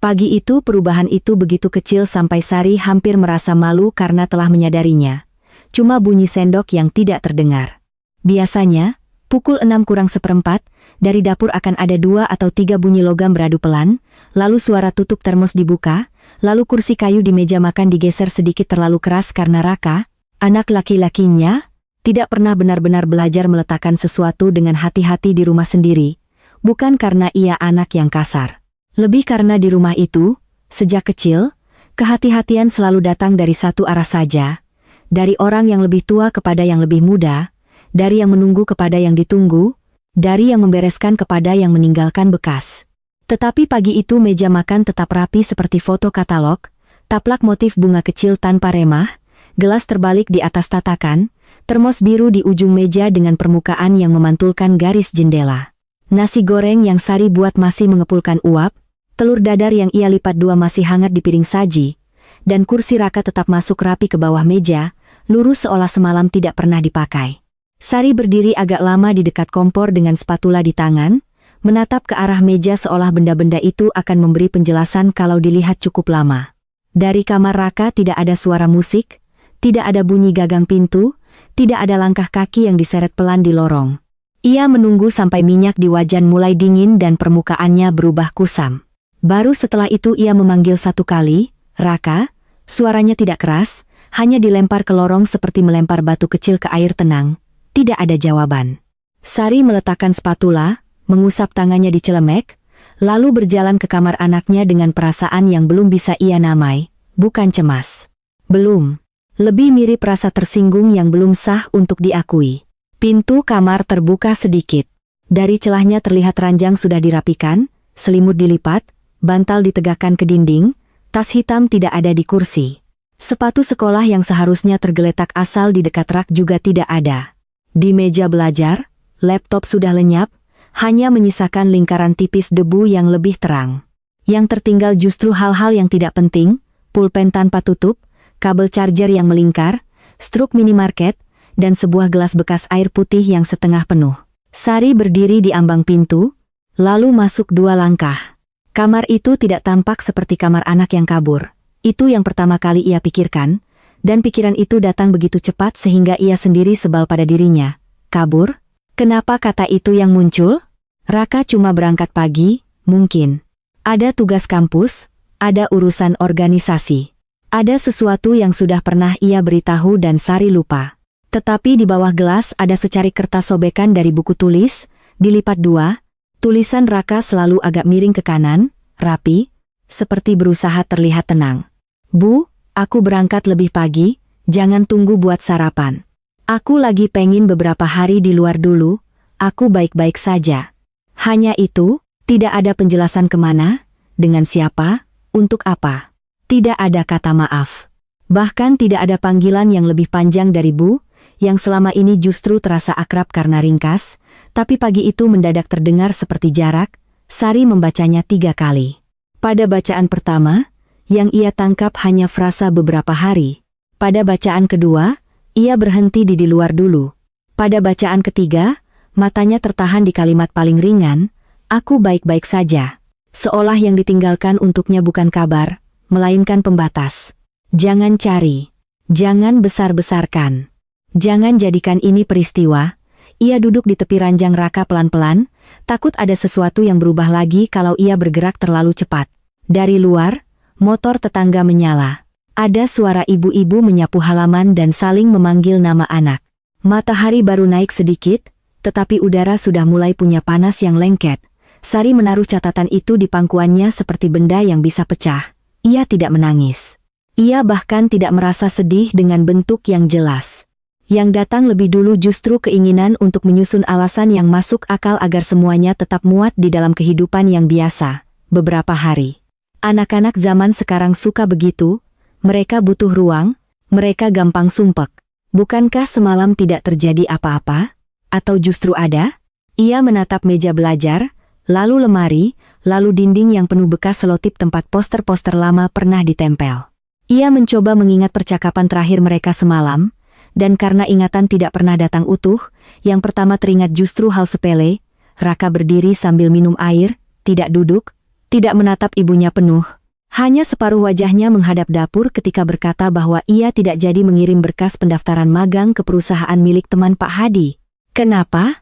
Pagi itu perubahan itu begitu kecil sampai Sari hampir merasa malu karena telah menyadarinya. Cuma bunyi sendok yang tidak terdengar. Biasanya, pukul 6:04, dari dapur akan ada 2 atau 3 bunyi logam beradu pelan, lalu suara tutup termos dibuka, lalu kursi kayu di meja makan digeser sedikit terlalu keras karena Raka, anak laki-lakinya, tidak pernah benar-benar belajar meletakkan sesuatu dengan hati-hati di rumah sendiri, bukan karena ia anak yang kasar. Lebih karena di rumah itu, sejak kecil, kehati-hatian selalu datang dari satu arah saja, dari orang yang lebih tua kepada yang lebih muda, dari yang menunggu kepada yang ditunggu, dari yang membereskan kepada yang meninggalkan bekas. Tetapi pagi itu meja makan tetap rapi seperti foto katalog, taplak motif bunga kecil tanpa remah, gelas terbalik di atas tatakan, termos biru di ujung meja dengan permukaan yang memantulkan garis jendela. Nasi goreng yang Sari buat masih mengepulkan uap, telur dadar yang ia lipat 2 masih hangat di piring saji, dan kursi Raka tetap masuk rapi ke bawah meja, lurus seolah semalam tidak pernah dipakai. Sari berdiri agak lama di dekat kompor dengan spatula di tangan, menatap ke arah meja seolah benda-benda itu akan memberi penjelasan kalau dilihat cukup lama. Dari kamar Raka tidak ada suara musik, tidak ada bunyi gagang pintu, tidak ada langkah kaki yang diseret pelan di lorong. Ia menunggu sampai minyak di wajan mulai dingin dan permukaannya berubah kusam. Baru setelah itu ia memanggil 1 kali, "Raka." Suaranya tidak keras, hanya dilempar ke lorong seperti melempar batu kecil ke air tenang. Tidak ada jawaban. Sari meletakkan spatula, mengusap tangannya di celemek, lalu berjalan ke kamar anaknya dengan perasaan yang belum bisa ia namai, bukan cemas. Belum. Lebih mirip rasa tersinggung yang belum sah untuk diakui. Pintu kamar terbuka sedikit. Dari celahnya terlihat ranjang sudah dirapikan, selimut dilipat, bantal ditegakkan ke dinding, tas hitam tidak ada di kursi. Sepatu sekolah yang seharusnya tergeletak asal di dekat rak juga tidak ada. Di meja belajar, laptop sudah lenyap, hanya menyisakan lingkaran tipis debu yang lebih terang. Yang tertinggal justru hal-hal yang tidak penting, pulpen tanpa tutup, kabel charger yang melingkar, struk minimarket, dan sebuah gelas bekas air putih yang setengah penuh. Sari berdiri di ambang pintu, lalu masuk 2 langkah. Kamar itu tidak tampak seperti kamar anak yang kabur. Itu yang pertama kali ia pikirkan, dan pikiran itu datang begitu cepat sehingga ia sendiri sebal pada dirinya. Kabur? Kenapa kata itu yang muncul? Raka cuma berangkat pagi, mungkin. Ada tugas kampus, ada urusan organisasi. Ada sesuatu yang sudah pernah ia beritahu dan Sari lupa. Tetapi di bawah gelas ada secari kertas sobekan dari buku tulis, dilipat 2, tulisan Raka selalu agak miring ke kanan, rapi, seperti berusaha terlihat tenang. "Bu, aku berangkat lebih pagi, jangan tunggu buat sarapan. Aku lagi pengen beberapa hari di luar dulu, aku baik-baik saja." Hanya itu, tidak ada penjelasan kemana, dengan siapa, untuk apa. Tidak ada kata maaf. Bahkan tidak ada panggilan yang lebih panjang dari Bu, yang selama ini justru terasa akrab karena ringkas, tapi pagi itu mendadak terdengar seperti jarak. Sari membacanya 3 kali. Pada bacaan pertama, yang ia tangkap hanya frasa beberapa hari. Pada bacaan kedua, ia berhenti di luar dulu. Pada bacaan ketiga, matanya tertahan di kalimat paling ringan, "Aku baik-baik saja." Seolah yang ditinggalkan untuknya bukan kabar, melainkan pembatas. Jangan cari. Jangan besar-besarkan. Jangan jadikan ini peristiwa. Ia duduk di tepi ranjang Raka pelan-pelan, takut ada sesuatu yang berubah lagi kalau ia bergerak terlalu cepat. Dari luar, motor tetangga menyala. Ada suara ibu-ibu menyapu halaman dan saling memanggil nama anak. Matahari baru naik sedikit, tetapi udara sudah mulai punya panas yang lengket. Sari menaruh catatan itu di pangkuannya seperti benda yang bisa pecah. Ia tidak menangis. Ia bahkan tidak merasa sedih dengan bentuk yang jelas. Yang datang lebih dulu justru keinginan untuk menyusun alasan yang masuk akal agar semuanya tetap muat di dalam kehidupan yang biasa, beberapa hari. Anak-anak zaman sekarang suka begitu, mereka butuh ruang, mereka gampang sumpek. Bukankah semalam tidak terjadi apa-apa? Atau justru ada? Ia menatap meja belajar, lalu lemari, lalu dinding yang penuh bekas selotip tempat poster-poster lama pernah ditempel. Ia mencoba mengingat percakapan terakhir mereka semalam, dan karena ingatan tidak pernah datang utuh, yang pertama teringat justru hal sepele. Raka berdiri sambil minum air, tidak duduk, Tidak menatap ibunya penuh. Hanya separuh wajahnya menghadap dapur ketika berkata bahwa ia tidak jadi mengirim berkas pendaftaran magang ke perusahaan milik teman Pak Hadi. Kenapa?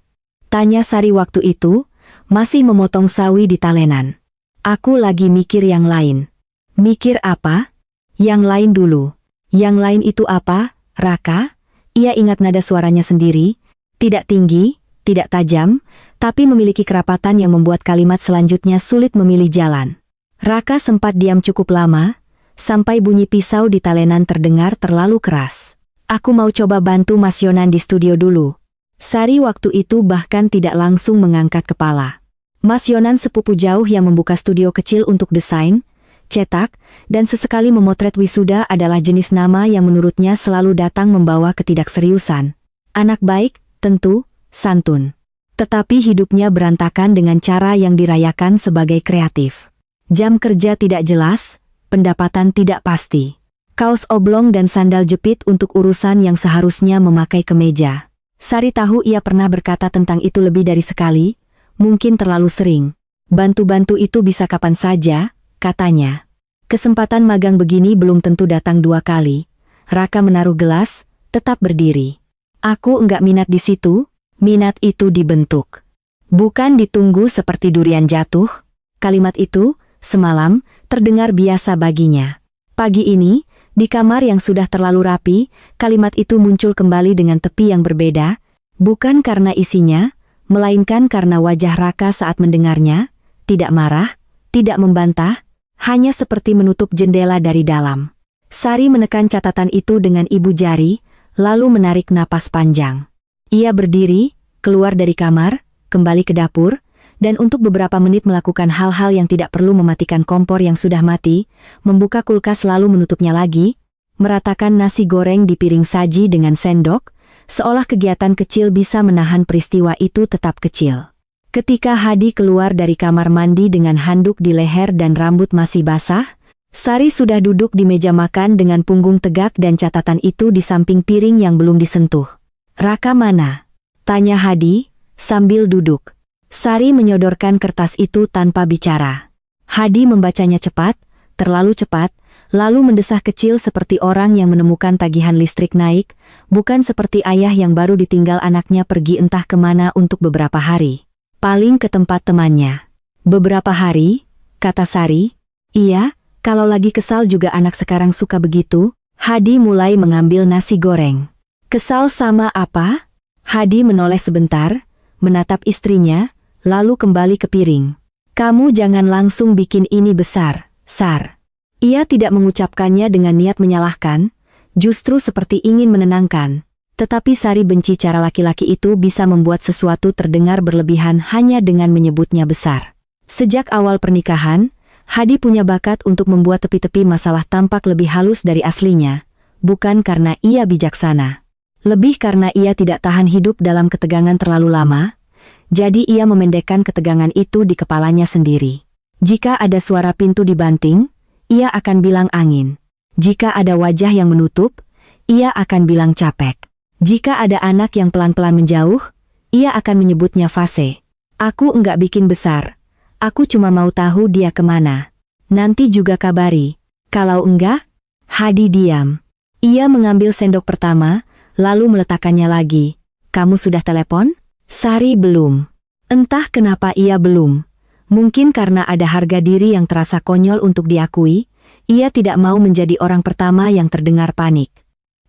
Tanya Sari waktu itu, masih memotong sawi di talenan. Aku lagi mikir yang lain. Mikir apa? Yang lain dulu. Yang lain itu apa, Raka? Ia ingat nada suaranya sendiri, tidak tinggi, tidak tajam, tapi memiliki kerapatan yang membuat kalimat selanjutnya sulit memilih jalan. Raka sempat diam cukup lama, sampai bunyi pisau di talenan terdengar terlalu keras. Aku mau coba bantu Mas Yonan di studio dulu. Sari waktu itu bahkan tidak langsung mengangkat kepala. Mas Yonan sepupu jauh yang membuka studio kecil untuk desain, cetak, dan sesekali memotret wisuda adalah jenis nama yang menurutnya selalu datang membawa ketidakseriusan. Anak baik, tentu, santun. Tetapi hidupnya berantakan dengan cara yang dirayakan sebagai kreatif. Jam kerja tidak jelas, pendapatan tidak pasti. Kaos oblong dan sandal jepit untuk urusan yang seharusnya memakai kemeja. Sari tahu ia pernah berkata tentang itu lebih dari sekali, mungkin terlalu sering. Bantu-bantu itu bisa kapan saja, katanya. Kesempatan magang begini belum tentu datang 2 kali. Raka menaruh gelas, tetap berdiri. Aku enggak minat di situ, minat itu dibentuk. Bukan ditunggu seperti durian jatuh. Kalimat itu, semalam, terdengar biasa baginya. Pagi ini, di kamar yang sudah terlalu rapi, kalimat itu muncul kembali dengan tepi yang berbeda, bukan karena isinya, melainkan karena wajah Raka saat mendengarnya, tidak marah, tidak membantah, hanya seperti menutup jendela dari dalam. Sari menekan catatan itu dengan ibu jari, lalu menarik napas panjang. Ia berdiri, keluar dari kamar, kembali ke dapur, dan untuk beberapa menit melakukan hal-hal yang tidak perlu mematikan kompor yang sudah mati, membuka kulkas lalu menutupnya lagi, meratakan nasi goreng di piring saji dengan sendok, seolah kegiatan kecil bisa menahan peristiwa itu tetap kecil. Ketika Hadi keluar dari kamar mandi dengan handuk di leher dan rambut masih basah, Sari sudah duduk di meja makan dengan punggung tegak dan catatan itu di samping piring yang belum disentuh. Raka mana? Tanya Hadi, sambil duduk. Sari menyodorkan kertas itu tanpa bicara. Hadi membacanya cepat, terlalu cepat, lalu mendesah kecil seperti orang yang menemukan tagihan listrik naik, bukan seperti ayah yang baru ditinggal anaknya pergi entah kemana untuk beberapa hari. Paling ke tempat temannya. Beberapa hari, kata Sari. Iya, kalau lagi kesal juga anak sekarang suka begitu. Hadi mulai mengambil nasi goreng. Kesal sama apa? Hadi menoleh sebentar, menatap istrinya, lalu kembali ke piring. Kamu jangan langsung bikin ini besar, Sar. Ia tidak mengucapkannya dengan niat menyalahkan, justru seperti ingin menenangkan. Tetapi Sari benci cara laki-laki itu bisa membuat sesuatu terdengar berlebihan hanya dengan menyebutnya besar. Sejak awal pernikahan, Hadi punya bakat untuk membuat tepi-tepi masalah tampak lebih halus dari aslinya, bukan karena ia bijaksana. Lebih karena ia tidak tahan hidup dalam ketegangan terlalu lama, jadi ia memendekkan ketegangan itu di kepalanya sendiri. Jika ada suara pintu dibanting, ia akan bilang angin. Jika ada wajah yang menutup, ia akan bilang capek. Jika ada anak yang pelan-pelan menjauh, ia akan menyebutnya fase. Aku enggak bikin besar. Aku cuma mau tahu dia kemana. Nanti juga kabari. Kalau enggak, Hadi diam. Ia mengambil sendok pertama, lalu meletakkannya lagi. Kamu sudah telepon? Sari belum. Entah kenapa ia belum. Mungkin karena ada harga diri yang terasa konyol untuk diakui, ia tidak mau menjadi orang pertama yang terdengar panik.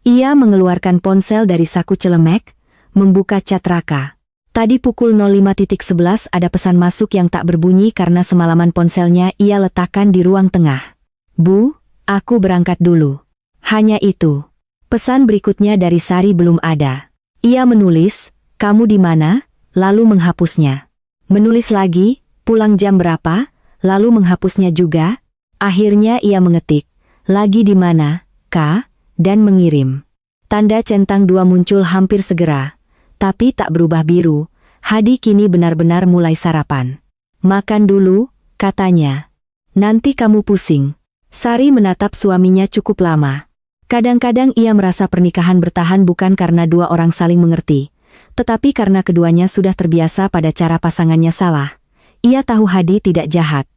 Ia mengeluarkan ponsel dari saku celemek, membuka chat Raka. Tadi pukul 05.11 ada pesan masuk yang tak berbunyi karena semalaman ponselnya ia letakkan di ruang tengah. Bu, aku berangkat dulu. Hanya itu. Pesan berikutnya dari Sari belum ada. Ia menulis, kamu di mana? Lalu menghapusnya. Menulis lagi, pulang jam berapa? Lalu menghapusnya juga. Akhirnya ia mengetik, lagi di mana, Kak? Dan mengirim. Tanda centang 2 muncul hampir segera, tapi tak berubah biru. Hadi kini benar-benar mulai sarapan. Makan dulu, katanya. Nanti kamu pusing. Sari menatap suaminya cukup lama. Kadang-kadang ia merasa pernikahan bertahan bukan karena 2 orang saling mengerti, tetapi karena keduanya sudah terbiasa pada cara pasangannya salah. Ia tahu Hadi tidak jahat.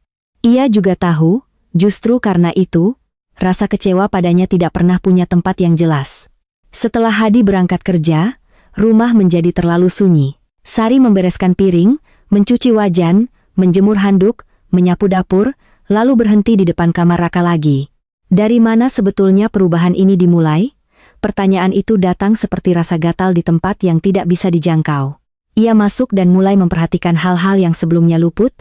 Ia juga tahu, justru karena itu, rasa kecewa padanya tidak pernah punya tempat yang jelas. Setelah Hadi berangkat kerja, rumah menjadi terlalu sunyi. Sari membereskan piring, mencuci wajan, menjemur handuk, menyapu dapur, lalu berhenti di depan kamar Raka lagi. Dari mana sebetulnya perubahan ini dimulai? Pertanyaan itu datang seperti rasa gatal di tempat yang tidak bisa dijangkau. Ia masuk dan mulai memperhatikan hal-hal yang sebelumnya luput.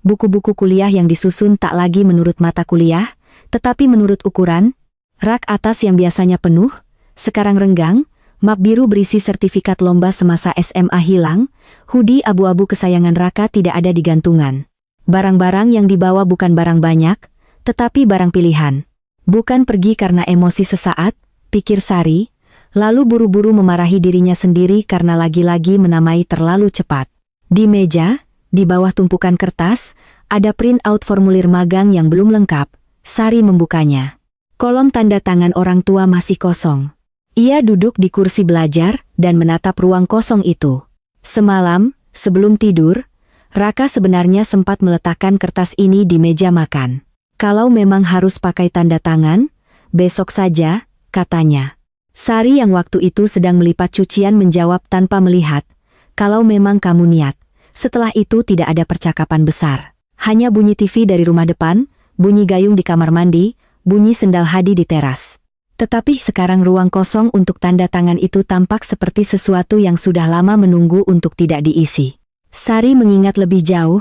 Buku-buku kuliah yang disusun tak lagi menurut mata kuliah, tetapi menurut ukuran. Rak atas yang biasanya penuh, sekarang renggang. Map biru berisi sertifikat lomba semasa SMA hilang. Hoodie abu-abu kesayangan Raka tidak ada di gantungan. Barang-barang yang dibawa bukan barang banyak, tetapi barang pilihan. Bukan pergi karena emosi sesaat, pikir Sari, lalu buru-buru memarahi dirinya sendiri karena lagi-lagi menamai terlalu cepat. Di meja, di bawah tumpukan kertas, ada print out formulir magang yang belum lengkap. Sari membukanya. Kolom tanda tangan orang tua masih kosong. Ia duduk di kursi belajar dan menatap ruang kosong itu. Semalam, sebelum tidur, Raka sebenarnya sempat meletakkan kertas ini di meja makan. Kalau memang harus pakai tanda tangan, besok saja, katanya. Sari yang waktu itu sedang melipat cucian menjawab tanpa melihat, kalau memang kamu niat. Setelah itu tidak ada percakapan besar. Hanya bunyi TV dari rumah depan, bunyi gayung di kamar mandi, bunyi sendal Hadi di teras. Tetapi sekarang ruang kosong untuk tanda tangan itu tampak seperti sesuatu yang sudah lama menunggu untuk tidak diisi. Sari mengingat lebih jauh,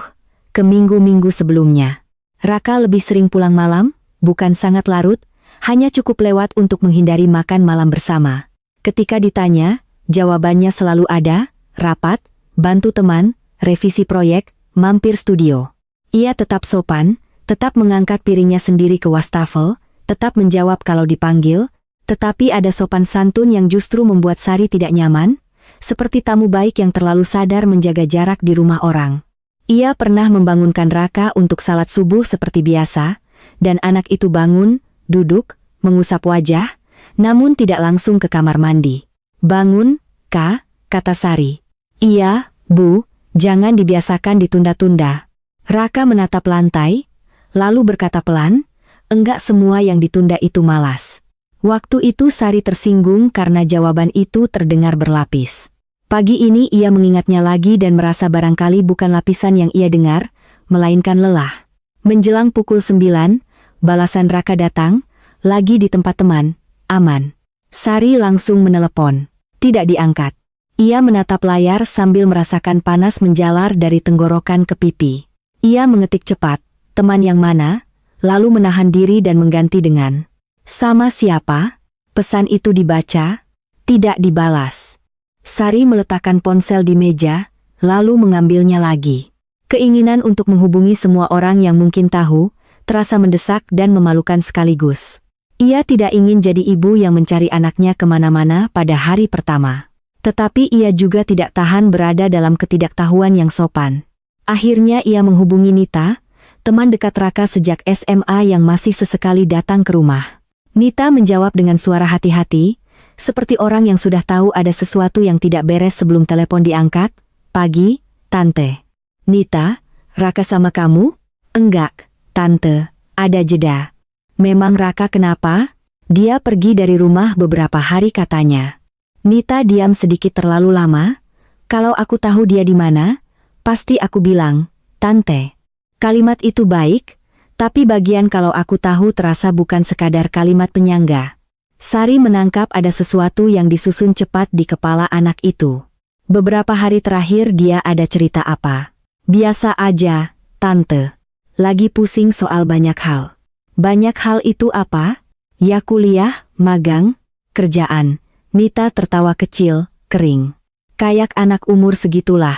ke minggu-minggu sebelumnya. Raka lebih sering pulang malam, bukan sangat larut, hanya cukup lewat untuk menghindari makan malam bersama. Ketika ditanya, jawabannya selalu ada, rapat, bantu teman, revisi proyek, mampir studio. Ia tetap sopan, tetap mengangkat piringnya sendiri ke wastafel, tetap menjawab kalau dipanggil, tetapi ada sopan santun yang justru membuat Sari tidak nyaman, seperti tamu baik yang terlalu sadar menjaga jarak di rumah orang. Ia pernah membangunkan Raka untuk salat subuh seperti biasa, dan anak itu bangun, duduk, mengusap wajah, namun tidak langsung ke kamar mandi. "Bangun, Kak," kata Sari. "Iya, Bu. Jangan dibiasakan ditunda-tunda." Raka menatap lantai, lalu berkata pelan, "Enggak semua yang ditunda itu malas." Waktu itu Sari tersinggung karena jawaban itu terdengar berlapis. Pagi ini ia mengingatnya lagi dan merasa barangkali bukan lapisan yang ia dengar, melainkan lelah. Menjelang pukul 9, balasan Raka datang, "Lagi di tempat teman, aman." Sari langsung menelepon. Tidak diangkat. Ia menatap layar sambil merasakan panas menjalar dari tenggorokan ke pipi. Ia mengetik cepat, "Teman yang mana?" lalu menahan diri dan mengganti dengan, "Sama siapa?" Pesan itu dibaca, tidak dibalas. Sari meletakkan ponsel di meja, lalu mengambilnya lagi. Keinginan untuk menghubungi semua orang yang mungkin tahu, terasa mendesak dan memalukan sekaligus. Ia tidak ingin jadi ibu yang mencari anaknya kemana-mana pada hari pertama. Tetapi ia juga tidak tahan berada dalam ketidaktahuan yang sopan. Akhirnya ia menghubungi Nita, teman dekat Raka sejak SMA yang masih sesekali datang ke rumah. Nita menjawab dengan suara hati-hati, seperti orang yang sudah tahu ada sesuatu yang tidak beres sebelum telepon diangkat. "Pagi, Tante." "Nita, Raka sama kamu?" "Enggak, Tante, ada jeda." "Memang Raka kenapa?" "Dia pergi dari rumah beberapa hari katanya." Nita diam sedikit terlalu lama. "Kalau aku tahu dia di mana, pasti aku bilang, Tante." Kalimat itu baik, tapi bagian kalau aku tahu terasa bukan sekadar kalimat penyangga. Sari menangkap ada sesuatu yang disusun cepat di kepala anak itu. Beberapa hari terakhir dia ada cerita apa? "Biasa aja, Tante. Lagi pusing soal banyak hal." "Banyak hal itu apa?" "Ya kuliah, magang, kerjaan." Nita tertawa kecil, kering. Kayak anak umur segitulah.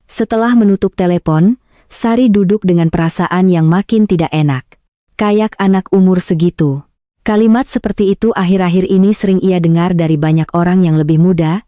Setelah menutup telepon, Sari duduk dengan perasaan yang makin tidak enak. Kayak anak umur segitu. Kalimat seperti itu akhir-akhir ini sering ia dengar dari banyak orang yang lebih muda,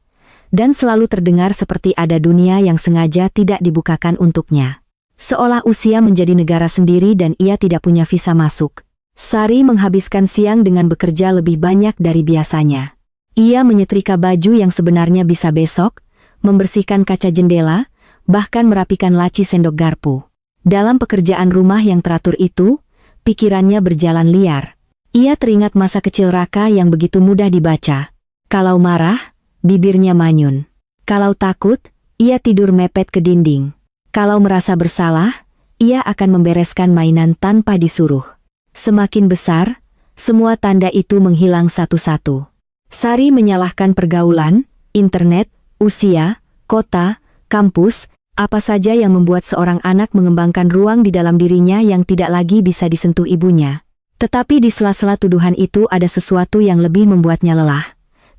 dan selalu terdengar seperti ada dunia yang sengaja tidak dibukakan untuknya. Seolah usia menjadi negara sendiri dan ia tidak punya visa masuk. Sari menghabiskan siang dengan bekerja lebih banyak dari biasanya. Ia menyetrika baju yang sebenarnya bisa besok, membersihkan kaca jendela, bahkan merapikan laci sendok garpu. Dalam pekerjaan rumah yang teratur itu, pikirannya berjalan liar. Ia teringat masa kecil Raka yang begitu mudah dibaca. Kalau marah, bibirnya manyun. Kalau takut, ia tidur mepet ke dinding. Kalau merasa bersalah, ia akan membereskan mainan tanpa disuruh. Semakin besar, semua tanda itu menghilang satu-satu. Sari menyalahkan pergaulan, internet, usia, kota, kampus, apa saja yang membuat seorang anak mengembangkan ruang di dalam dirinya yang tidak lagi bisa disentuh ibunya. Tetapi di sela-sela tuduhan itu ada sesuatu yang lebih membuatnya lelah.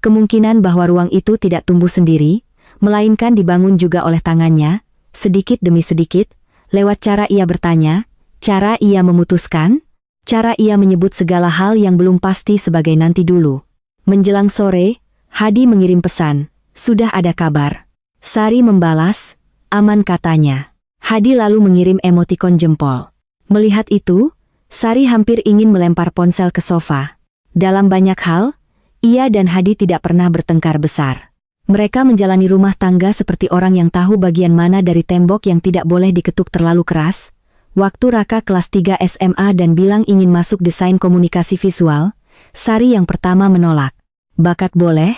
Kemungkinan bahwa ruang itu tidak tumbuh sendiri, melainkan dibangun juga oleh tangannya, sedikit demi sedikit, lewat cara ia bertanya, cara ia memutuskan, cara ia menyebut segala hal yang belum pasti sebagai nanti dulu. Menjelang sore, Hadi mengirim pesan, sudah ada kabar. Sari membalas, aman katanya. Hadi lalu mengirim emotikon jempol. Melihat itu, Sari hampir ingin melempar ponsel ke sofa. Dalam banyak hal, ia dan Hadi tidak pernah bertengkar besar. Mereka menjalani rumah tangga seperti orang yang tahu bagian mana dari tembok yang tidak boleh diketuk terlalu keras. Waktu Raka kelas 3 SMA dan bilang ingin masuk desain komunikasi visual, Sari yang pertama menolak. Bakat boleh,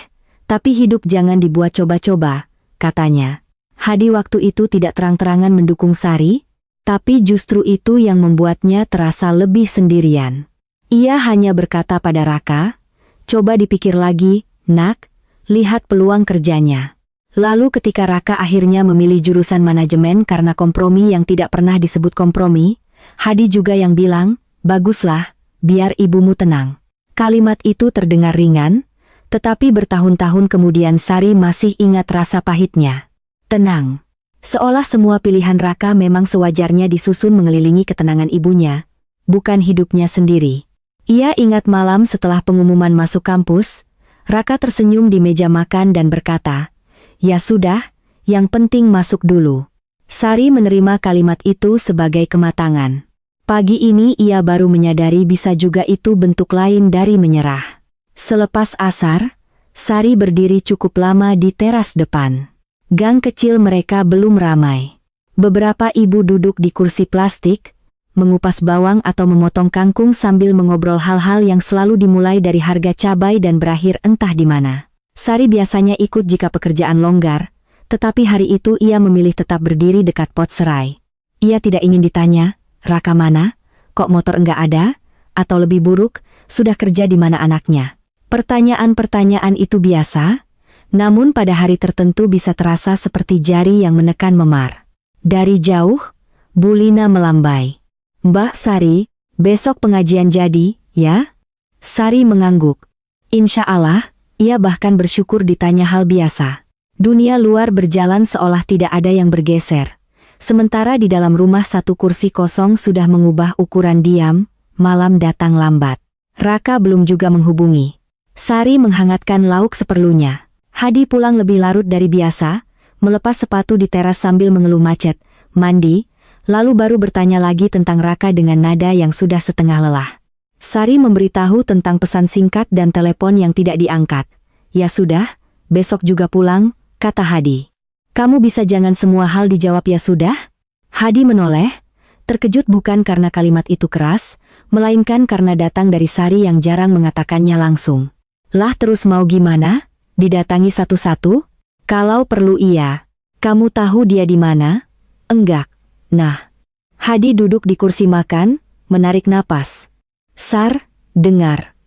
tapi hidup jangan dibuat coba-coba, katanya. Hadi waktu itu tidak terang-terangan mendukung Sari, tapi justru itu yang membuatnya terasa lebih sendirian. Ia hanya berkata pada Raka, coba dipikir lagi, nak, lihat peluang kerjanya. Lalu ketika Raka akhirnya memilih jurusan manajemen karena kompromi yang tidak pernah disebut kompromi, Hadi juga yang bilang, baguslah, biar ibumu tenang. Kalimat itu terdengar ringan, tetapi bertahun-tahun kemudian Sari masih ingat rasa pahitnya. Tenang. Seolah semua pilihan Raka memang sewajarnya disusun mengelilingi ketenangan ibunya, bukan hidupnya sendiri. Ia ingat malam setelah pengumuman masuk kampus, Raka tersenyum di meja makan dan berkata, ya sudah, yang penting masuk dulu. Sari menerima kalimat itu sebagai kematangan. Pagi ini ia baru menyadari bisa juga itu bentuk lain dari menyerah. Selepas asar, Sari berdiri cukup lama di teras depan. Gang kecil mereka belum ramai. Beberapa ibu duduk di kursi plastik, mengupas bawang atau memotong kangkung sambil mengobrol hal-hal yang selalu dimulai dari harga cabai dan berakhir entah di mana. Sari biasanya ikut jika pekerjaan longgar, tetapi hari itu ia memilih tetap berdiri dekat pot serai. Ia tidak ingin ditanya, Raka mana? Kok motor enggak ada? Atau lebih buruk, sudah kerja di mana anaknya? Pertanyaan-pertanyaan itu biasa, namun pada hari tertentu bisa terasa seperti jari yang menekan memar. Dari jauh, Bu Lina melambai. Mbah Sari, besok pengajian jadi, ya? Sari mengangguk. Insya Allah, ia bahkan bersyukur ditanya hal biasa. Dunia luar berjalan seolah tidak ada yang bergeser. Sementara di dalam rumah satu kursi kosong sudah mengubah ukuran diam, malam datang lambat. Raka belum juga menghubungi. Sari menghangatkan lauk seperlunya. Hadi pulang lebih larut dari biasa, melepas sepatu di teras sambil mengeluh macet, mandi, lalu baru bertanya lagi tentang Raka dengan nada yang sudah setengah lelah. Sari memberitahu tentang pesan singkat dan telepon yang tidak diangkat. Ya sudah, besok juga pulang, kata Hadi. Kamu bisa jangan semua hal dijawab ya sudah? Hadi menoleh, terkejut bukan karena kalimat itu keras, melainkan karena datang dari Sari yang jarang mengatakannya langsung. Lah terus mau gimana? Didatangi satu-satu? Kalau perlu iya. Kamu tahu dia di mana? Enggak. Nah. Hadi duduk di kursi makan, menarik napas. Sar, dengar.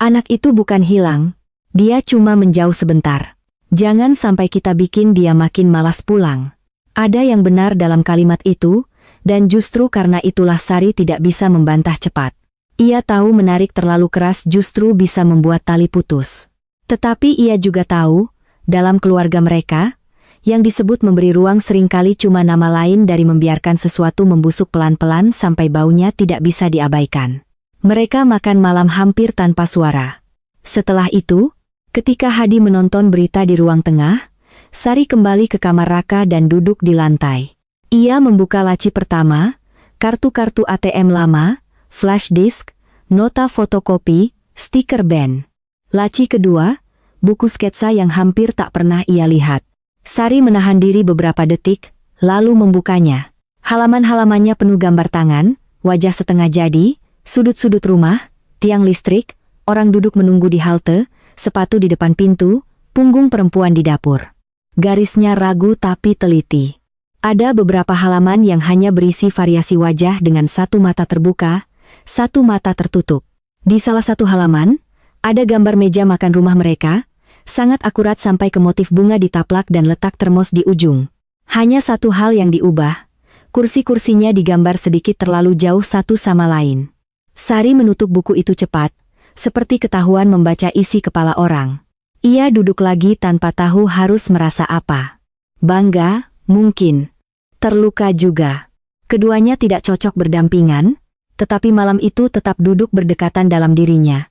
Anak itu bukan hilang. Dia cuma menjauh sebentar. Jangan sampai kita bikin dia makin malas pulang. Ada yang benar dalam kalimat itu, dan justru karena itulah Sari tidak bisa membantah cepat. Ia tahu menarik terlalu keras justru bisa membuat tali putus. Tetapi ia juga tahu, dalam keluarga mereka, yang disebut memberi ruang seringkali cuma nama lain dari membiarkan sesuatu membusuk pelan-pelan sampai baunya tidak bisa diabaikan. Mereka makan malam hampir tanpa suara. Setelah itu, ketika Hadi menonton berita di ruang tengah, Sari kembali ke kamar Raka dan duduk di lantai. Ia membuka laci pertama, kartu-kartu ATM lama, flash disk, nota fotokopi, stiker band. Laci kedua, buku sketsa yang hampir tak pernah ia lihat. Sari menahan diri beberapa detik, lalu membukanya. Halaman-halamannya penuh gambar tangan, wajah setengah jadi, sudut-sudut rumah, tiang listrik, orang duduk menunggu di halte, sepatu di depan pintu, punggung perempuan di dapur. Garisnya ragu tapi teliti. Ada beberapa halaman yang hanya berisi variasi wajah dengan satu mata terbuka, satu mata tertutup. Di salah satu halaman, ada gambar meja makan rumah mereka, sangat akurat sampai ke motif bunga di taplak dan letak termos di ujung. Hanya satu hal yang diubah, kursi-kursinya digambar sedikit terlalu jauh satu sama lain. Sari menutup buku itu cepat, seperti ketahuan membaca isi kepala orang. Ia duduk lagi tanpa tahu harus merasa apa. Bangga, mungkin. Terluka juga. Keduanya tidak cocok berdampingan, tetapi malam itu tetap duduk berdekatan dalam dirinya.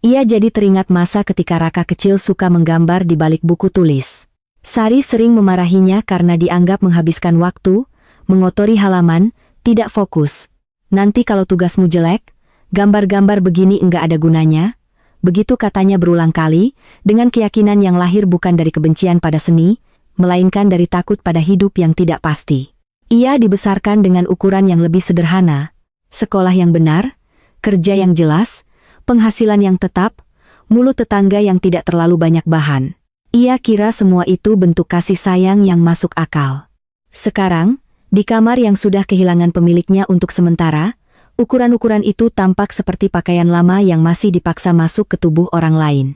Ia jadi teringat masa ketika Raka kecil suka menggambar di balik buku tulis. Sari sering memarahinya karena dianggap menghabiskan waktu, mengotori halaman, tidak fokus. Nanti kalau tugasmu jelek, gambar-gambar begini enggak ada gunanya. Begitu katanya berulang kali, dengan keyakinan yang lahir bukan dari kebencian pada seni, melainkan dari takut pada hidup yang tidak pasti. Ia dibesarkan dengan ukuran yang lebih sederhana, sekolah yang benar, kerja yang jelas, penghasilan yang tetap, mulut tetangga yang tidak terlalu banyak bahan. Ia kira semua itu bentuk kasih sayang yang masuk akal. Sekarang, di kamar yang sudah kehilangan pemiliknya untuk sementara, ukuran-ukuran itu tampak seperti pakaian lama yang masih dipaksa masuk ke tubuh orang lain.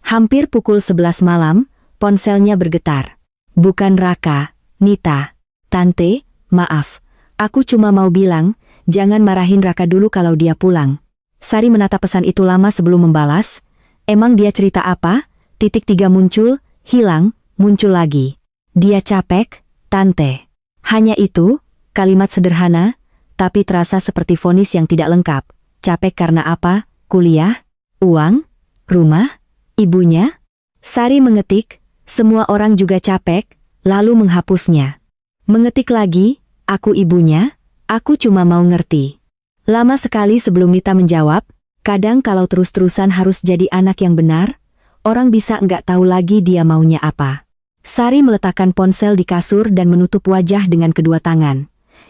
Hampir pukul 11 malam, ponselnya bergetar. Bukan Raka, Nita. Tante, maaf. Aku cuma mau bilang, jangan marahin Raka dulu kalau dia pulang. Sari menatap pesan itu lama sebelum membalas. Emang dia cerita apa? Titik 3 muncul, hilang, muncul lagi. Dia capek, Tante. Hanya itu, kalimat sederhana, tapi terasa seperti vonis yang tidak lengkap. Capek karena apa? Kuliah? Uang? Rumah? Ibunya? Sari mengetik, semua orang juga capek, lalu menghapusnya. Mengetik lagi, aku ibunya, aku cuma mau ngerti. Lama sekali sebelum Nita menjawab, kadang kalau terus-terusan harus jadi anak yang benar, orang bisa enggak tahu lagi dia maunya apa. Sari meletakkan ponsel di kasur dan menutup wajah dengan kedua tangan.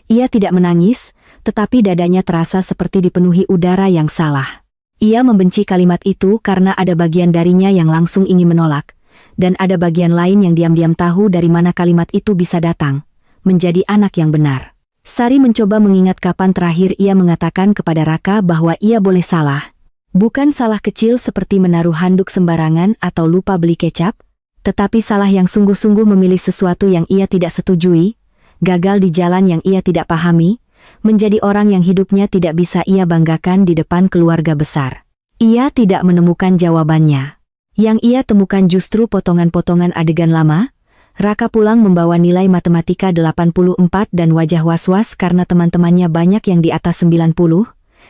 Ia tidak menangis, tetapi dadanya terasa seperti dipenuhi udara yang salah. Ia membenci kalimat itu karena ada bagian darinya yang langsung ingin menolak, dan ada bagian lain yang diam-diam tahu dari mana kalimat itu bisa datang. Menjadi anak yang benar. Sari mencoba mengingat kapan terakhir ia mengatakan kepada Raka bahwa ia boleh salah. Bukan salah kecil seperti menaruh handuk sembarangan atau lupa beli kecap, tetapi salah yang sungguh-sungguh memilih sesuatu yang ia tidak setujui, gagal di jalan yang ia tidak pahami, menjadi orang yang hidupnya tidak bisa ia banggakan di depan keluarga besar. Ia tidak menemukan jawabannya. Yang ia temukan justru potongan-potongan adegan lama. Raka pulang membawa nilai matematika 84 dan wajah was-was karena teman-temannya banyak yang di atas 90.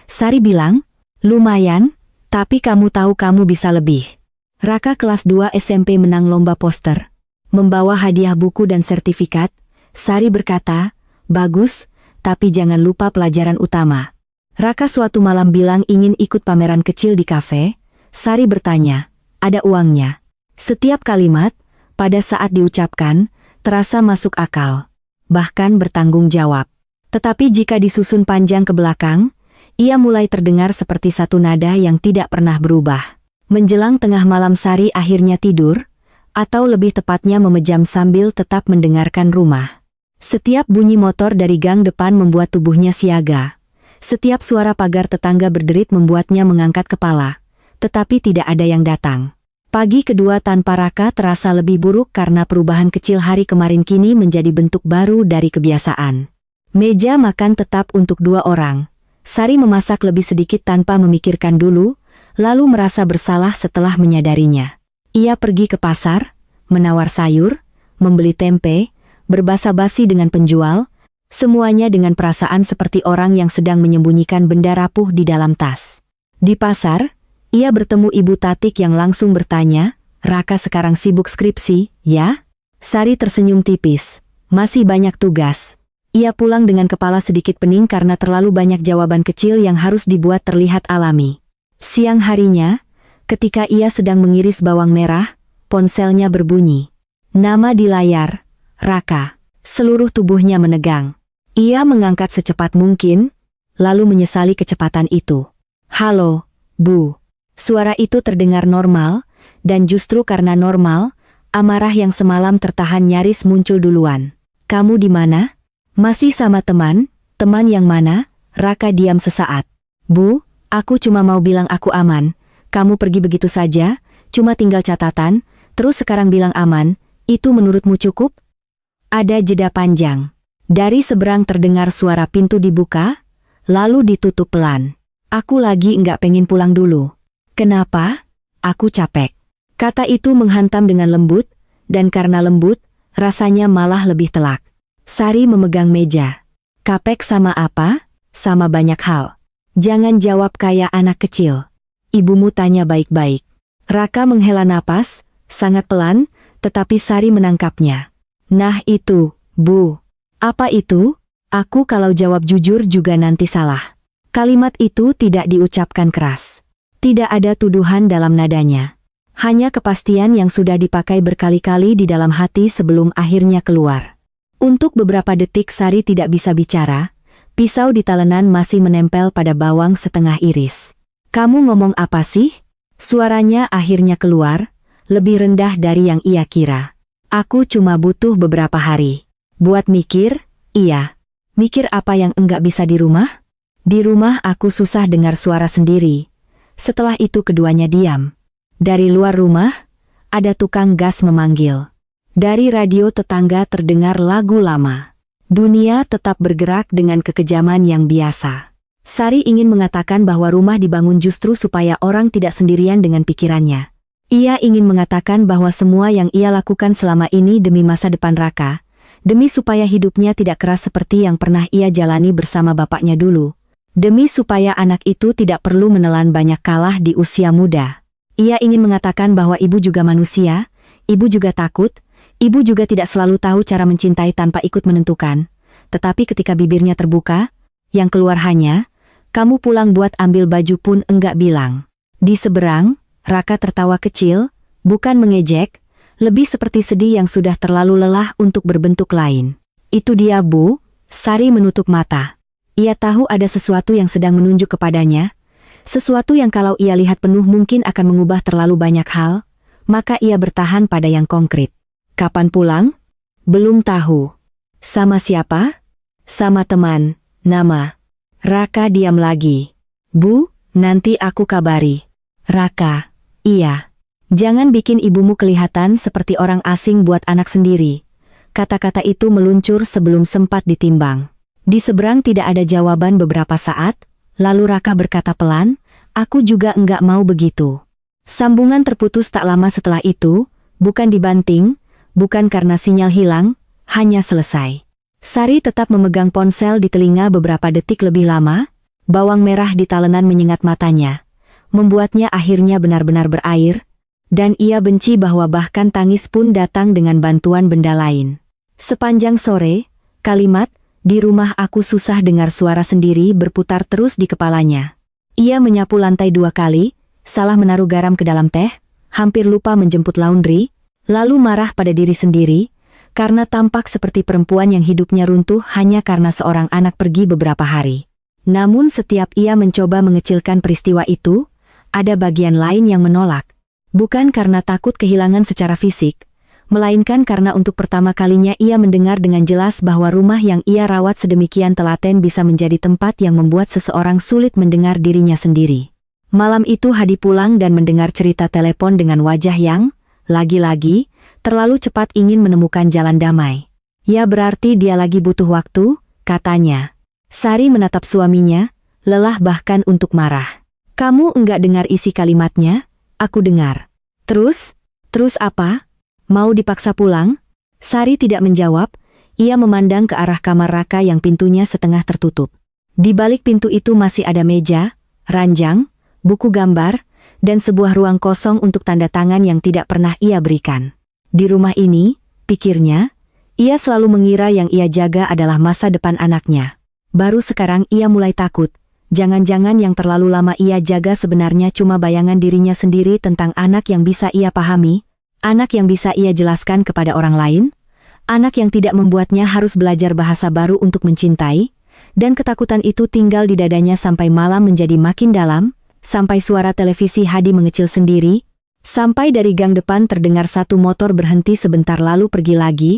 Sari bilang, lumayan, tapi kamu tahu kamu bisa lebih. Raka kelas 2 SMP menang lomba poster. Membawa hadiah buku dan sertifikat. Sari berkata, bagus, tapi jangan lupa pelajaran utama. Raka suatu malam bilang ingin ikut pameran kecil di kafe. Sari bertanya, ada uangnya? Setiap kalimat, pada saat diucapkan, terasa masuk akal. Bahkan bertanggung jawab. Tetapi jika disusun panjang ke belakang, ia mulai terdengar seperti satu nada yang tidak pernah berubah. Menjelang tengah malam Sari akhirnya tidur, atau lebih tepatnya memejam sambil tetap mendengarkan rumah. Setiap bunyi motor dari gang depan membuat tubuhnya siaga. Setiap suara pagar tetangga berderit membuatnya mengangkat kepala. Tetapi tidak ada yang datang. Pagi kedua tanpa Raka terasa lebih buruk karena perubahan kecil hari kemarin kini menjadi bentuk baru dari kebiasaan. Meja makan tetap untuk 2 orang. Sari memasak lebih sedikit tanpa memikirkan dulu, lalu merasa bersalah setelah menyadarinya. Ia pergi ke pasar, menawar sayur, membeli tempe, berbasa-basi dengan penjual, semuanya dengan perasaan seperti orang yang sedang menyembunyikan benda rapuh di dalam tas. Di pasar, ia bertemu Ibu Tatik yang langsung bertanya, Raka sekarang sibuk skripsi, ya? Sari tersenyum tipis. Masih banyak tugas. Ia pulang dengan kepala sedikit pening karena terlalu banyak jawaban kecil yang harus dibuat terlihat alami. Siang harinya, ketika ia sedang mengiris bawang merah, ponselnya berbunyi. Nama di layar, Raka. Seluruh tubuhnya menegang. Ia mengangkat secepat mungkin, lalu menyesali kecepatan itu. Halo, Bu. Suara itu terdengar normal, dan justru karena normal, amarah yang semalam tertahan nyaris muncul duluan. Kamu di mana? Masih sama teman? Teman yang mana? Raka diam sesaat. Bu, aku cuma mau bilang aku aman. Kamu pergi begitu saja, cuma tinggal catatan, terus sekarang bilang aman, itu menurutmu cukup? Ada jeda panjang. Dari seberang terdengar suara pintu dibuka, lalu ditutup pelan. Aku lagi nggak pengen pulang dulu. Kenapa? Aku capek. Kata itu menghantam dengan lembut, dan karena lembut, rasanya malah lebih telak. Sari memegang meja. Capek sama apa? Sama banyak hal. Jangan jawab kayak anak kecil. Ibumu tanya baik-baik. Raka menghela napas, sangat pelan, tetapi Sari menangkapnya. Nah itu, Bu. Apa itu? Aku kalau jawab jujur juga nanti salah. Kalimat itu tidak diucapkan keras. Tidak ada tuduhan dalam nadanya. Hanya kepastian yang sudah dipakai berkali-kali di dalam hati sebelum akhirnya keluar. Untuk beberapa detik Sari tidak bisa bicara, pisau di talenan masih menempel pada bawang setengah iris. Kamu ngomong apa sih? Suaranya akhirnya keluar, lebih rendah dari yang ia kira. Aku cuma butuh beberapa hari. Buat mikir, iya. Mikir apa yang enggak bisa di rumah? Di rumah aku susah dengar suara sendiri. Setelah itu keduanya diam. Dari luar rumah, ada tukang gas memanggil. Dari radio tetangga terdengar lagu lama. Dunia tetap bergerak dengan kekejaman yang biasa. Sari ingin mengatakan bahwa rumah dibangun justru supaya orang tidak sendirian dengan pikirannya. Ia ingin mengatakan bahwa semua yang ia lakukan selama ini demi masa depan Raka, demi supaya hidupnya tidak keras seperti yang pernah ia jalani bersama bapaknya dulu, demi supaya anak itu tidak perlu menelan banyak kalah di usia muda. Ia ingin mengatakan bahwa ibu juga manusia, ibu juga takut, ibu juga tidak selalu tahu cara mencintai tanpa ikut menentukan. Tetapi ketika bibirnya terbuka, yang keluar hanya, kamu pulang buat ambil baju pun enggak bilang. Di seberang, Raka tertawa kecil, bukan mengejek, lebih seperti sedih yang sudah terlalu lelah untuk berbentuk lain. Itu dia Bu, Sari menutup mata. Ia tahu ada sesuatu yang sedang menunjuk kepadanya, sesuatu yang kalau ia lihat penuh mungkin akan mengubah terlalu banyak hal, maka ia bertahan pada yang konkret. Kapan pulang? Belum tahu. Sama siapa? Sama teman. Nama? Raka diam lagi. Bu, nanti aku kabari. Raka, iya. Jangan bikin ibumu kelihatan seperti orang asing buat anak sendiri. Kata-kata itu meluncur sebelum sempat ditimbang. Di seberang tidak ada jawaban beberapa saat, lalu Raka berkata pelan, aku juga enggak mau begitu. Sambungan terputus tak lama setelah itu, bukan dibanting, bukan karena sinyal hilang, hanya selesai. Sari tetap memegang ponsel di telinga beberapa detik lebih lama, bawang merah di talenan menyengat matanya, membuatnya akhirnya benar-benar berair, dan ia benci bahwa bahkan tangis pun datang dengan bantuan benda lain. Sepanjang sore, kalimat, di rumah aku susah dengar suara sendiri berputar terus di kepalanya. Ia menyapu lantai 2 kali, salah menaruh garam ke dalam teh, hampir lupa menjemput laundry, lalu marah pada diri sendiri, karena tampak seperti perempuan yang hidupnya runtuh hanya karena seorang anak pergi beberapa hari. Namun setiap ia mencoba mengecilkan peristiwa itu, ada bagian lain yang menolak. Bukan karena takut kehilangan secara fisik, melainkan karena untuk pertama kalinya ia mendengar dengan jelas bahwa rumah yang ia rawat sedemikian telaten bisa menjadi tempat yang membuat seseorang sulit mendengar dirinya sendiri. Malam itu Hadi pulang dan mendengar cerita telepon dengan wajah yang, lagi-lagi, terlalu cepat ingin menemukan jalan damai. Ya berarti dia lagi butuh waktu, katanya. Sari menatap suaminya, lelah bahkan untuk marah. Kamu enggak dengar isi kalimatnya? Aku dengar. Terus apa? Mau dipaksa pulang? Sari tidak menjawab, ia memandang ke arah kamar Raka yang pintunya setengah tertutup. Di balik pintu itu masih ada meja, ranjang, buku gambar, dan sebuah ruang kosong untuk tanda tangan yang tidak pernah ia berikan. Di rumah ini, pikirnya, ia selalu mengira yang ia jaga adalah masa depan anaknya. Baru sekarang ia mulai takut. Jangan-jangan yang terlalu lama ia jaga sebenarnya cuma bayangan dirinya sendiri tentang anak yang bisa ia pahami, anak yang bisa ia jelaskan kepada orang lain, Anak yang tidak membuatnya harus belajar bahasa baru untuk mencintai, dan ketakutan itu tinggal di dadanya sampai malam menjadi makin dalam, sampai suara televisi Hadi mengecil sendiri, sampai dari gang depan terdengar satu motor berhenti sebentar lalu pergi lagi,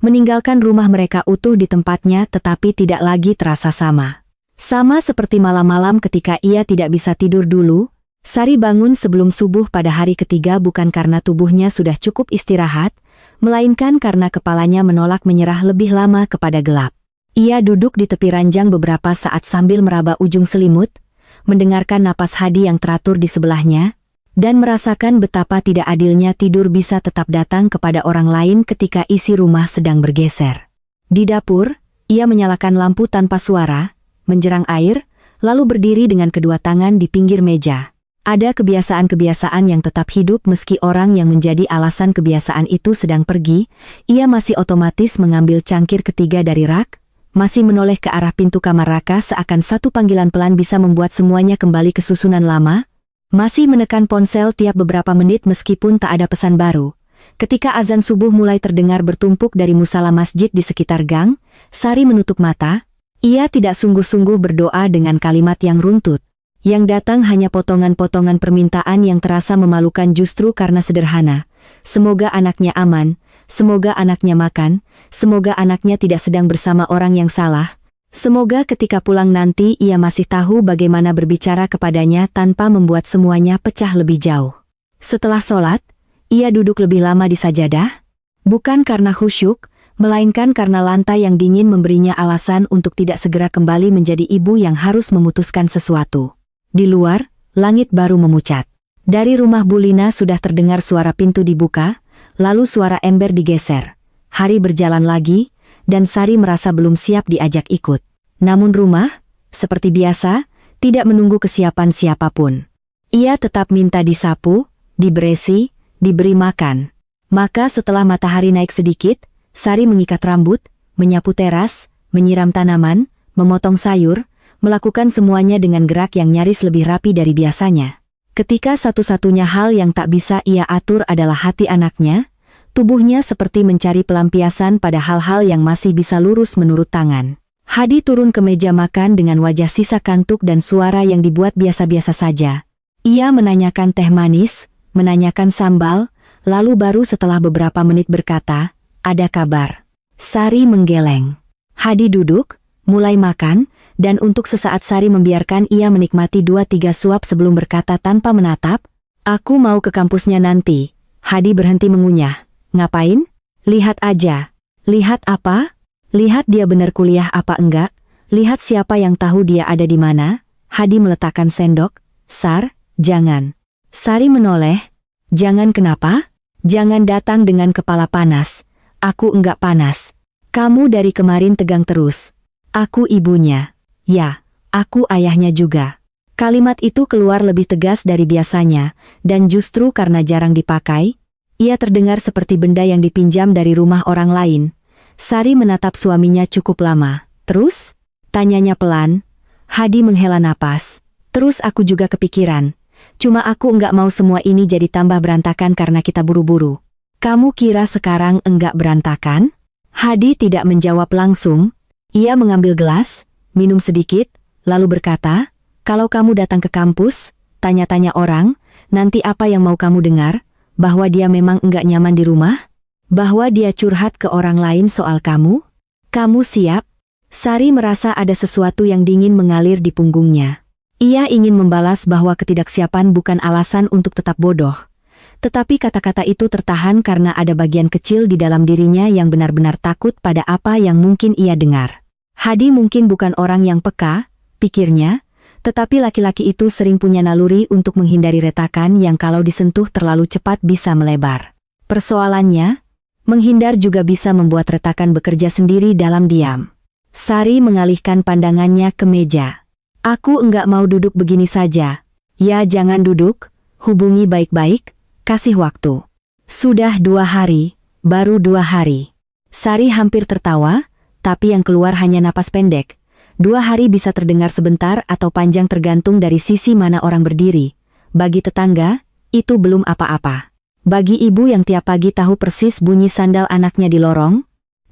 meninggalkan rumah mereka utuh di tempatnya tetapi tidak lagi terasa sama. Sama seperti malam-malam ketika ia tidak bisa tidur dulu, Sari bangun sebelum subuh pada hari ketiga bukan karena tubuhnya sudah cukup istirahat, melainkan karena kepalanya menolak menyerah lebih lama kepada gelap. Ia duduk di tepi ranjang beberapa saat sambil meraba ujung selimut, mendengarkan napas Hadi yang teratur di sebelahnya, dan merasakan betapa tidak adilnya tidur bisa tetap datang kepada orang lain ketika isi rumah sedang bergeser. Di dapur, ia menyalakan lampu tanpa suara, menjerang air, lalu berdiri dengan kedua tangan di pinggir meja. Ada kebiasaan-kebiasaan yang tetap hidup meski orang yang menjadi alasan kebiasaan itu sedang pergi, ia masih otomatis mengambil cangkir ketiga dari rak, masih menoleh ke arah pintu kamar Raka seakan satu panggilan pelan bisa membuat semuanya kembali ke susunan lama, masih menekan ponsel tiap beberapa menit meskipun tak ada pesan baru. Ketika azan subuh mulai terdengar bertumpuk dari musala masjid di sekitar gang, Sari menutup mata, ia tidak sungguh-sungguh berdoa dengan kalimat yang runtut. Yang datang hanya potongan-potongan permintaan yang terasa memalukan justru karena sederhana. Semoga anaknya aman, semoga anaknya makan, semoga anaknya tidak sedang bersama orang yang salah, semoga ketika pulang nanti ia masih tahu bagaimana berbicara kepadanya tanpa membuat semuanya pecah lebih jauh. Setelah sholat, ia duduk lebih lama di sajadah, bukan karena khusyuk, melainkan karena lantai yang dingin memberinya alasan untuk tidak segera kembali menjadi ibu yang harus memutuskan sesuatu. Di luar, langit baru memucat. Dari rumah Bulina sudah terdengar suara pintu dibuka, lalu suara ember digeser. Hari berjalan lagi, dan Sari merasa belum siap diajak ikut. Namun rumah, seperti biasa, tidak menunggu kesiapan siapapun. Ia tetap minta disapu, diberesi, diberi makan. Maka setelah matahari naik sedikit, Sari mengikat rambut, menyapu teras, menyiram tanaman, memotong sayur, melakukan semuanya dengan gerak yang nyaris lebih rapi dari biasanya. Ketika satu-satunya hal yang tak bisa ia atur adalah hati anaknya, tubuhnya seperti mencari pelampiasan pada hal-hal yang masih bisa lurus menurut tangan. Hadi turun ke meja makan dengan wajah sisa kantuk dan suara yang dibuat biasa-biasa saja. Ia menanyakan teh manis, menanyakan sambal, lalu baru setelah beberapa menit berkata, "Ada kabar." Sari menggeleng. Hadi duduk, mulai makan, dan untuk sesaat Sari membiarkan ia menikmati 2-3 suap sebelum berkata tanpa menatap, "Aku mau ke kampusnya nanti." Hadi berhenti mengunyah. "Ngapain?" "Lihat aja." "Lihat apa?" "Lihat dia benar kuliah apa enggak, lihat siapa yang tahu dia ada di mana." Hadi meletakkan sendok. "Sar, jangan." Sari menoleh. "Jangan kenapa?" "Jangan datang dengan kepala panas." "Aku enggak panas." "Kamu dari kemarin tegang terus." "Aku ibunya." "Ya, aku ayahnya juga." Kalimat itu keluar lebih tegas dari biasanya, dan justru karena jarang dipakai, ia terdengar seperti benda yang dipinjam dari rumah orang lain. Sari menatap suaminya cukup lama. "Terus?" tanyanya pelan. Hadi menghela napas. "Terus aku juga kepikiran. Cuma aku enggak mau semua ini jadi tambah berantakan karena kita buru-buru." "Kamu kira sekarang enggak berantakan?" Hadi tidak menjawab langsung. Ia mengambil gelas, minum sedikit, lalu berkata, "Kalau kamu datang ke kampus, tanya-tanya orang, nanti apa yang mau kamu dengar? Bahwa dia memang enggak nyaman di rumah? Bahwa dia curhat ke orang lain soal kamu? Kamu siap?" Sari merasa ada sesuatu yang dingin mengalir di punggungnya. Ia ingin membalas bahwa ketidaksiapan bukan alasan untuk tetap bodoh. Tetapi kata-kata itu tertahan karena ada bagian kecil di dalam dirinya yang benar-benar takut pada apa yang mungkin ia dengar. Hadi mungkin bukan orang yang peka, pikirnya, tetapi laki-laki itu sering punya naluri untuk menghindari retakan yang kalau disentuh terlalu cepat bisa melebar. Persoalannya, menghindar juga bisa membuat retakan bekerja sendiri dalam diam. Sari mengalihkan pandangannya ke meja. "Aku enggak mau duduk begini saja." "Ya jangan duduk, hubungi baik-baik, kasih waktu." "Sudah 2 hari, baru 2 hari." Sari hampir tertawa, tapi yang keluar hanya napas pendek. 2 hari bisa terdengar sebentar atau panjang tergantung dari sisi mana orang berdiri. Bagi tetangga, itu belum apa-apa. Bagi ibu yang tiap pagi tahu persis bunyi sandal anaknya di lorong,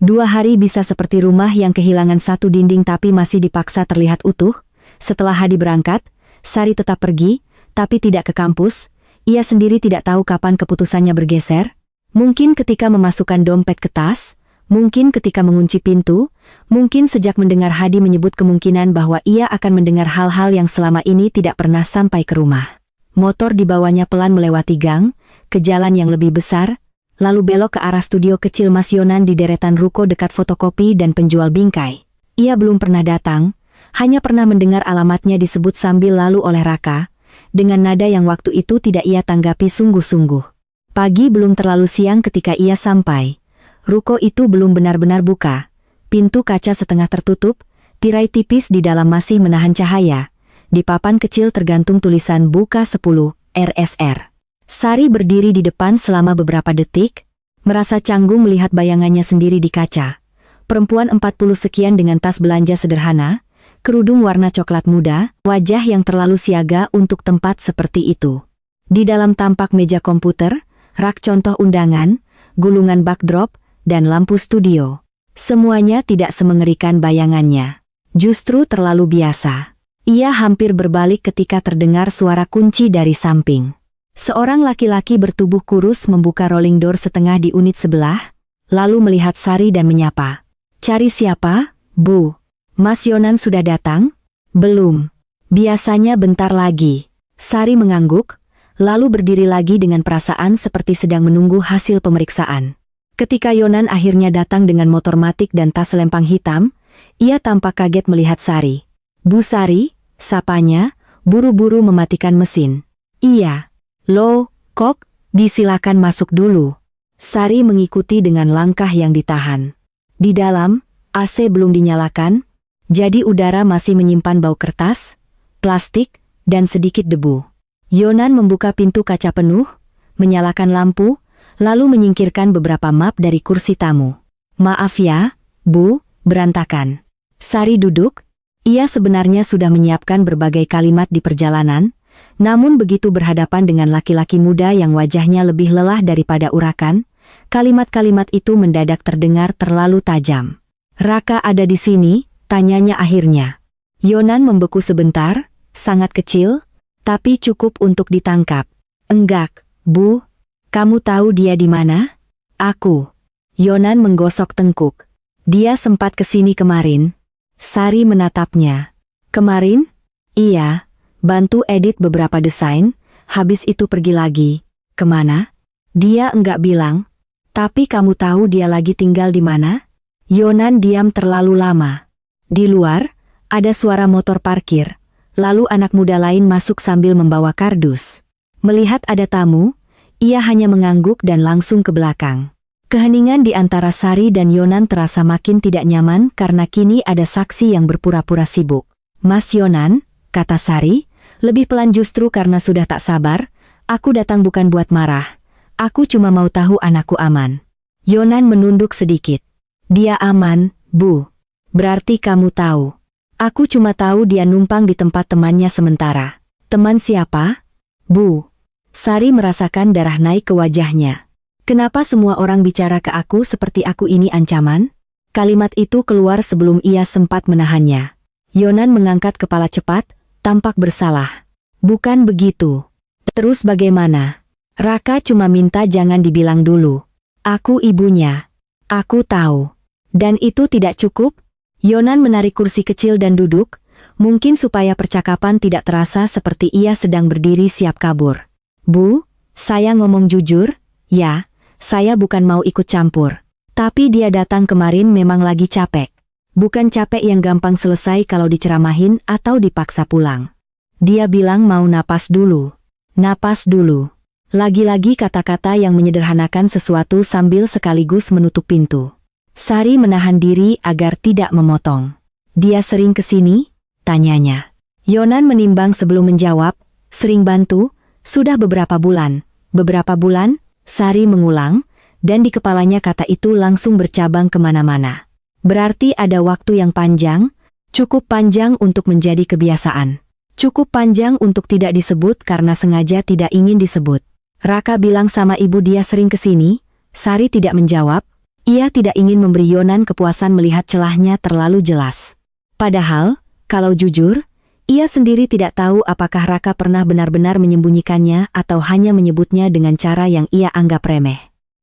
2 hari bisa seperti rumah yang kehilangan satu dinding tapi masih dipaksa terlihat utuh. Setelah Hadi berangkat, Sari tetap pergi, tapi tidak ke kampus. Ia sendiri tidak tahu kapan keputusannya bergeser. Mungkin ketika memasukkan dompet ke tas, mungkin ketika mengunci pintu, mungkin sejak mendengar Hadi menyebut kemungkinan bahwa ia akan mendengar hal-hal yang selama ini tidak pernah sampai ke rumah. Motor dibawanya pelan melewati gang, ke jalan yang lebih besar, lalu belok ke arah studio kecil Mas Yonan di deretan ruko dekat fotokopi dan penjual bingkai. Ia belum pernah datang, hanya pernah mendengar alamatnya disebut sambil lalu oleh Raka, dengan nada yang waktu itu tidak ia tanggapi sungguh-sungguh. Pagi belum terlalu siang ketika ia sampai. Ruko itu belum benar-benar buka. Pintu kaca setengah tertutup, tirai tipis di dalam masih menahan cahaya. Di papan kecil tergantung tulisan buka 10, RSR. Sari berdiri di depan selama beberapa detik, merasa canggung melihat bayangannya sendiri di kaca. Perempuan 40 sekian dengan tas belanja sederhana, kerudung warna coklat muda, wajah yang terlalu siaga untuk tempat seperti itu. Di dalam tampak meja komputer, rak contoh undangan, gulungan backdrop, dan lampu studio. Semuanya tidak semengerikan bayangannya. Justru terlalu biasa. Ia hampir berbalik ketika terdengar suara kunci dari samping. Seorang laki-laki bertubuh kurus membuka rolling door setengah di unit sebelah, lalu melihat Sari dan menyapa. "Cari siapa, Bu? Mas Yonan sudah datang?" "Belum. Biasanya bentar lagi." Sari mengangguk, lalu berdiri lagi dengan perasaan seperti sedang menunggu hasil pemeriksaan. Ketika Yonan akhirnya datang dengan motor matic dan tas selempang hitam, ia tampak kaget melihat Sari. "Bu Sari," sapanya, buru-buru mematikan mesin. "Iya. Loh, Kok, disilakan masuk dulu." Sari mengikuti dengan langkah yang ditahan. Di dalam, AC belum dinyalakan, jadi udara masih menyimpan bau kertas, plastik, dan sedikit debu. Yonan membuka pintu kaca penuh, menyalakan lampu, lalu menyingkirkan beberapa map dari kursi tamu. "Maaf ya, Bu, berantakan." Sari duduk. Ia sebenarnya sudah menyiapkan berbagai kalimat di perjalanan, namun begitu berhadapan dengan laki-laki muda yang wajahnya lebih lelah daripada urakan, kalimat-kalimat itu mendadak terdengar terlalu tajam. "Raka ada di sini?" tanyanya akhirnya. Yonan membeku sebentar, sangat kecil, tapi cukup untuk ditangkap. "Enggak, Bu. Kamu tahu dia di mana?" "Aku." Yonan menggosok tengkuk. "Dia sempat kesini kemarin." Sari menatapnya. "Kemarin?" "Iya. Bantu edit beberapa desain, habis itu pergi lagi." "Kemana?" "Dia enggak bilang." "Tapi kamu tahu dia lagi tinggal di mana?" Yonan diam terlalu lama. Di luar, ada suara motor parkir, lalu anak muda lain masuk sambil membawa kardus. Melihat ada tamu, ia hanya mengangguk dan langsung ke belakang. Keheningan di antara Sari dan Yonan terasa makin tidak nyaman karena kini ada saksi yang berpura-pura sibuk. "Mas Yonan," kata Sari, lebih pelan justru karena sudah tak sabar, "aku datang bukan buat marah. Aku cuma mau tahu anakku aman." Yonan menunduk sedikit. "Dia aman, Bu." "Berarti kamu tahu." "Aku cuma tahu dia numpang di tempat temannya sementara." "Teman siapa, Bu?" Sari merasakan darah naik ke wajahnya. "Kenapa semua orang bicara ke aku seperti aku ini ancaman?" Kalimat itu keluar sebelum ia sempat menahannya. Yonan mengangkat kepala cepat, tampak bersalah. "Bukan begitu." "Terus bagaimana?" "Raka cuma minta jangan dibilang dulu. Aku ibunya." "Aku tahu." "Dan itu tidak cukup?" Yonan menarik kursi kecil dan duduk, mungkin supaya percakapan tidak terasa seperti ia sedang berdiri siap kabur. "Bu, saya ngomong jujur, ya, saya bukan mau ikut campur. Tapi dia datang kemarin memang lagi capek. Bukan capek yang gampang selesai kalau diceramahin atau dipaksa pulang. Dia bilang mau napas dulu." "Napas dulu." Lagi-lagi kata-kata yang menyederhanakan sesuatu sambil sekaligus menutup pintu. Sari menahan diri agar tidak memotong. "Dia sering kesini?" tanyanya. Yonan menimbang sebelum menjawab. "Sering bantu, sudah beberapa bulan." "Beberapa bulan?" Sari mengulang, dan di kepalanya kata itu langsung bercabang kemana-mana. Berarti ada waktu yang panjang, cukup panjang untuk menjadi kebiasaan. Cukup panjang untuk tidak disebut karena sengaja tidak ingin disebut. "Raka bilang sama ibu dia sering kesini." Sari tidak menjawab, Ia tidak ingin memberi Yonan kepuasan melihat celahnya terlalu jelas. Padahal, kalau jujur, ia sendiri tidak tahu apakah Raka pernah benar-benar menyembunyikannya atau hanya menyebutnya dengan cara yang ia anggap remeh.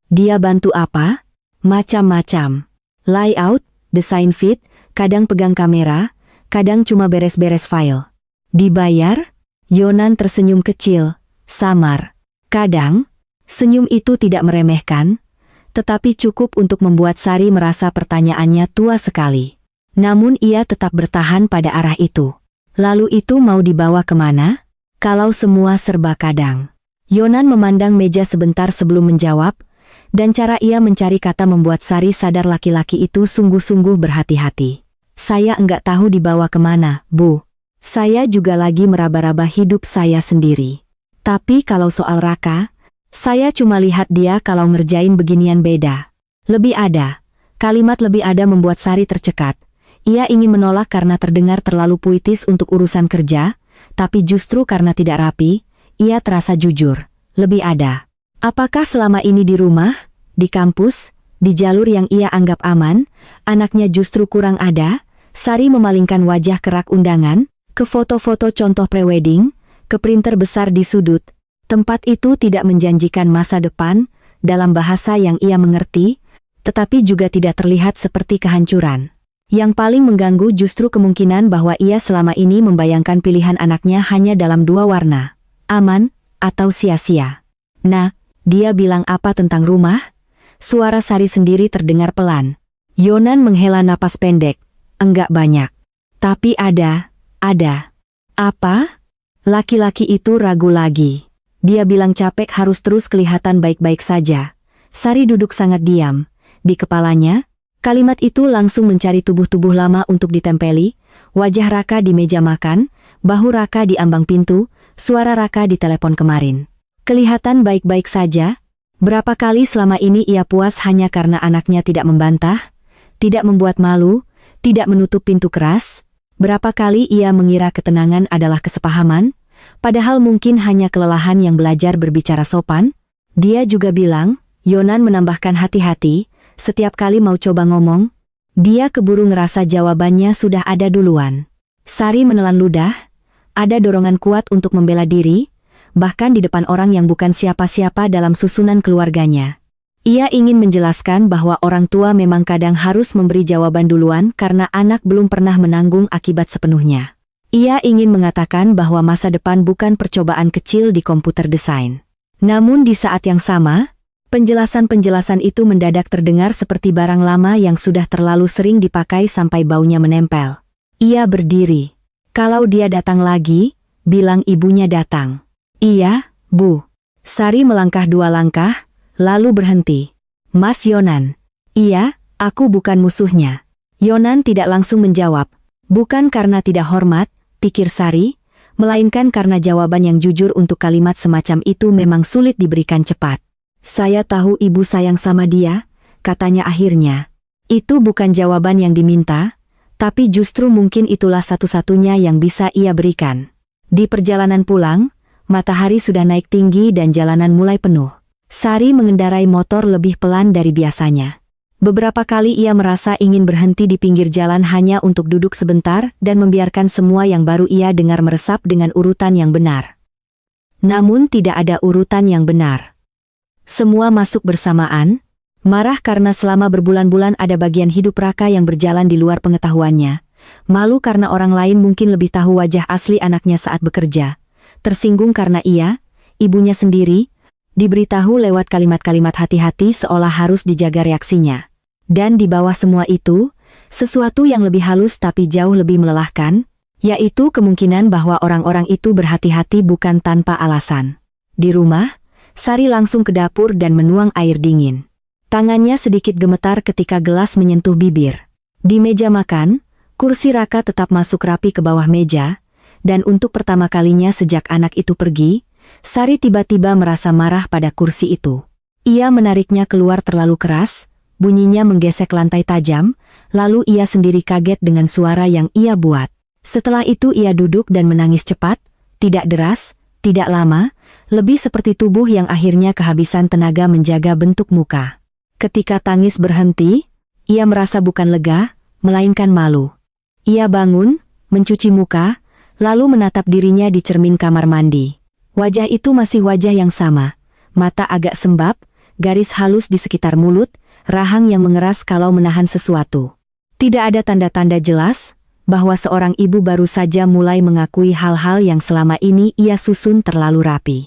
Dia bantu apa? Macam-macam. Layout, desain feed, kadang pegang kamera, kadang cuma beres-beres file. Dibayar? Yonan tersenyum kecil, samar. Kadang, senyum itu tidak meremehkan, tetapi cukup untuk membuat Sari merasa pertanyaannya tua sekali. Namun ia tetap bertahan pada arah itu. Lalu itu mau dibawa kemana? Kalau semua serba kadang. Yonan memandang meja sebentar sebelum menjawab, dan cara ia mencari kata membuat Sari sadar laki-laki itu sungguh-sungguh berhati-hati. Saya enggak tahu dibawa kemana, Bu. Saya juga lagi meraba-raba hidup saya sendiri. Tapi kalau soal Raka, saya cuma lihat dia kalau ngerjain beginian beda. Lebih ada. Kalimat lebih ada membuat Sari tercekat. Ia ingin menolak karena terdengar terlalu puitis untuk urusan kerja, tapi justru karena tidak rapi, ia terasa jujur. Lebih ada. Apakah selama ini di rumah, di kampus, di jalur yang ia anggap aman, anaknya justru kurang ada? Sari memalingkan wajah ke rak undangan, ke foto-foto contoh prewedding, ke printer besar di sudut. Tempat itu tidak menjanjikan masa depan, dalam bahasa yang ia mengerti, tetapi juga tidak terlihat seperti kehancuran. Yang paling mengganggu justru kemungkinan bahwa ia selama ini membayangkan pilihan anaknya hanya dalam dua warna, aman atau sia-sia. Nah, dia bilang apa tentang rumah? Suara Sari sendiri terdengar pelan. Yonan menghela napas pendek. Enggak banyak. Tapi ada. Apa? Laki-laki itu ragu lagi. Dia bilang capek harus terus kelihatan baik-baik saja. Sari duduk sangat diam. Di kepalanya, kalimat itu langsung mencari tubuh-tubuh lama untuk ditempeli, wajah Raka di meja makan, bahu Raka di ambang pintu, suara Raka di telepon kemarin. Kelihatan baik-baik saja. Berapa kali selama ini ia puas hanya karena anaknya tidak membantah, tidak membuat malu, tidak menutup pintu keras. Berapa kali ia mengira ketenangan adalah kesepahaman, padahal mungkin hanya kelelahan yang belajar berbicara sopan. Dia juga bilang, Yonan menambahkan hati-hati, setiap kali mau coba ngomong, dia keburu ngerasa jawabannya sudah ada duluan. Sari menelan ludah, ada dorongan kuat untuk membela diri, bahkan di depan orang yang bukan siapa-siapa dalam susunan keluarganya. Ia ingin menjelaskan bahwa orang tua memang kadang harus memberi jawaban duluan karena anak belum pernah menanggung akibat sepenuhnya. Ia ingin mengatakan bahwa masa depan bukan percobaan kecil di komputer desain. Namun di saat yang sama, penjelasan-penjelasan itu mendadak terdengar seperti barang lama yang sudah terlalu sering dipakai sampai baunya menempel. Ia berdiri. Kalau dia datang lagi, bilang ibunya datang. Iya, Bu. Sari melangkah 2 langkah, lalu berhenti. Mas Yonan. Iya, aku bukan musuhnya. Yonan tidak langsung menjawab. Bukan karena tidak hormat, pikir Sari, melainkan karena jawaban yang jujur untuk kalimat semacam itu memang sulit diberikan cepat. Saya tahu ibu sayang sama dia, katanya akhirnya. Itu bukan jawaban yang diminta, tapi justru mungkin itulah satu-satunya yang bisa ia berikan. Di perjalanan pulang, matahari sudah naik tinggi dan jalanan mulai penuh. Sari mengendarai motor lebih pelan dari biasanya. Beberapa kali ia merasa ingin berhenti di pinggir jalan hanya untuk duduk sebentar dan membiarkan semua yang baru ia dengar meresap dengan urutan yang benar. Namun tidak ada urutan yang benar. Semua masuk bersamaan, marah karena selama berbulan-bulan ada bagian hidup Raka yang berjalan di luar pengetahuannya, malu karena orang lain mungkin lebih tahu wajah asli anaknya saat bekerja, tersinggung karena ia, ibunya sendiri, diberitahu lewat kalimat-kalimat hati-hati seolah harus dijaga reaksinya. Dan di bawah semua itu, sesuatu yang lebih halus tapi jauh lebih melelahkan, yaitu kemungkinan bahwa orang-orang itu berhati-hati bukan tanpa alasan. Di rumah, Sari langsung ke dapur dan menuang air dingin. Tangannya sedikit gemetar ketika gelas menyentuh bibir. Di meja makan, kursi Raka tetap masuk rapi ke bawah meja, dan untuk pertama kalinya sejak anak itu pergi, Sari tiba-tiba merasa marah pada kursi itu. Ia menariknya keluar terlalu keras, bunyinya menggesek lantai tajam, lalu ia sendiri kaget dengan suara yang ia buat. Setelah itu ia duduk dan menangis cepat, tidak deras, tidak lama, lebih seperti tubuh yang akhirnya kehabisan tenaga menjaga bentuk muka. Ketika tangis berhenti, ia merasa bukan lega, melainkan malu. Ia bangun, mencuci muka, lalu menatap dirinya di cermin kamar mandi. Wajah itu masih wajah yang sama, mata agak sembab, garis halus di sekitar mulut, rahang yang mengeras kalau menahan sesuatu. Tidak ada tanda-tanda jelas bahwa seorang ibu baru saja mulai mengakui hal-hal yang selama ini ia susun terlalu rapi.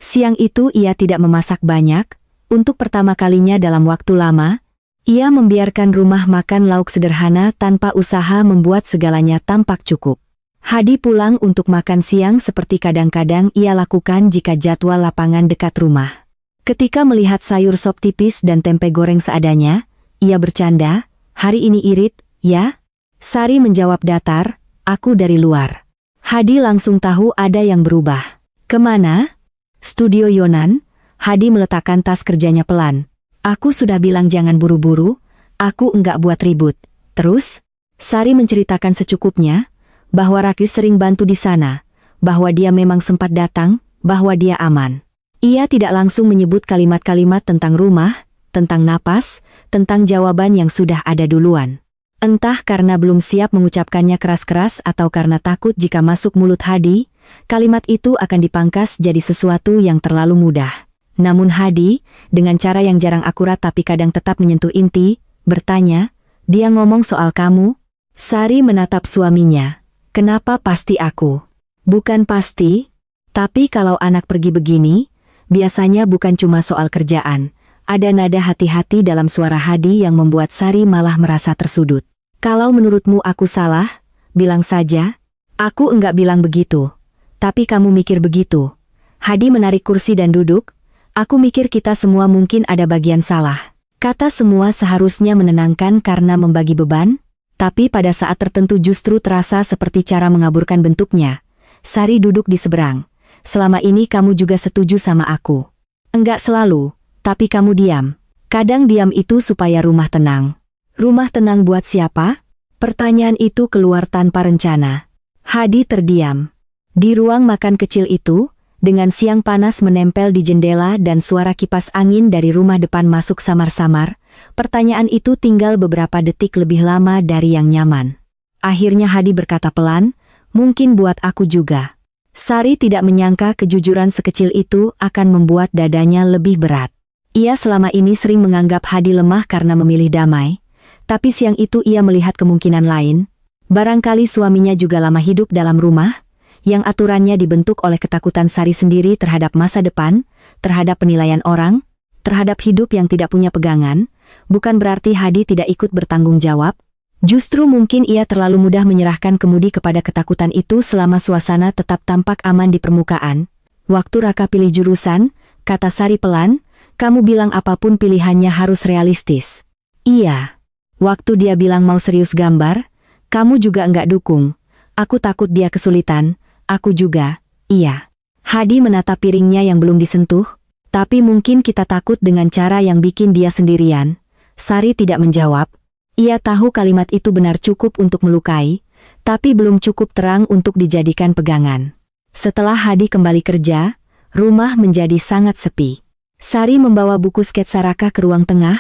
Siang itu ia tidak memasak banyak. Untuk pertama kalinya dalam waktu lama, ia membiarkan rumah makan lauk sederhana tanpa usaha membuat segalanya tampak cukup. Hadi pulang untuk makan siang seperti kadang-kadang ia lakukan jika jadwal lapangan dekat rumah. Ketika melihat sayur sop tipis dan tempe goreng seadanya, ia bercanda, "Hari ini irit, ya?" Sari menjawab datar, "Aku dari luar." Hadi langsung tahu ada yang berubah. "Kemana?" "Studio Yonan." Hadi meletakkan tas kerjanya pelan. "Aku sudah bilang jangan buru-buru, aku enggak buat ribut." "Terus?" Sari menceritakan secukupnya, bahwa Rakis sering bantu di sana, bahwa dia memang sempat datang, bahwa dia aman. Ia tidak langsung menyebut kalimat-kalimat tentang rumah, tentang napas, tentang jawaban yang sudah ada duluan. Entah karena belum siap mengucapkannya keras-keras atau karena takut jika masuk mulut Hadi, kalimat itu akan dipangkas jadi sesuatu yang terlalu mudah. Namun Hadi, dengan cara yang jarang akurat tapi kadang tetap menyentuh inti, bertanya, "Dia ngomong soal kamu?" Sari menatap suaminya. "Kenapa pasti aku?" "Bukan pasti, tapi kalau anak pergi begini, biasanya bukan cuma soal kerjaan." Ada nada hati-hati dalam suara Hadi yang membuat Sari malah merasa tersudut. "Kalau menurutmu aku salah, bilang saja." "Aku enggak bilang begitu. Tapi kamu mikir begitu." Hadi menarik kursi dan duduk. "Aku mikir kita semua mungkin ada bagian salah." Kata semua seharusnya menenangkan karena membagi beban, tapi pada saat tertentu justru terasa seperti cara mengaburkan bentuknya. Sari duduk di seberang. "Selama ini kamu juga setuju sama aku." "Enggak selalu, tapi kamu diam." "Kadang diam itu supaya rumah tenang." "Rumah tenang buat siapa?" Pertanyaan itu keluar tanpa rencana. Hadi terdiam. Di ruang makan kecil itu, dengan siang panas menempel di jendela dan suara kipas angin dari rumah depan masuk samar-samar, pertanyaan itu tinggal beberapa detik lebih lama dari yang nyaman. Akhirnya Hadi berkata pelan, "Mungkin buat aku juga." Sari tidak menyangka kejujuran sekecil itu akan membuat dadanya lebih berat. Ia selama ini sering menganggap Hadi lemah karena memilih damai, tapi siang itu ia melihat kemungkinan lain. Barangkali suaminya juga lama hidup dalam rumah, yang aturannya dibentuk oleh ketakutan Sari sendiri terhadap masa depan, terhadap penilaian orang, terhadap hidup yang tidak punya pegangan. Bukan berarti Hadi tidak ikut bertanggung jawab, justru mungkin ia terlalu mudah menyerahkan kemudi kepada ketakutan itu selama suasana tetap tampak aman di permukaan. "Waktu Raka pilih jurusan," kata Sari pelan, "kamu bilang apapun pilihannya harus realistis." "Iya." "Waktu dia bilang mau serius gambar, kamu juga enggak dukung." "Aku takut dia kesulitan." "Aku juga." "Iya." Hadi menatap piringnya yang belum disentuh. "Tapi mungkin kita takut dengan cara yang bikin dia sendirian." Sari tidak menjawab. Ia tahu kalimat itu benar cukup untuk melukai, tapi belum cukup terang untuk dijadikan pegangan. Setelah Hadi kembali kerja, rumah menjadi sangat sepi. Sari membawa buku sketsa Raka ke ruang tengah,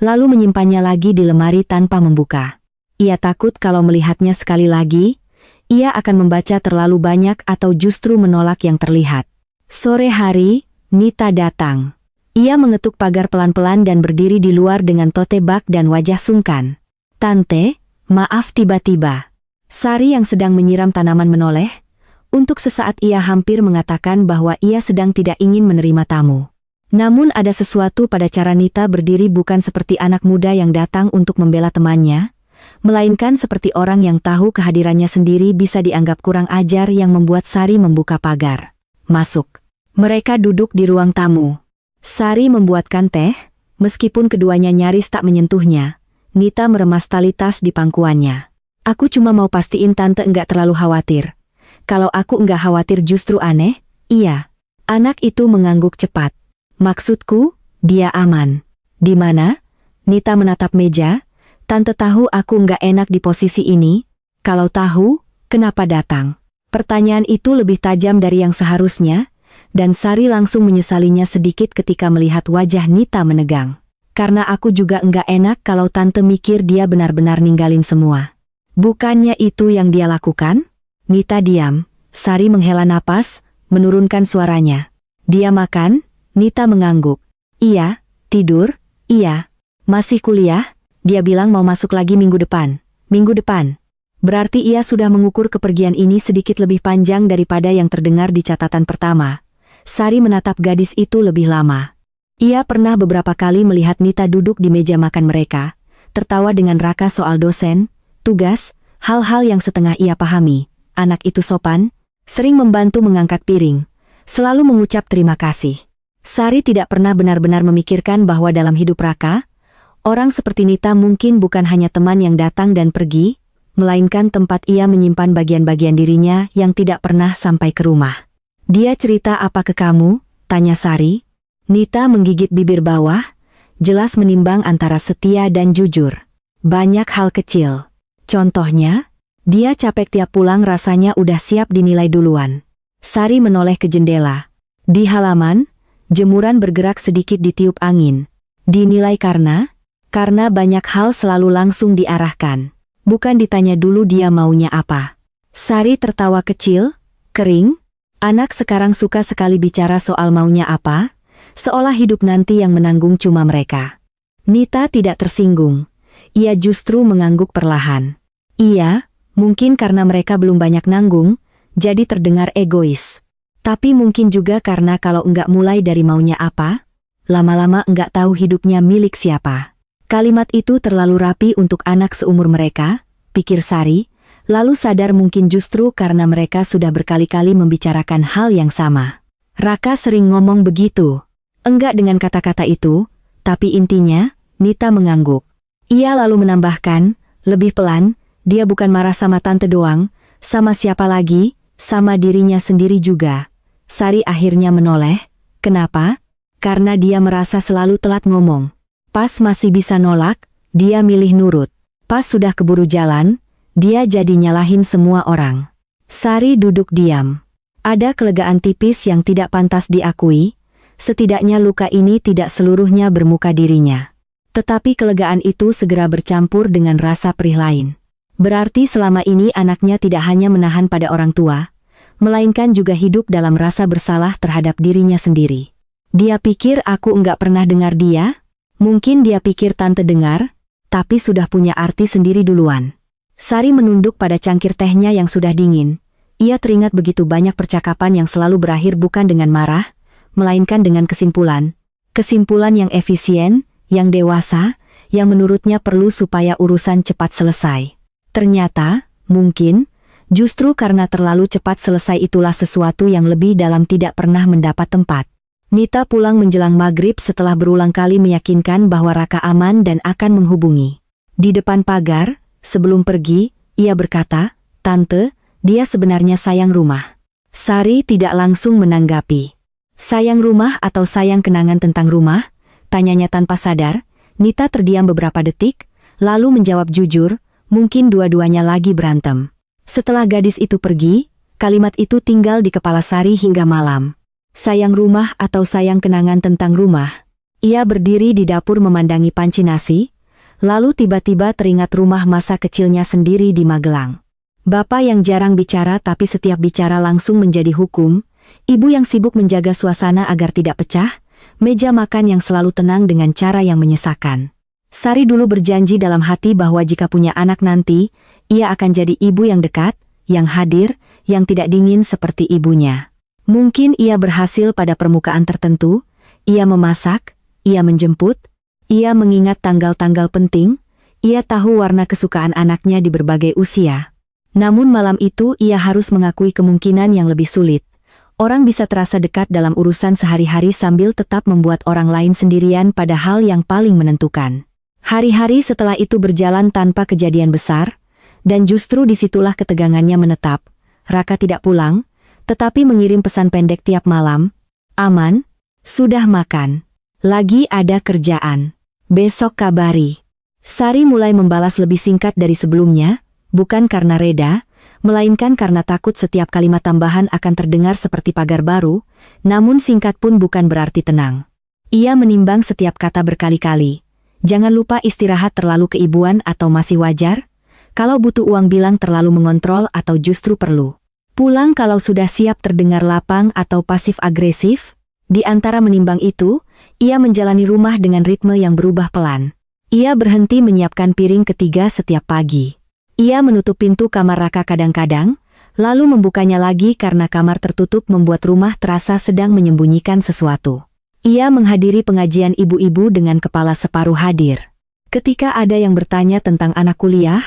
lalu menyimpannya lagi di lemari tanpa membuka. Ia takut kalau melihatnya sekali lagi, ia akan membaca terlalu banyak atau justru menolak yang terlihat. Sore hari, Nita datang. Ia mengetuk pagar pelan-pelan dan berdiri di luar dengan tote bag dan wajah sungkan. "Tante, maaf tiba-tiba." Sari yang sedang menyiram tanaman menoleh. Untuk sesaat ia hampir mengatakan bahwa ia sedang tidak ingin menerima tamu. Namun ada sesuatu pada cara Nita berdiri bukan seperti anak muda yang datang untuk membela temannya, melainkan seperti orang yang tahu kehadirannya sendiri bisa dianggap kurang ajar yang membuat Sari membuka pagar. "Masuk." Mereka duduk di ruang tamu. Sari membuatkan teh, meskipun keduanya nyaris tak menyentuhnya. Nita meremas tali tas di pangkuannya. "Aku cuma mau pastiin tante enggak terlalu khawatir." "Kalau aku enggak khawatir justru aneh." "Iya." Anak itu mengangguk cepat. "Maksudku, dia aman." "Di mana?" Nita menatap meja. "Tante tahu aku enggak enak di posisi ini." "Kalau tahu, kenapa datang?" Pertanyaan itu lebih tajam dari yang seharusnya, dan Sari langsung menyesalinya sedikit ketika melihat wajah Nita menegang. Karena aku juga enggak enak kalau tante mikir dia benar-benar ninggalin semua. Bukannya itu yang dia lakukan? Nita diam. Sari menghela napas, menurunkan suaranya. Dia makan? Nita mengangguk. Iya, tidur, iya. Masih kuliah? Dia bilang mau masuk lagi minggu depan. Minggu depan. Berarti ia sudah mengukur kepergian ini sedikit lebih panjang daripada yang terdengar di catatan pertama. Sari menatap gadis itu lebih lama. Ia pernah beberapa kali melihat Nita duduk di meja makan mereka, tertawa dengan Raka soal dosen, tugas, hal-hal yang setengah ia pahami. Anak itu sopan, sering membantu mengangkat piring, selalu mengucap terima kasih. Sari tidak pernah benar-benar memikirkan bahwa dalam hidup Raka, orang seperti Nita mungkin bukan hanya teman yang datang dan pergi, melainkan tempat ia menyimpan bagian-bagian dirinya yang tidak pernah sampai ke rumah. Dia cerita apa ke kamu? Tanya Sari. Nita menggigit bibir bawah, jelas menimbang antara setia dan jujur. Banyak hal kecil. Contohnya, dia capek tiap pulang rasanya udah siap dinilai duluan. Sari menoleh ke jendela. Di halaman, jemuran bergerak sedikit ditiup angin. Dinilai karena banyak hal selalu langsung diarahkan. Bukan ditanya dulu dia maunya apa. Sari tertawa kecil, kering. Anak sekarang suka sekali bicara soal maunya apa, seolah hidup nanti yang menanggung cuma mereka. Nita tidak tersinggung. Ia justru mengangguk perlahan. Iya, mungkin karena mereka belum banyak nanggung, jadi terdengar egois. Tapi mungkin juga karena kalau enggak mulai dari maunya apa, lama-lama enggak tahu hidupnya milik siapa. Kalimat itu terlalu rapi untuk anak seumur mereka, pikir Sari, lalu sadar mungkin justru karena mereka sudah berkali-kali membicarakan hal yang sama. Raka sering ngomong begitu. Enggak dengan kata-kata itu, tapi intinya, Nita mengangguk. Ia lalu menambahkan, lebih pelan, dia bukan marah sama tante doang, sama siapa lagi, sama dirinya sendiri juga. Sari akhirnya menoleh. Kenapa? Karena dia merasa selalu telat ngomong. Pas masih bisa nolak, dia milih nurut. Pas sudah keburu jalan, dia jadi nyalahin semua orang. Sari duduk diam. Ada kelegaan tipis yang tidak pantas diakui. Setidaknya luka ini tidak seluruhnya bermuka dirinya. Tetapi kelegaan itu segera bercampur dengan rasa perih lain. Berarti selama ini anaknya tidak hanya menahan pada orang tua, melainkan juga hidup dalam rasa bersalah terhadap dirinya sendiri. Dia pikir aku enggak pernah dengar dia? Mungkin dia pikir tante dengar, tapi sudah punya arti sendiri duluan. Sari menunduk pada cangkir tehnya yang sudah dingin. Ia teringat begitu banyak percakapan yang selalu berakhir bukan dengan marah, melainkan dengan kesimpulan. Kesimpulan yang efisien, yang dewasa, yang menurutnya perlu supaya urusan cepat selesai. Ternyata, mungkin, justru karena terlalu cepat selesai itulah sesuatu yang lebih dalam tidak pernah mendapat tempat. Nita pulang menjelang maghrib setelah berulang kali meyakinkan bahwa Raka aman dan akan menghubungi. Di depan pagar, sebelum pergi, ia berkata, "Tante, dia sebenarnya sayang rumah." Sari tidak langsung menanggapi. Sayang rumah atau sayang kenangan tentang rumah? Tanyanya tanpa sadar. Nita terdiam beberapa detik, lalu menjawab jujur, mungkin dua-duanya lagi berantem. Setelah gadis itu pergi, kalimat itu tinggal di kepala Sari hingga malam. Sayang rumah atau sayang kenangan tentang rumah? Ia berdiri di dapur memandangi panci nasi, lalu tiba-tiba teringat rumah masa kecilnya sendiri di Magelang. Bapak yang jarang bicara tapi setiap bicara langsung menjadi hukum, ibu yang sibuk menjaga suasana agar tidak pecah, meja makan yang selalu tenang dengan cara yang menyesakan. Sari dulu berjanji dalam hati bahwa jika punya anak nanti, ia akan jadi ibu yang dekat, yang hadir, yang tidak dingin seperti ibunya. Mungkin ia berhasil pada permukaan tertentu, ia memasak, ia menjemput, ia mengingat tanggal-tanggal penting, ia tahu warna kesukaan anaknya di berbagai usia. Namun malam itu ia harus mengakui kemungkinan yang lebih sulit. Orang bisa terasa dekat dalam urusan sehari-hari sambil tetap membuat orang lain sendirian pada hal yang paling menentukan. Hari-hari setelah itu berjalan tanpa kejadian besar, dan justru disitulah ketegangannya menetap. Raka tidak pulang, tetapi mengirim pesan pendek tiap malam. Aman, sudah makan, lagi ada kerjaan, besok kabari. Sari mulai membalas lebih singkat dari sebelumnya, bukan karena reda, melainkan karena takut setiap kalimat tambahan akan terdengar seperti pagar baru, namun singkat pun bukan berarti tenang. Ia menimbang setiap kata berkali-kali, Jangan lupa istirahat terlalu keibuan atau masih wajar? Kalau butuh uang bilang terlalu mengontrol atau justru perlu pulang kalau sudah siap terdengar lapang atau pasif agresif? Di antara menimbang itu, ia menjalani rumah dengan ritme yang berubah pelan. Ia berhenti menyiapkan piring ketiga setiap pagi. Ia menutup pintu kamar Raka kadang-kadang, lalu membukanya lagi karena kamar tertutup membuat rumah terasa sedang menyembunyikan sesuatu. Ia menghadiri pengajian ibu-ibu dengan kepala separuh hadir. Ketika ada yang bertanya tentang anak kuliah,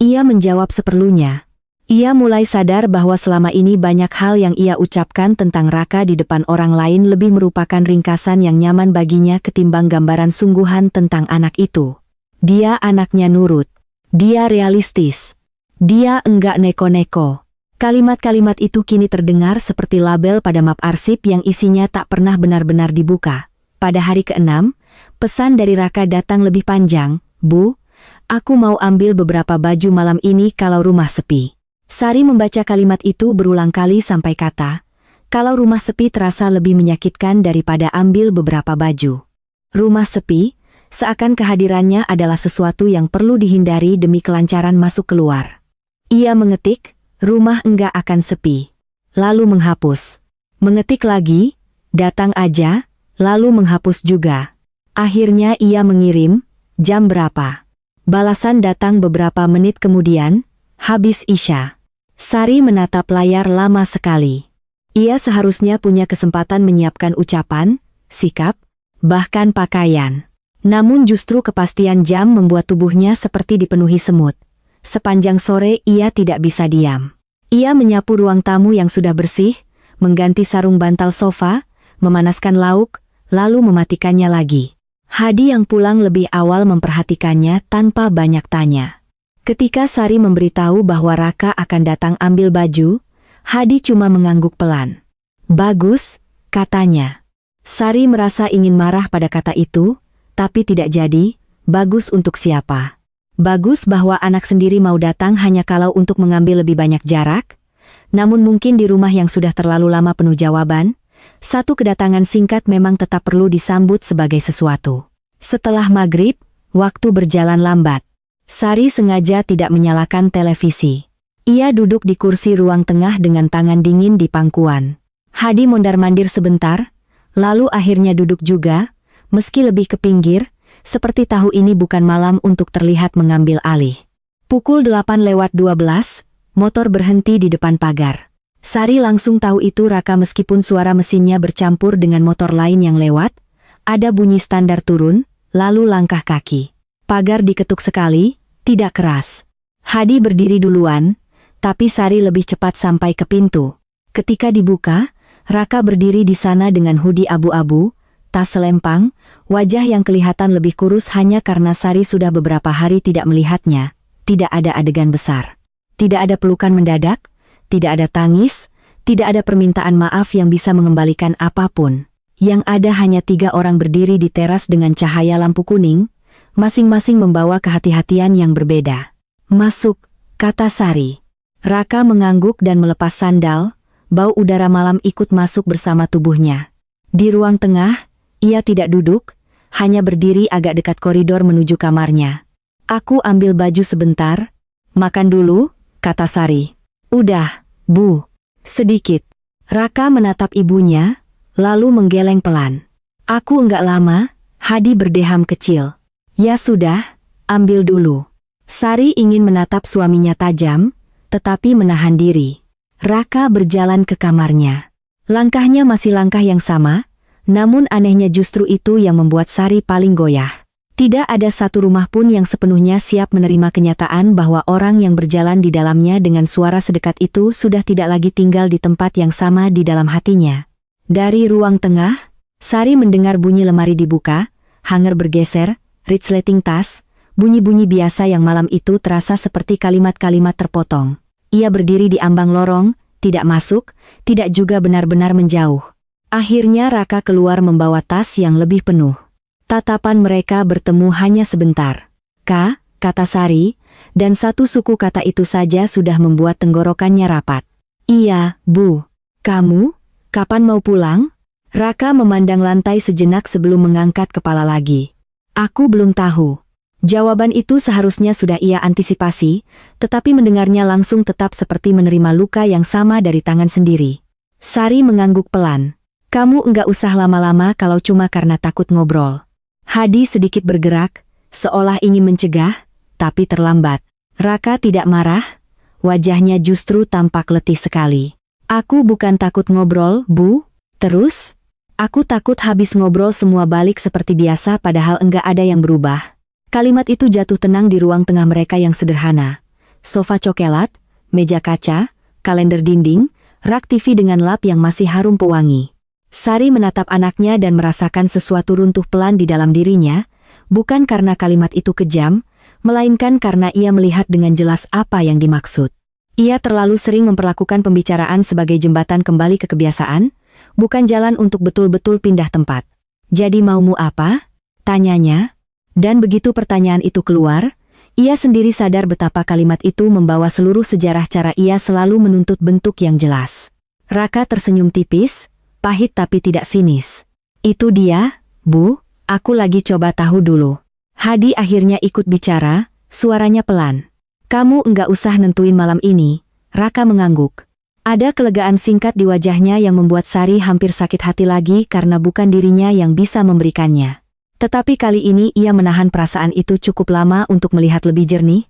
ia menjawab seperlunya. Ia mulai sadar bahwa selama ini banyak hal yang ia ucapkan tentang Raka di depan orang lain lebih merupakan ringkasan yang nyaman baginya ketimbang gambaran sungguhan tentang anak itu. Dia anaknya nurut. Dia realistis. Dia enggak neko-neko. Kalimat-kalimat itu kini terdengar seperti label pada map arsip yang isinya tak pernah benar-benar dibuka. Pada hari ke-6, pesan dari Raka datang lebih panjang. Bu, aku mau ambil beberapa baju malam ini kalau rumah sepi. Sari membaca kalimat itu berulang kali sampai kata, kalau rumah sepi terasa lebih menyakitkan daripada ambil beberapa baju. Rumah sepi, seakan kehadirannya adalah sesuatu yang perlu dihindari demi kelancaran masuk keluar. Ia mengetik, rumah enggak akan sepi. Lalu menghapus. Mengetik lagi, datang aja, lalu menghapus juga. Akhirnya ia mengirim, jam berapa? Balasan datang beberapa menit kemudian, habis Isya. Sari menatap layar lama sekali. Ia seharusnya punya kesempatan menyiapkan ucapan, sikap, bahkan pakaian. Namun justru kepastian jam membuat tubuhnya seperti dipenuhi semut. Sepanjang sore ia tidak bisa diam. Ia menyapu ruang tamu yang sudah bersih, mengganti sarung bantal sofa, memanaskan lauk, lalu mematikannya lagi. Hadi yang pulang lebih awal memperhatikannya tanpa banyak tanya. Ketika Sari memberitahu bahwa Raka akan datang ambil baju, Hadi cuma mengangguk pelan. Bagus, katanya. Sari merasa ingin marah pada kata itu, tapi tidak jadi. Bagus untuk siapa? Bagus bahwa anak sendiri mau datang hanya kalau untuk mengambil lebih banyak jarak? Namun mungkin di rumah yang sudah terlalu lama penuh jawaban, satu kedatangan singkat memang tetap perlu disambut sebagai sesuatu. Setelah maghrib, waktu berjalan lambat. Sari sengaja tidak menyalakan televisi. Ia duduk di kursi ruang tengah dengan tangan dingin di pangkuan. Hadi mondar-mandir sebentar, lalu akhirnya duduk juga, meski lebih ke pinggir, seperti tahu ini bukan malam untuk terlihat mengambil alih. Pukul 8:12, motor berhenti di depan pagar. Sari langsung tahu itu Raka meskipun suara mesinnya bercampur dengan motor lain yang lewat, ada bunyi standar turun, lalu langkah kaki. Pagar diketuk sekali, tidak keras. Hadi berdiri duluan, tapi Sari lebih cepat sampai ke pintu. Ketika dibuka, Raka berdiri di sana dengan hoodie abu-abu, tas selempang, wajah yang kelihatan lebih kurus hanya karena Sari sudah beberapa hari tidak melihatnya. Tidak ada adegan besar. Tidak ada pelukan mendadak, tidak ada tangis, tidak ada permintaan maaf yang bisa mengembalikan apapun. Yang ada hanya 3 orang berdiri di teras dengan cahaya lampu kuning, masing-masing membawa kehati-hatian yang berbeda. Masuk, kata Sari. Raka mengangguk dan melepas sandal, bau udara malam ikut masuk bersama tubuhnya. Di ruang tengah, ia tidak duduk, hanya berdiri agak dekat koridor menuju kamarnya. Aku ambil baju sebentar. Makan dulu, kata Sari. Udah, Bu. Sedikit. Raka menatap ibunya, lalu menggeleng pelan. Aku enggak lama, Hadi berdeham kecil. Ya sudah, ambil dulu. Sari ingin menatap suaminya tajam, tetapi menahan diri. Raka berjalan ke kamarnya. Langkahnya masih langkah yang sama, namun anehnya justru itu yang membuat Sari paling goyah. Tidak ada satu rumah pun yang sepenuhnya siap menerima kenyataan bahwa orang yang berjalan di dalamnya dengan suara sedekat itu sudah tidak lagi tinggal di tempat yang sama di dalam hatinya. Dari ruang tengah, Sari mendengar bunyi lemari dibuka, hanger bergeser, resleting tas, bunyi-bunyi biasa yang malam itu terasa seperti kalimat-kalimat terpotong. Ia berdiri di ambang lorong, tidak masuk, tidak juga benar-benar menjauh. Akhirnya Raka keluar membawa tas yang lebih penuh. Tatapan mereka bertemu hanya sebentar. Kata Sari, dan satu suku kata itu saja sudah membuat tenggorokannya rapat. Iya, Bu. Kamu? Kapan mau pulang? Raka memandang lantai sejenak sebelum mengangkat kepala lagi. Aku belum tahu. Jawaban itu seharusnya sudah ia antisipasi, tetapi mendengarnya langsung tetap seperti menerima luka yang sama dari tangan sendiri. Sari mengangguk pelan. Kamu enggak usah lama-lama kalau cuma karena takut ngobrol. Hadi sedikit bergerak, seolah ingin mencegah, tapi terlambat. Raka tidak marah, wajahnya justru tampak letih sekali. Aku bukan takut ngobrol, Bu. Terus? Aku takut habis ngobrol semua balik seperti biasa padahal enggak ada yang berubah. Kalimat itu jatuh tenang di ruang tengah mereka yang sederhana. Sofa coklat, meja kaca, kalender dinding, rak TV dengan lap yang masih harum pewangi. Sari menatap anaknya dan merasakan sesuatu runtuh pelan di dalam dirinya, bukan karena kalimat itu kejam, melainkan karena ia melihat dengan jelas apa yang dimaksud. Ia terlalu sering memperlakukan pembicaraan sebagai jembatan kembali ke kebiasaan, bukan jalan untuk betul-betul pindah tempat. Jadi maumu apa? Tanyanya. Dan begitu pertanyaan itu keluar, ia sendiri sadar betapa kalimat itu membawa seluruh sejarah cara ia selalu menuntut bentuk yang jelas. Raka tersenyum tipis, pahit tapi tidak sinis. Itu dia, Bu, aku lagi coba tahu dulu. Hadi akhirnya ikut bicara, suaranya pelan. Kamu enggak usah nentuin malam ini, Raka mengangguk. Ada kelegaan singkat di wajahnya yang membuat Sari hampir sakit hati lagi karena bukan dirinya yang bisa memberikannya. Tetapi kali ini ia menahan perasaan itu cukup lama untuk melihat lebih jernih.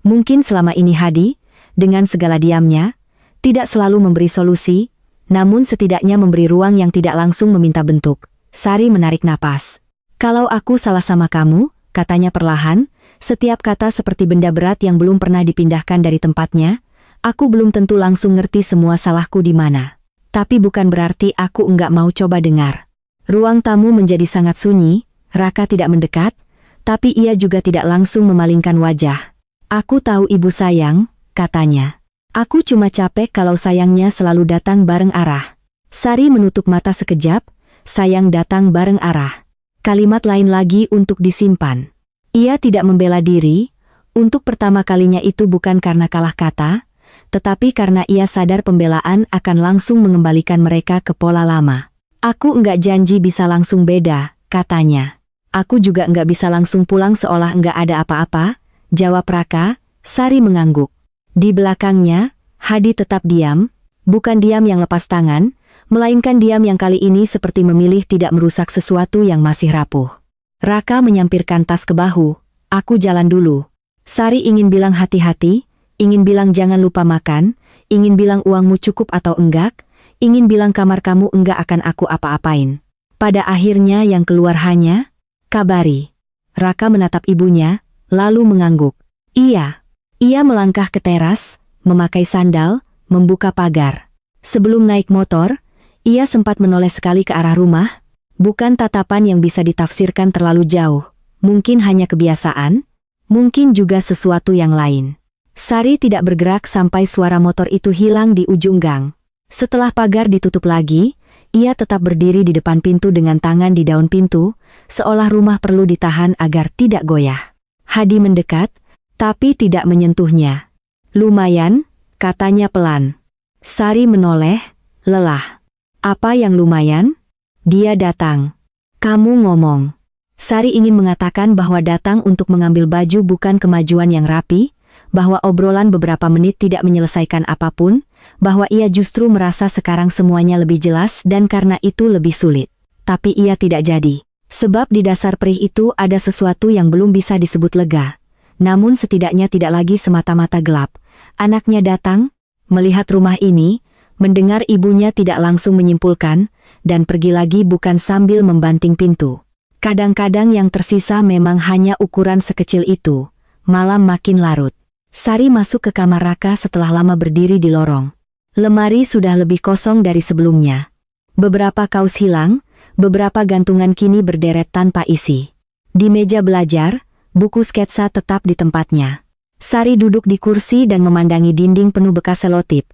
Mungkin selama ini Hadi, dengan segala diamnya, tidak selalu memberi solusi, namun setidaknya memberi ruang yang tidak langsung meminta bentuk. Sari menarik napas. Kalau aku salah sama kamu, katanya perlahan, setiap kata seperti benda berat yang belum pernah dipindahkan dari tempatnya, aku belum tentu langsung ngerti semua salahku di mana. Tapi bukan berarti aku enggak mau coba dengar. Ruang tamu menjadi sangat sunyi. Raka tidak mendekat, tapi ia juga tidak langsung memalingkan wajah. Aku tahu ibu sayang, katanya. Aku cuma capek kalau sayangnya selalu datang bareng arah. Sari menutup mata sekejap, sayang datang bareng arah. Kalimat lain lagi untuk disimpan. Ia tidak membela diri, untuk pertama kalinya itu bukan karena kalah kata, tetapi karena ia sadar pembelaan akan langsung mengembalikan mereka ke pola lama. Aku enggak janji bisa langsung beda, katanya. Aku juga enggak bisa langsung pulang seolah enggak ada apa-apa, jawab Raka. Sari mengangguk. Di belakangnya, Hadi tetap diam, bukan diam yang lepas tangan, melainkan diam yang kali ini seperti memilih tidak merusak sesuatu yang masih rapuh. Raka menyampirkan tas ke bahu. Aku jalan dulu. Sari ingin bilang hati-hati, ingin bilang jangan lupa makan, ingin bilang uangmu cukup atau enggak, ingin bilang kamar kamu enggak akan aku apa-apain. Pada akhirnya yang keluar hanya, kabari. Raka menatap ibunya, lalu mengangguk. Iya. Ia melangkah ke teras, memakai sandal, membuka pagar. Sebelum naik motor, ia sempat menoleh sekali ke arah rumah, bukan tatapan yang bisa ditafsirkan terlalu jauh. Mungkin hanya kebiasaan, mungkin juga sesuatu yang lain. Sari tidak bergerak sampai suara motor itu hilang di ujung gang. Setelah pagar ditutup lagi, ia tetap berdiri di depan pintu dengan tangan di daun pintu, seolah rumah perlu ditahan agar tidak goyah. Hadi mendekat, tapi tidak menyentuhnya. Lumayan, katanya pelan. Sari menoleh, lelah. Apa yang lumayan? Dia datang. Kamu ngomong. Sari ingin mengatakan bahwa datang untuk mengambil baju bukan kemajuan yang rapi, bahwa obrolan beberapa menit tidak menyelesaikan apapun, bahwa ia justru merasa sekarang semuanya lebih jelas dan karena itu lebih sulit. Tapi ia tidak jadi. Sebab di dasar perih itu ada sesuatu yang belum bisa disebut lega. Namun setidaknya tidak lagi semata-mata gelap. Anaknya datang, melihat rumah ini, mendengar ibunya tidak langsung menyimpulkan, dan pergi lagi bukan sambil membanting pintu. Kadang-kadang yang tersisa memang hanya ukuran sekecil itu. Malam makin larut. Sari masuk ke kamar Raka setelah lama berdiri di lorong. Lemari sudah lebih kosong dari sebelumnya. Beberapa kaos hilang, beberapa gantungan kini berderet tanpa isi. Di meja belajar, buku sketsa tetap di tempatnya. Sari duduk di kursi dan memandangi dinding penuh bekas selotip.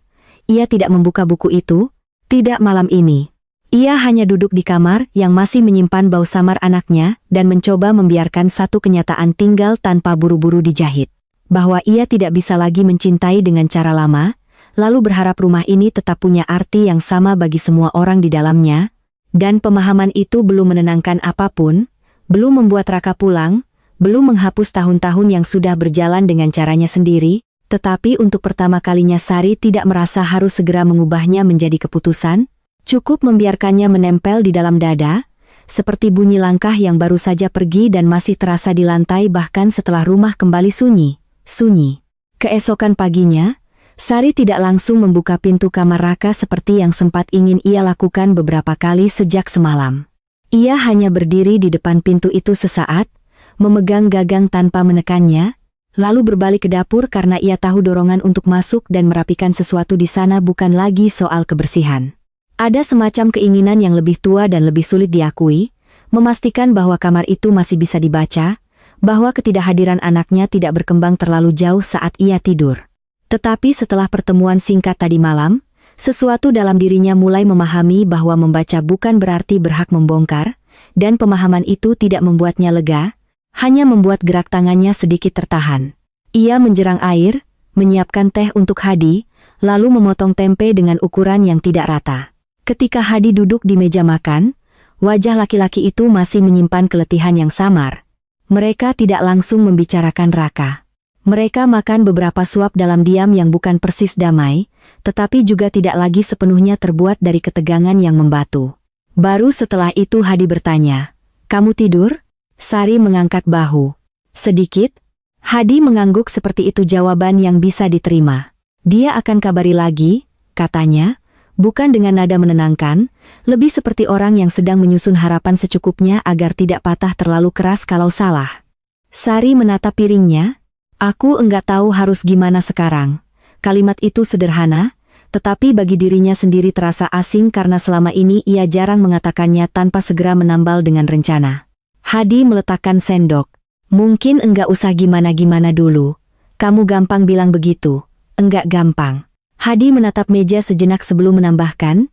Ia tidak membuka buku itu, tidak malam ini. Ia hanya duduk di kamar yang masih menyimpan bau samar anaknya dan mencoba membiarkan satu kenyataan tinggal tanpa buru-buru dijahit. Bahwa ia tidak bisa lagi mencintai dengan cara lama, lalu berharap rumah ini tetap punya arti yang sama bagi semua orang di dalamnya, dan pemahaman itu belum menenangkan apapun, Belum membuat Raka pulang, belum menghapus tahun-tahun yang sudah berjalan dengan caranya sendiri, tetapi untuk pertama kalinya Sari tidak merasa harus segera mengubahnya menjadi keputusan, cukup membiarkannya menempel di dalam dada, seperti bunyi langkah yang baru saja pergi dan masih terasa di lantai bahkan setelah rumah kembali sunyi. Keesokan paginya, Sari tidak langsung membuka pintu kamar Raka seperti yang sempat ingin ia lakukan beberapa kali sejak semalam. Ia hanya berdiri di depan pintu itu sesaat, memegang gagang tanpa menekannya, lalu berbalik ke dapur karena ia tahu dorongan untuk masuk dan merapikan sesuatu di sana bukan lagi soal kebersihan. Ada semacam keinginan yang lebih tua dan lebih sulit diakui, memastikan bahwa kamar itu masih bisa dibaca, bahwa ketidakhadiran anaknya tidak berkembang terlalu jauh saat ia tidur. Tetapi setelah pertemuan singkat tadi malam, sesuatu dalam dirinya mulai memahami bahwa membaca bukan berarti berhak membongkar, dan pemahaman itu tidak membuatnya lega, hanya membuat gerak tangannya sedikit tertahan. Ia menjerang air, menyiapkan teh untuk Hadi, lalu memotong tempe dengan ukuran yang tidak rata. Ketika Hadi duduk di meja makan, wajah laki-laki itu masih menyimpan keletihan yang samar. Mereka tidak langsung membicarakan Raka. Mereka makan beberapa suap dalam diam yang bukan persis damai, tetapi juga tidak lagi sepenuhnya terbuat dari ketegangan yang membatu. Baru setelah itu Hadi bertanya, "Kamu tidur?" Sari mengangkat bahu. "Sedikit." Hadi mengangguk seperti itu jawaban yang bisa diterima. "Dia akan kabari lagi," katanya, bukan dengan nada menenangkan, lebih seperti orang yang sedang menyusun harapan secukupnya agar tidak patah terlalu keras kalau salah. Sari menatap piringnya. "Aku enggak tahu harus gimana sekarang." Kalimat itu sederhana, tetapi bagi dirinya sendiri terasa asing karena selama ini ia jarang mengatakannya tanpa segera menambal dengan rencana. Hadi meletakkan sendok. "Mungkin enggak usah gimana-gimana dulu. Kamu gampang bilang begitu." "Enggak gampang." Hadi menatap meja sejenak sebelum menambahkan,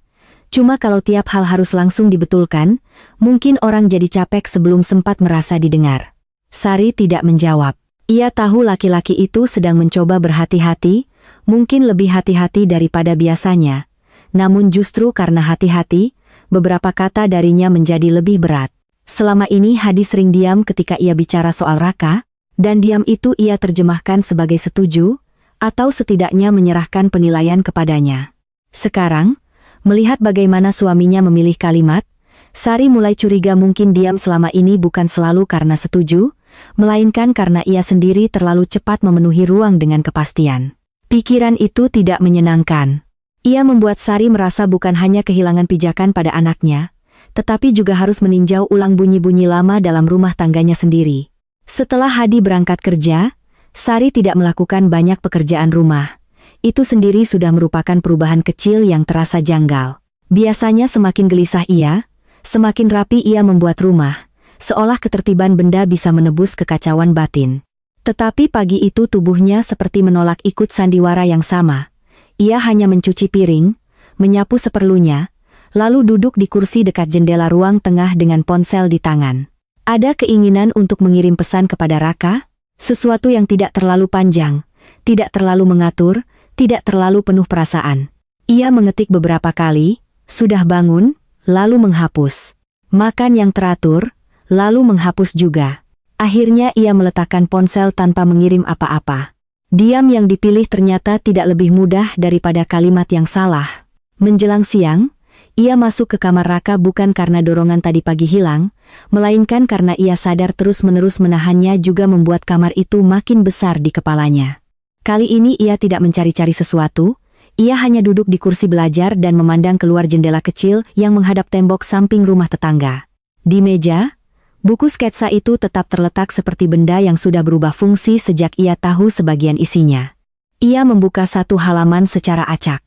"Cuma kalau tiap hal harus langsung dibetulkan, mungkin orang jadi capek sebelum sempat merasa didengar." Sari tidak menjawab. Ia tahu laki-laki itu sedang mencoba berhati-hati, mungkin lebih hati-hati daripada biasanya. Namun justru karena hati-hati, beberapa kata darinya menjadi lebih berat. Selama ini Hadi sering diam ketika ia bicara soal Raka, dan diam itu ia terjemahkan sebagai setuju, atau setidaknya menyerahkan penilaian kepadanya. Sekarang, melihat bagaimana suaminya memilih kalimat, Sari mulai curiga mungkin diam selama ini bukan selalu karena setuju, melainkan karena ia sendiri terlalu cepat memenuhi ruang dengan kepastian. Pikiran itu tidak menyenangkan. Ia membuat Sari merasa bukan hanya kehilangan pijakan pada anaknya, tetapi juga harus meninjau ulang bunyi-bunyi lama dalam rumah tangganya sendiri. Setelah Hadi berangkat kerja, Sari tidak melakukan banyak pekerjaan rumah. Itu sendiri sudah merupakan perubahan kecil yang terasa janggal. Biasanya semakin gelisah ia, semakin rapi ia membuat rumah, seolah ketertiban benda bisa menebus kekacauan batin. Tetapi pagi itu tubuhnya seperti menolak ikut sandiwara yang sama. Ia hanya mencuci piring, menyapu seperlunya, lalu duduk di kursi dekat jendela ruang tengah dengan ponsel di tangan. Ada keinginan untuk mengirim pesan kepada Raka, sesuatu yang tidak terlalu panjang, tidak terlalu mengatur, tidak terlalu penuh perasaan. Ia mengetik beberapa kali, "Sudah bangun," lalu menghapus. "Makan yang teratur," lalu menghapus juga. Akhirnya ia meletakkan ponsel tanpa mengirim apa-apa. Diam yang dipilih ternyata tidak lebih mudah daripada kalimat yang salah. Menjelang siang, ia masuk ke kamar Raka bukan karena dorongan tadi pagi hilang, melainkan karena ia sadar terus-menerus menahannya juga membuat kamar itu makin besar di kepalanya. Kali ini ia tidak mencari-cari sesuatu, ia hanya duduk di kursi belajar dan memandang keluar jendela kecil yang menghadap tembok samping rumah tetangga. Di meja, buku sketsa itu tetap terletak seperti benda yang sudah berubah fungsi sejak ia tahu sebagian isinya. Ia membuka satu halaman secara acak.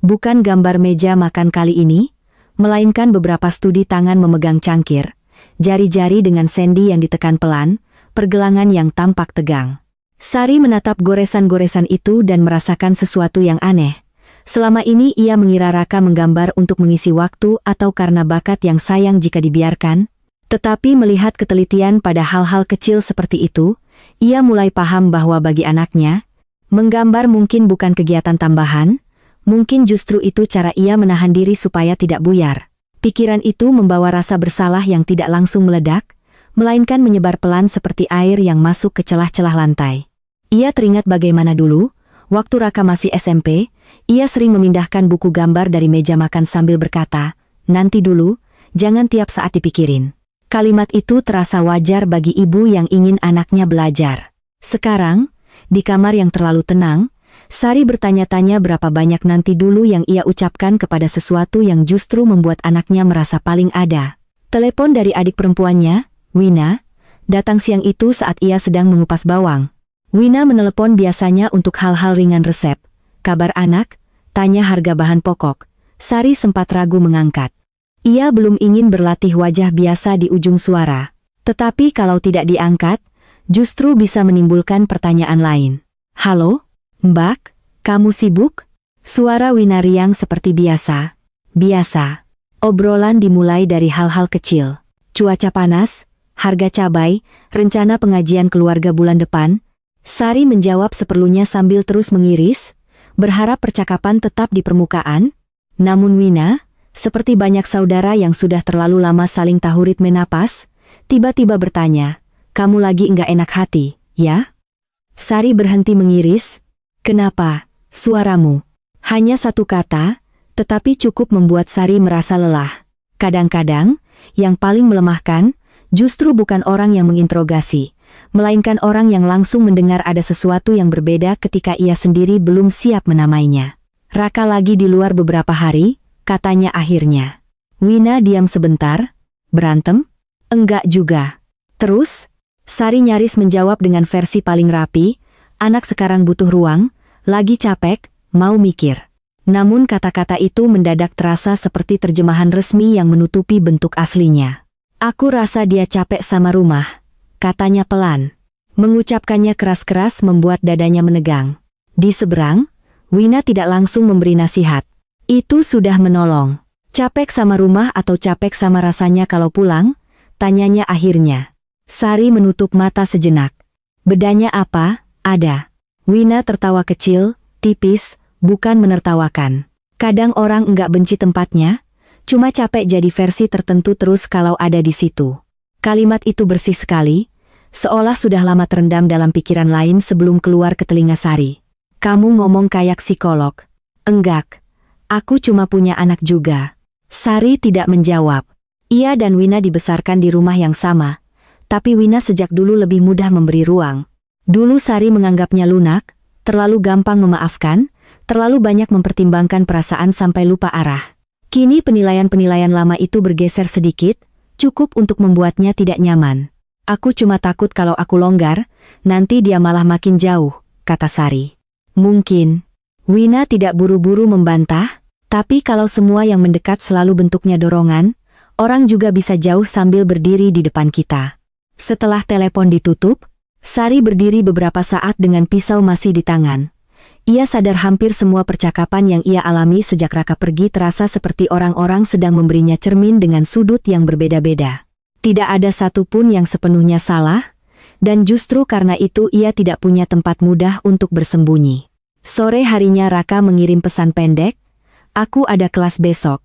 Bukan gambar meja makan kali ini, melainkan beberapa studi tangan memegang cangkir, jari-jari dengan sendi yang ditekan pelan, pergelangan yang tampak tegang. Sari menatap goresan-goresan itu dan merasakan sesuatu yang aneh. Selama ini ia mengira Raka menggambar untuk mengisi waktu atau karena bakat yang sayang jika dibiarkan. Tetapi melihat ketelitian pada hal-hal kecil seperti itu, ia mulai paham bahwa bagi anaknya, menggambar mungkin bukan kegiatan tambahan, mungkin justru itu cara ia menahan diri supaya tidak buyar. Pikiran itu membawa rasa bersalah yang tidak langsung meledak, melainkan menyebar pelan seperti air yang masuk ke celah-celah lantai. Ia teringat bagaimana dulu, waktu Raka masih SMP, ia sering memindahkan buku gambar dari meja makan sambil berkata, "Nanti dulu, jangan tiap saat dipikirin." Kalimat itu terasa wajar bagi ibu yang ingin anaknya belajar. Sekarang, di kamar yang terlalu tenang, Sari bertanya-tanya berapa banyak nanti dulu yang ia ucapkan kepada sesuatu yang justru membuat anaknya merasa paling ada. Telepon dari adik perempuannya, Wina, datang siang itu saat ia sedang mengupas bawang. Wina menelepon biasanya untuk hal-hal ringan resep, kabar anak, tanya harga bahan pokok. Sari sempat ragu mengangkat. Ia belum ingin berlatih wajah biasa di ujung suara. Tetapi kalau tidak diangkat, justru bisa menimbulkan pertanyaan lain. "Halo? Mbak, kamu sibuk?" Suara Wina riang seperti biasa. Biasa. Obrolan dimulai dari hal-hal kecil. Cuaca panas, harga cabai, rencana pengajian keluarga bulan depan. Sari menjawab seperlunya sambil terus mengiris, berharap percakapan tetap di permukaan. Namun Wina, seperti banyak saudara yang sudah terlalu lama saling tahu ritme napas, tiba-tiba bertanya, "Kamu lagi enggak enak hati, ya?" Sari berhenti mengiris. "Kenapa, suaramu?" Hanya satu kata, tetapi cukup membuat Sari merasa lelah. Kadang-kadang, yang paling melemahkan, justru bukan orang yang menginterogasi, melainkan orang yang langsung mendengar ada sesuatu yang berbeda ketika ia sendiri belum siap menamainya. "Raka lagi di luar beberapa hari," katanya akhirnya. Wina diam sebentar. "Berantem?" "Enggak juga." Terus, Sari nyaris menjawab dengan versi paling rapi, "Anak sekarang butuh ruang, lagi capek, mau mikir." Namun kata-kata itu mendadak terasa seperti terjemahan resmi yang menutupi bentuk aslinya. "Aku rasa dia capek sama rumah," katanya pelan. Mengucapkannya keras-keras membuat dadanya menegang. Di seberang, Wina tidak langsung memberi nasihat. Itu sudah menolong. "Capek sama rumah atau capek sama rasanya kalau pulang?" tanyanya akhirnya. Sari menutup mata sejenak. "Bedanya apa? Ada." Wina tertawa kecil, tipis, bukan menertawakan. "Kadang orang enggak benci tempatnya, cuma capek jadi versi tertentu terus kalau ada di situ." Kalimat itu bersih sekali, seolah sudah lama terendam dalam pikiran lain sebelum keluar ke telinga Sari. "Kamu ngomong kayak psikolog." "Enggak. Aku cuma punya anak juga." Sari tidak menjawab. Ia dan Wina dibesarkan di rumah yang sama, tapi Wina sejak dulu lebih mudah memberi ruang. Dulu Sari menganggapnya lunak, terlalu gampang memaafkan, terlalu banyak mempertimbangkan perasaan sampai lupa arah. Kini penilaian-penilaian lama itu bergeser sedikit, cukup untuk membuatnya tidak nyaman. "Aku cuma takut kalau aku longgar, nanti dia malah makin jauh," kata Sari. "Mungkin." Wina tidak buru-buru membantah, tapi kalau semua yang mendekat selalu bentuknya dorongan, orang juga bisa jauh sambil berdiri di depan kita. Setelah telepon ditutup, Sari berdiri beberapa saat dengan pisau masih di tangan. Ia sadar hampir semua percakapan yang ia alami sejak Raka pergi terasa seperti orang-orang sedang memberinya cermin dengan sudut yang berbeda-beda. Tidak ada satupun yang sepenuhnya salah, dan justru karena itu ia tidak punya tempat mudah untuk bersembunyi. Sore harinya Raka mengirim pesan pendek, "Aku ada kelas besok.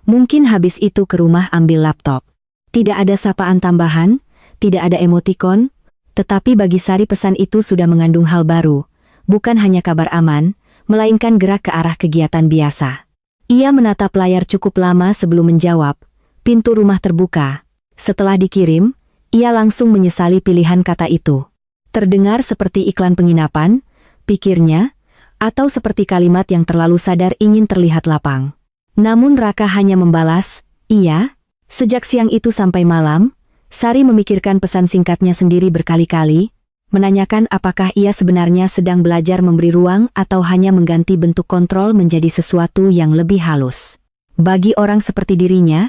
Mungkin habis itu ke rumah ambil laptop." Tidak ada sapaan tambahan, tidak ada emotikon, tetapi bagi Sari pesan itu sudah mengandung hal baru. Bukan hanya kabar aman, melainkan gerak ke arah kegiatan biasa. Ia menatap layar cukup lama sebelum menjawab. Pintu rumah terbuka. Setelah dikirim, ia langsung menyesali pilihan kata itu. Terdengar seperti iklan penginapan, pikirnya, atau seperti kalimat yang terlalu sadar ingin terlihat lapang. Namun Raka hanya membalas, "Iya." Sejak siang itu sampai malam, Sari memikirkan pesan singkatnya sendiri berkali-kali, menanyakan apakah ia sebenarnya sedang belajar memberi ruang atau hanya mengganti bentuk kontrol menjadi sesuatu yang lebih halus. Bagi orang seperti dirinya,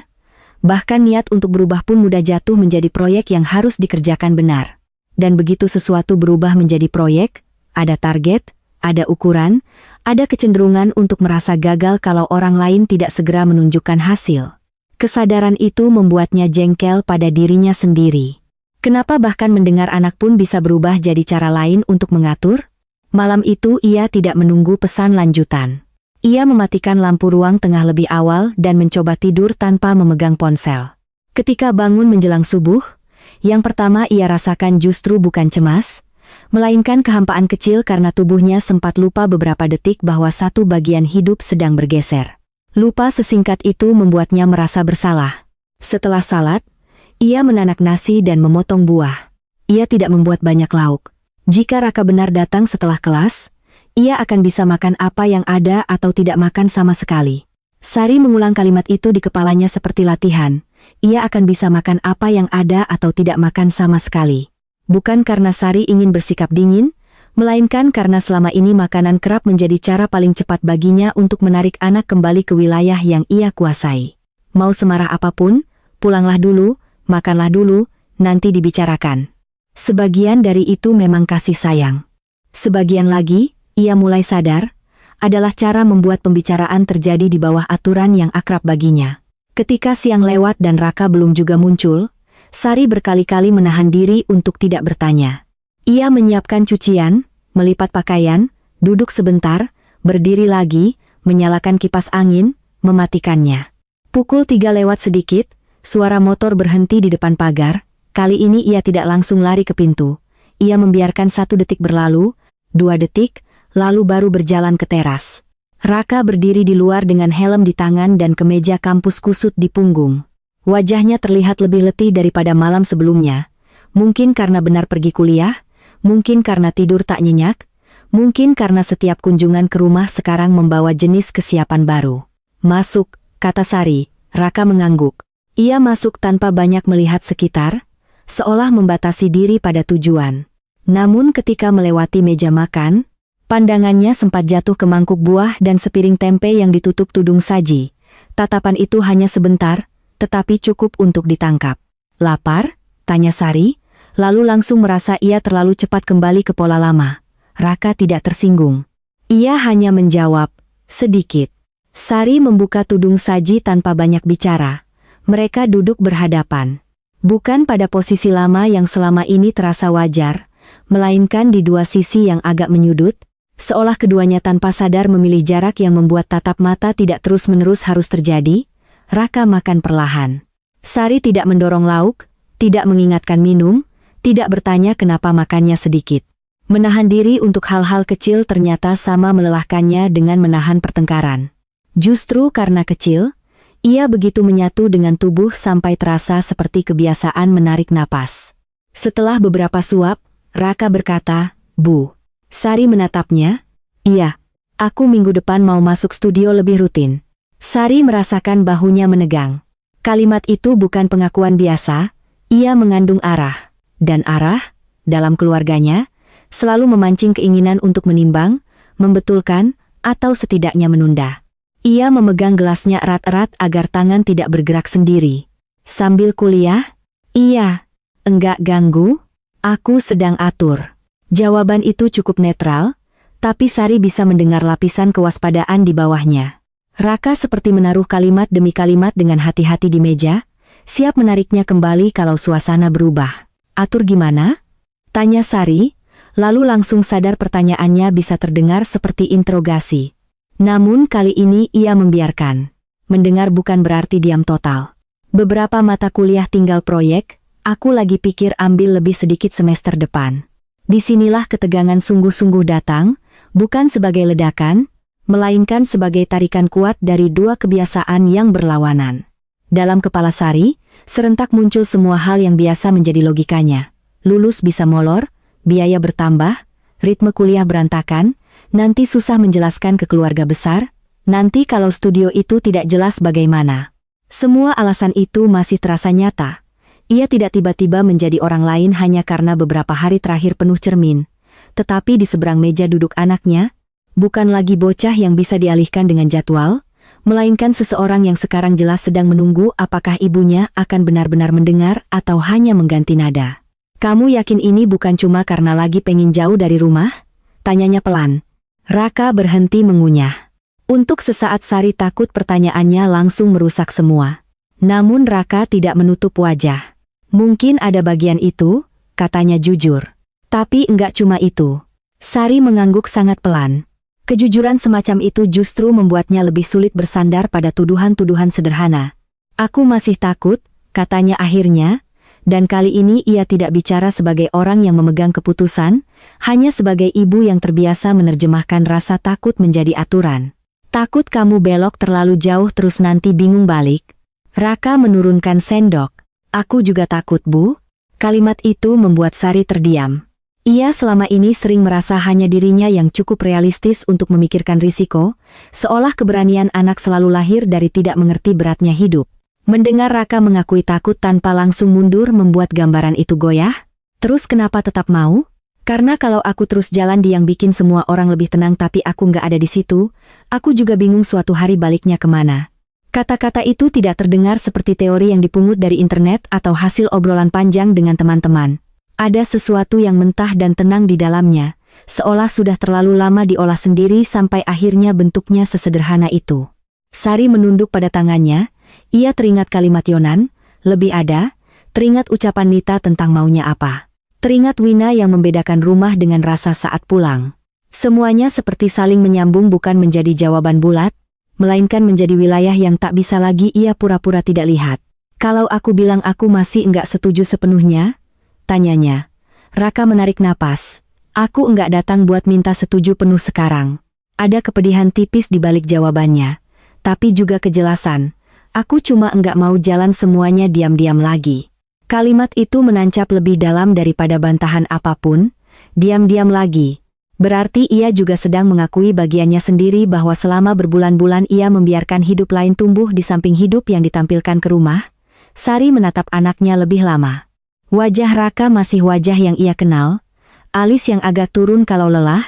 bahkan niat untuk berubah pun mudah jatuh menjadi proyek yang harus dikerjakan benar. Dan begitu sesuatu berubah menjadi proyek, ada target, ada ukuran, ada kecenderungan untuk merasa gagal kalau orang lain tidak segera menunjukkan hasil. Kesadaran itu membuatnya jengkel pada dirinya sendiri. Kenapa bahkan mendengar anak pun bisa berubah jadi cara lain untuk mengatur? Malam itu ia tidak menunggu pesan lanjutan. Ia mematikan lampu ruang tengah lebih awal dan mencoba tidur tanpa memegang ponsel. Ketika bangun menjelang subuh, Yang pertama ia rasakan justru bukan cemas, melainkan kehampaan kecil karena tubuhnya sempat lupa beberapa detik bahwa satu bagian hidup sedang bergeser. Lupa sesingkat itu membuatnya merasa bersalah. Setelah salat, ia menanak nasi dan memotong buah. Ia tidak membuat banyak lauk. Jika Raka benar datang setelah kelas, ia akan bisa makan apa yang ada atau tidak makan sama sekali. Sari mengulang kalimat itu di kepalanya seperti latihan. Ia akan bisa makan apa yang ada atau tidak makan sama sekali. Bukan karena Sari ingin bersikap dingin, melainkan karena selama ini makanan kerap menjadi cara paling cepat baginya untuk menarik anak kembali ke wilayah yang ia kuasai. Mau semarah apapun, pulanglah dulu, makanlah dulu, nanti dibicarakan. Sebagian dari itu memang kasih sayang. Sebagian lagi, ia mulai sadar, adalah cara membuat pembicaraan terjadi di bawah aturan yang akrab baginya. Ketika siang lewat dan Raka belum juga muncul, Sari berkali-kali menahan diri untuk tidak bertanya. Ia menyiapkan cucian, melipat pakaian, duduk sebentar, berdiri lagi, menyalakan kipas angin, mematikannya. Pukul 3 lewat sedikit, suara motor berhenti di depan pagar. Kali ini ia tidak langsung lari ke pintu. Ia membiarkan 1 detik berlalu, 2 detik, lalu baru berjalan ke teras. Raka berdiri di luar dengan helm di tangan dan kemeja kampus kusut di punggung. Wajahnya terlihat lebih letih daripada malam sebelumnya. Mungkin karena benar pergi kuliah, mungkin karena tidur tak nyenyak, mungkin karena setiap kunjungan ke rumah sekarang membawa jenis kesiapan baru. Masuk, kata Sari. Raka mengangguk. Ia masuk tanpa banyak melihat sekitar, seolah membatasi diri pada tujuan. Namun ketika melewati meja makan, pandangannya sempat jatuh ke mangkuk buah dan sepiring tempe yang ditutup tudung saji. Tatapan itu hanya sebentar, tetapi cukup untuk ditangkap. Lapar? Tanya Sari, lalu langsung merasa ia terlalu cepat kembali ke pola lama. Raka tidak tersinggung. Ia hanya menjawab, sedikit. Sari membuka tudung saji tanpa banyak bicara. Mereka duduk berhadapan. Bukan pada posisi lama yang selama ini terasa wajar, melainkan di dua sisi yang agak menyudut, seolah keduanya tanpa sadar memilih jarak yang membuat tatap mata tidak terus-menerus harus terjadi. Raka makan perlahan. Sari tidak mendorong lauk, tidak mengingatkan minum, tidak bertanya kenapa makannya sedikit. Menahan diri untuk hal-hal kecil ternyata sama melelahkannya dengan menahan pertengkaran. Justru karena kecil, ia begitu menyatu dengan tubuh sampai terasa seperti kebiasaan menarik napas. Setelah beberapa suap, Raka berkata, "Bu." Sari menatapnya, "Iya, aku minggu depan mau masuk studio lebih rutin." Sari merasakan bahunya menegang. Kalimat itu bukan pengakuan biasa, ia mengandung arah. Dan arah, dalam keluarganya, selalu memancing keinginan untuk menimbang, membetulkan, atau setidaknya menunda. Ia memegang gelasnya erat-erat agar tangan tidak bergerak sendiri. "Sambil kuliah?" "Iya." "Enggak ganggu?" "Aku sedang atur." Jawaban itu cukup netral, tapi Sari bisa mendengar lapisan kewaspadaan di bawahnya. Raka seperti menaruh kalimat demi kalimat dengan hati-hati di meja, siap menariknya kembali kalau suasana berubah. "Atur gimana?" tanya Sari, lalu langsung sadar pertanyaannya bisa terdengar seperti interogasi. Namun kali ini ia membiarkan. Mendengar bukan berarti diam total. "Beberapa mata kuliah tinggal proyek, aku lagi pikir ambil lebih sedikit semester depan." Disinilah ketegangan sungguh-sungguh datang, bukan sebagai ledakan, melainkan sebagai tarikan kuat dari dua kebiasaan yang berlawanan. Dalam kepala Sari, serentak muncul semua hal yang biasa menjadi logikanya. Lulus bisa molor, biaya bertambah, ritme kuliah berantakan, nanti susah menjelaskan ke keluarga besar, nanti kalau studio itu tidak jelas bagaimana. Semua alasan itu masih terasa nyata. Ia tidak tiba-tiba menjadi orang lain hanya karena beberapa hari terakhir penuh cermin. Tetapi di seberang meja duduk anaknya, bukan lagi bocah yang bisa dialihkan dengan jadwal, melainkan seseorang yang sekarang jelas sedang menunggu apakah ibunya akan benar-benar mendengar atau hanya mengganti nada. "Kamu yakin ini bukan cuma karena lagi pengen jauh dari rumah?" tanyanya pelan. Raka berhenti mengunyah. Untuk sesaat Sari takut pertanyaannya langsung merusak semua. Namun Raka tidak menutup wajah. "Mungkin ada bagian itu," katanya jujur. "Tapi enggak cuma itu." Sari mengangguk sangat pelan. Kejujuran semacam itu justru membuatnya lebih sulit bersandar pada tuduhan-tuduhan sederhana. "Aku masih takut," katanya akhirnya, Dan kali ini ia tidak bicara sebagai orang yang memegang keputusan, hanya sebagai ibu yang terbiasa menerjemahkan rasa takut menjadi aturan. Takut kamu belok terlalu jauh terus nanti bingung balik? Raka menurunkan sendok. Aku juga takut, Bu. Kalimat itu membuat Sari terdiam. Ia selama ini sering merasa hanya dirinya yang cukup realistis untuk memikirkan risiko, seolah keberanian anak selalu lahir dari tidak mengerti beratnya hidup. Mendengar Raka mengakui takut tanpa langsung mundur membuat gambaran itu goyah. Terus kenapa tetap mau? Karena kalau aku terus jalan di yang bikin semua orang lebih tenang tapi aku nggak ada di situ, aku juga bingung suatu hari baliknya kemana. Kata-kata itu tidak terdengar seperti teori yang dipungut dari internet atau hasil obrolan panjang dengan teman-teman. Ada sesuatu yang mentah dan tenang di dalamnya, seolah sudah terlalu lama diolah sendiri sampai akhirnya bentuknya sesederhana itu. Sari menunduk pada tangannya, ia teringat kalimat Yonan, lebih ada, teringat ucapan Nita tentang maunya apa. Teringat Wina yang membedakan rumah dengan rasa saat pulang. Semuanya seperti saling menyambung bukan menjadi jawaban bulat, melainkan menjadi wilayah yang tak bisa lagi ia pura-pura tidak lihat. Kalau aku bilang aku masih enggak setuju sepenuhnya? Tanyanya. Raka menarik napas. Aku enggak datang buat minta setuju penuh sekarang. Ada kepedihan tipis di balik jawabannya. Tapi juga kejelasan. Aku cuma enggak mau jalan semuanya diam-diam lagi. Kalimat itu menancap lebih dalam daripada bantahan apapun. Diam-diam lagi. Berarti ia juga sedang mengakui bagiannya sendiri bahwa selama berbulan-bulan ia membiarkan hidup lain tumbuh di samping hidup yang ditampilkan ke rumah. Sari menatap anaknya lebih lama. Wajah Raka masih wajah yang ia kenal, alis yang agak turun kalau lelah,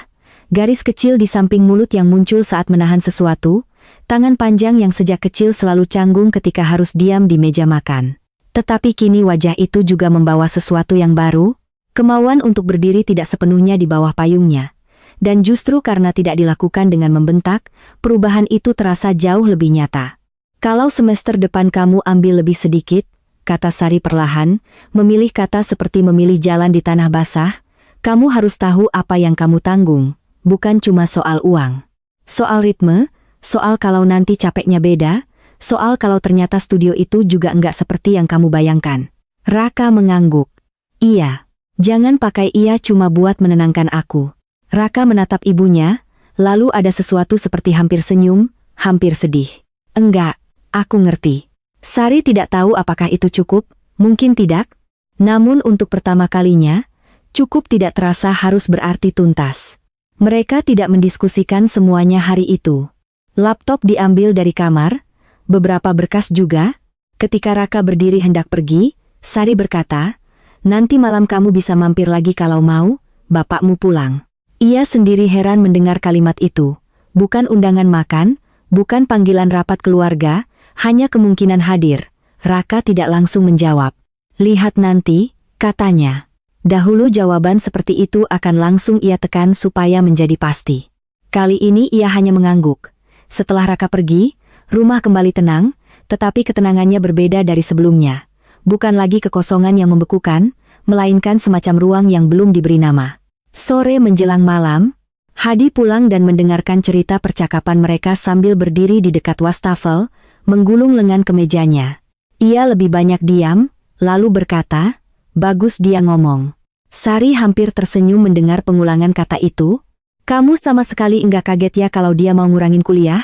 garis kecil di samping mulut yang muncul saat menahan sesuatu, tangan panjang yang sejak kecil selalu canggung ketika harus diam di meja makan. Tetapi kini wajah itu juga membawa sesuatu yang baru, kemauan untuk berdiri tidak sepenuhnya di bawah payungnya. Dan justru karena tidak dilakukan dengan membentak, perubahan itu terasa jauh lebih nyata. Kalau semester depan kamu ambil lebih sedikit, kata Sari perlahan, memilih kata seperti memilih jalan di tanah basah, kamu harus tahu apa yang kamu tanggung, bukan cuma soal uang. Soal ritme, soal kalau nanti capeknya beda, soal kalau ternyata studio itu juga enggak seperti yang kamu bayangkan. Raka mengangguk. Iya, jangan pakai iya cuma buat menenangkan aku. Raka menatap ibunya, lalu ada sesuatu seperti hampir senyum, hampir sedih. Enggak, aku ngerti. Sari tidak tahu apakah itu cukup, mungkin tidak. Namun untuk pertama kalinya, cukup tidak terasa harus berarti tuntas. Mereka tidak mendiskusikan semuanya hari itu. Laptop diambil dari kamar, beberapa berkas juga. Ketika Raka berdiri hendak pergi, Sari berkata, nanti malam kamu bisa mampir lagi kalau mau, bapakmu pulang. Ia sendiri heran mendengar kalimat itu. Bukan undangan makan, bukan panggilan rapat keluarga, hanya kemungkinan hadir. Raka tidak langsung menjawab. Lihat nanti, katanya. Dahulu jawaban seperti itu akan langsung ia tekan supaya menjadi pasti. Kali ini ia hanya mengangguk. Setelah Raka pergi, rumah kembali tenang, tetapi ketenangannya berbeda dari sebelumnya. Bukan lagi kekosongan yang membekukan, melainkan semacam ruang yang belum diberi nama. Sore menjelang malam, Hadi pulang dan mendengarkan cerita percakapan mereka sambil berdiri di dekat wastafel, menggulung lengan ke mejanya. Ia lebih banyak diam, lalu berkata, bagus dia ngomong. Sari hampir tersenyum mendengar pengulangan kata itu. Kamu sama sekali enggak kaget ya kalau dia mau ngurangin kuliah?